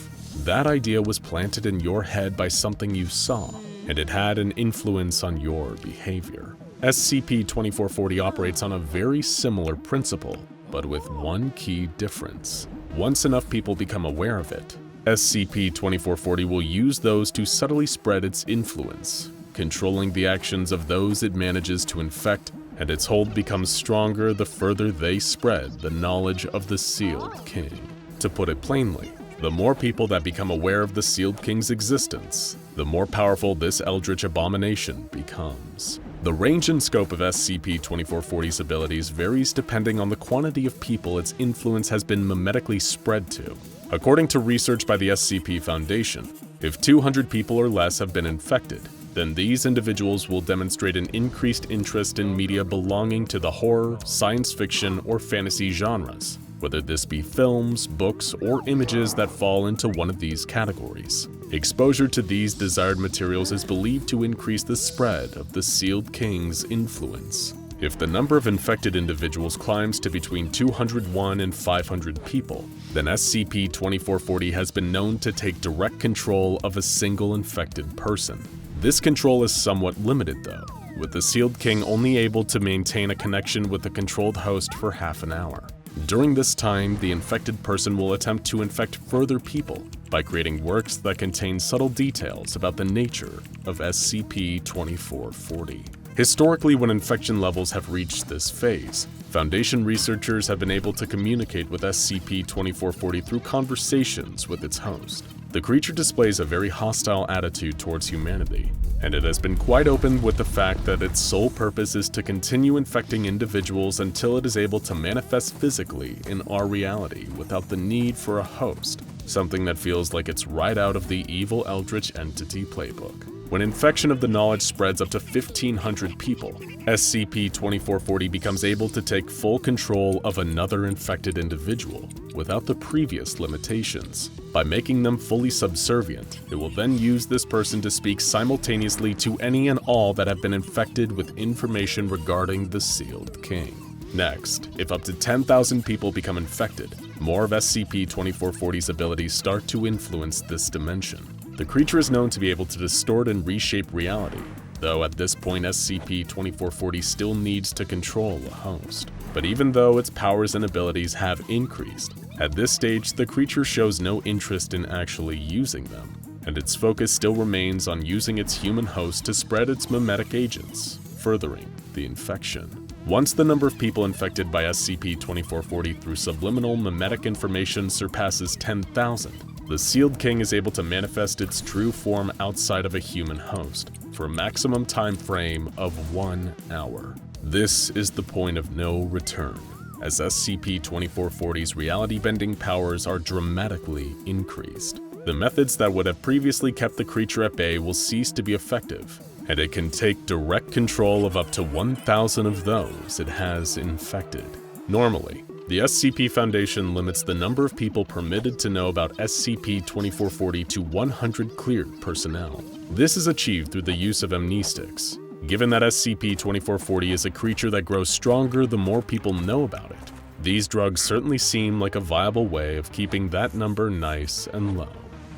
That idea was planted in your head by something you saw, and it had an influence on your behavior. SCP-2440 operates on a very similar principle, but with one key difference. Once enough people become aware of it, SCP-2440 will use those to subtly spread its influence, controlling the actions of those it manages to infect, and its hold becomes stronger the further they spread the knowledge of the Sealed King. To put it plainly, the more people that become aware of the Sealed King's existence, the more powerful this eldritch abomination becomes. The range and scope of SCP-2440's abilities varies depending on the quantity of people its influence has been mimetically spread to. According to research by the SCP Foundation, if 200 people or less have been infected, then these individuals will demonstrate an increased interest in media belonging to the horror, science fiction, or fantasy genres, whether this be films, books, or images that fall into one of these categories. Exposure to these desired materials is believed to increase the spread of the Sealed King's influence. If the number of infected individuals climbs to between 201 and 500 people, then SCP-2440 has been known to take direct control of a single infected person. This control is somewhat limited though, with the Sealed King only able to maintain a connection with the controlled host for half an hour. During this time, the infected person will attempt to infect further people by creating works that contain subtle details about the nature of SCP-2440. Historically, when infection levels have reached this phase, Foundation researchers have been able to communicate with SCP-2440 through conversations with its host. The creature displays a very hostile attitude towards humanity, and it has been quite open with the fact that its sole purpose is to continue infecting individuals until it is able to manifest physically in our reality without the need for a host, something that feels like it's right out of the evil eldritch entity playbook. When infection of the knowledge spreads up to 1,500 people, SCP-2440 becomes able to take full control of another infected individual without the previous limitations. By making them fully subservient, it will then use this person to speak simultaneously to any and all that have been infected with information regarding the Sealed King. Next, if up to 10,000 people become infected, more of SCP-2440's abilities start to influence this dimension. The creature is known to be able to distort and reshape reality, though at this point SCP-2440 still needs to control a host. But even though its powers and abilities have increased, at this stage the creature shows no interest in actually using them, and its focus still remains on using its human host to spread its mimetic agents, furthering the infection. Once the number of people infected by SCP-2440 through subliminal mimetic information surpasses 10,000, the Sealed King is able to manifest its true form outside of a human host for a maximum time frame of 1 hour. This is the point of no return, as SCP-2440's reality-bending powers are dramatically increased. The methods that would have previously kept the creature at bay will cease to be effective, and it can take direct control of up to 1,000 of those it has infected. Normally, the SCP Foundation limits the number of people permitted to know about SCP-2440 to 100 cleared personnel. This is achieved through the use of amnestics. Given that SCP-2440 is a creature that grows stronger the more people know about it, these drugs certainly seem like a viable way of keeping that number nice and low.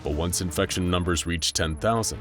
But once infection numbers reach 10,000,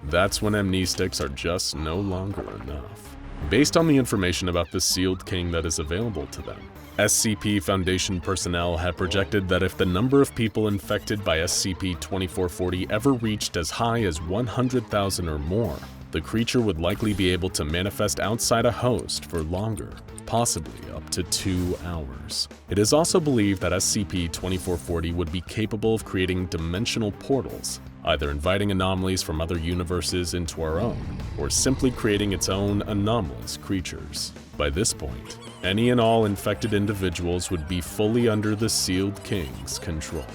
that's when amnestics are just no longer enough. Based on the information about the Sealed King that is available to them, SCP Foundation personnel have projected that if the number of people infected by SCP-2440 ever reached as high as 100,000 or more, the creature would likely be able to manifest outside a host for longer, possibly up to 2 hours. It is also believed that SCP-2440 would be capable of creating dimensional portals, either inviting anomalies from other universes into our own, or simply creating its own anomalous creatures. By this point, any and all infected individuals would be fully under the Sealed King's control.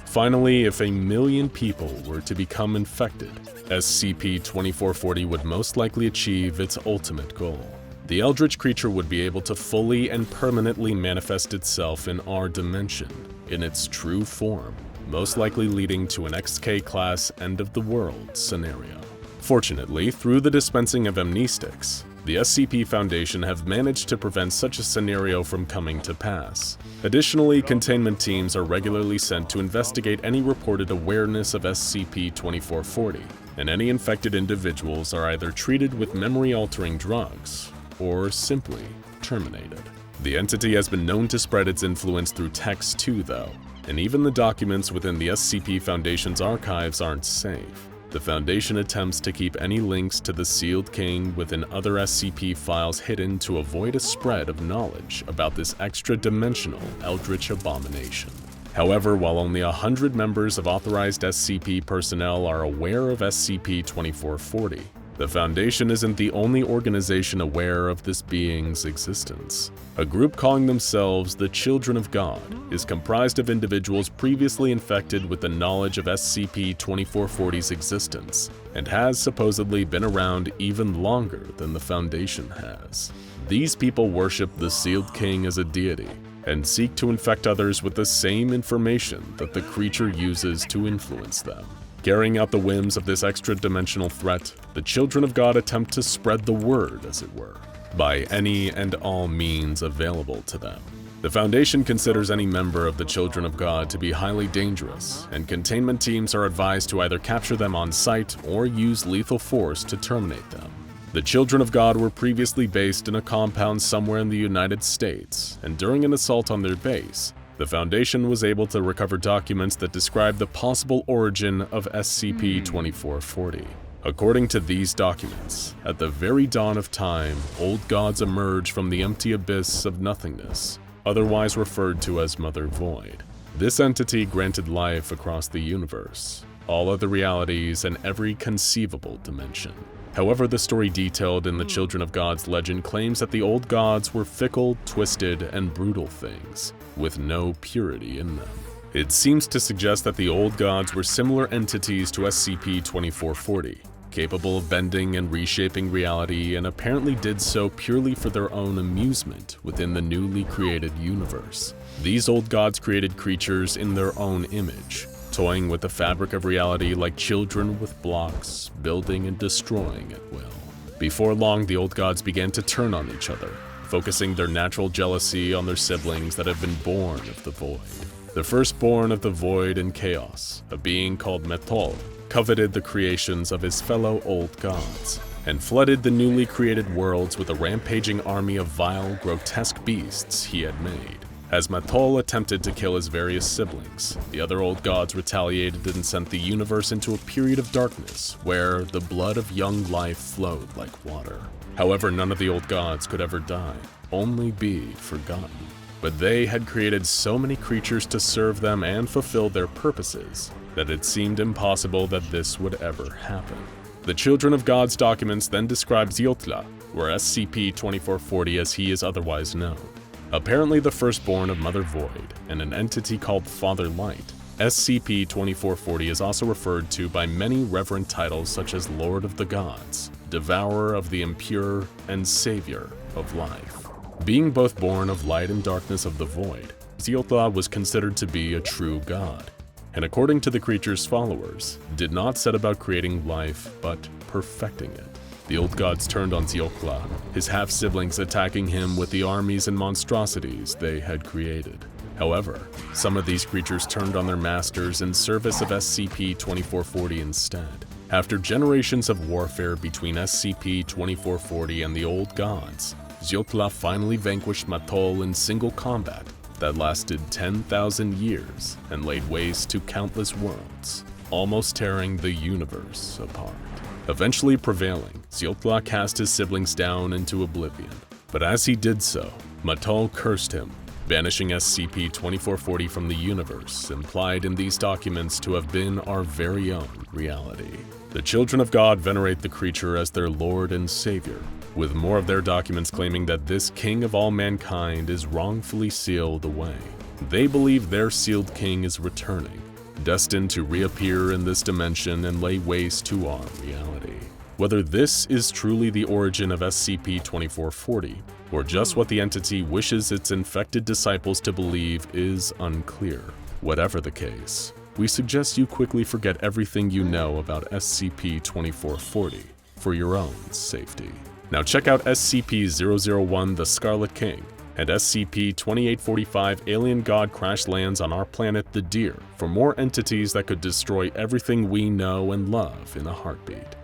Finally, if 1 million people were to become infected, SCP-2440 would most likely achieve its ultimate goal. The eldritch creature would be able to fully and permanently manifest itself in our dimension, in its true form, most likely leading to an XK-class end-of-the-world scenario. Fortunately, through the dispensing of amnestics, the SCP Foundation have managed to prevent such a scenario from coming to pass. Additionally, containment teams are regularly sent to investigate any reported awareness of SCP-2440, and any infected individuals are either treated with memory-altering drugs or simply terminated. The entity has been known to spread its influence through text too, though, and even the documents within the SCP Foundation's archives aren't safe. The Foundation attempts to keep any links to the Sealed King within other SCP files hidden to avoid a spread of knowledge about this extra-dimensional eldritch abomination. However, while only 100 members of authorized SCP personnel are aware of SCP-2440, the Foundation isn't the only organization aware of this being's existence. A group calling themselves the Children of God is comprised of individuals previously infected with the knowledge of SCP-2440's existence, and has supposedly been around even longer than the Foundation has. These people worship the Sealed King as a deity, and seek to infect others with the same information that the creature uses to influence them. Carrying out the whims of this extra-dimensional threat, the Children of God attempt to spread the word, as it were, by any and all means available to them. The Foundation considers any member of the Children of God to be highly dangerous, and containment teams are advised to either capture them on site or use lethal force to terminate them. The Children of God were previously based in a compound somewhere in the United States, and during an assault on their base, the Foundation was able to recover documents that describe the possible origin of SCP-2440. According to these documents, at the very dawn of time, old gods emerge from the empty abyss of nothingness, otherwise referred to as Mother Void. This entity granted life across the universe, all other realities, and every conceivable dimension. However, the story detailed in the Children of God's legend claims that the old gods were fickle, twisted, and brutal things, with no purity in them. It seems to suggest that the old gods were similar entities to SCP-2440, capable of bending and reshaping reality, and apparently did so purely for their own amusement within the newly created universe. These old gods created creatures in their own image, toying with the fabric of reality like children with blocks, building and destroying at will. Before long, the old gods began to turn on each other, focusing their natural jealousy on their siblings that have been born of the Void. The firstborn of the Void and Chaos, a being called Metol, coveted the creations of his fellow old gods, and flooded the newly created worlds with a rampaging army of vile, grotesque beasts he had made. As Metol attempted to kill his various siblings, the other old gods retaliated and sent the universe into a period of darkness where the blood of young life flowed like water. However, none of the old gods could ever die, only be forgotten. But they had created so many creatures to serve them and fulfill their purposes that it seemed impossible that this would ever happen. The Children of God's documents then describe Ziotla, or SCP-2440 as he is otherwise known. Apparently the firstborn of Mother Void and an entity called Father Light, SCP-2440 is also referred to by many reverent titles such as Lord of the Gods, Devourer of the Impure, and Savior of Life. Being both born of light and darkness of the Void, Ziotla was considered to be a true god, and according to the creature's followers, did not set about creating life but perfecting it. The old gods turned on Ziotla, his half-siblings attacking him with the armies and monstrosities they had created. However, some of these creatures turned on their masters in service of SCP-2440 instead. After generations of warfare between SCP-2440 and the old gods, Ziotla finally vanquished Metol in single combat that lasted 10,000 years and laid waste to countless worlds, almost tearing the universe apart. Eventually prevailing, Ziotla cast his siblings down into oblivion. But as he did so, Metol cursed him, banishing SCP-2440 from the universe, implied in these documents to have been our very own reality. The Children of God venerate the creature as their Lord and Savior, with more of their documents claiming that this king of all mankind is wrongfully sealed away. They believe their sealed king is returning, destined to reappear in this dimension and lay waste to our reality. Whether this is truly the origin of SCP-2440, or just what the entity wishes its infected disciples to believe is unclear. Whatever the case, we suggest you quickly forget everything you know about SCP-2440 for your own safety. Now check out SCP-001 The Scarlet King and SCP-2845 Alien God Crash Lands on our planet the Deer for more entities that could destroy everything we know and love in a heartbeat.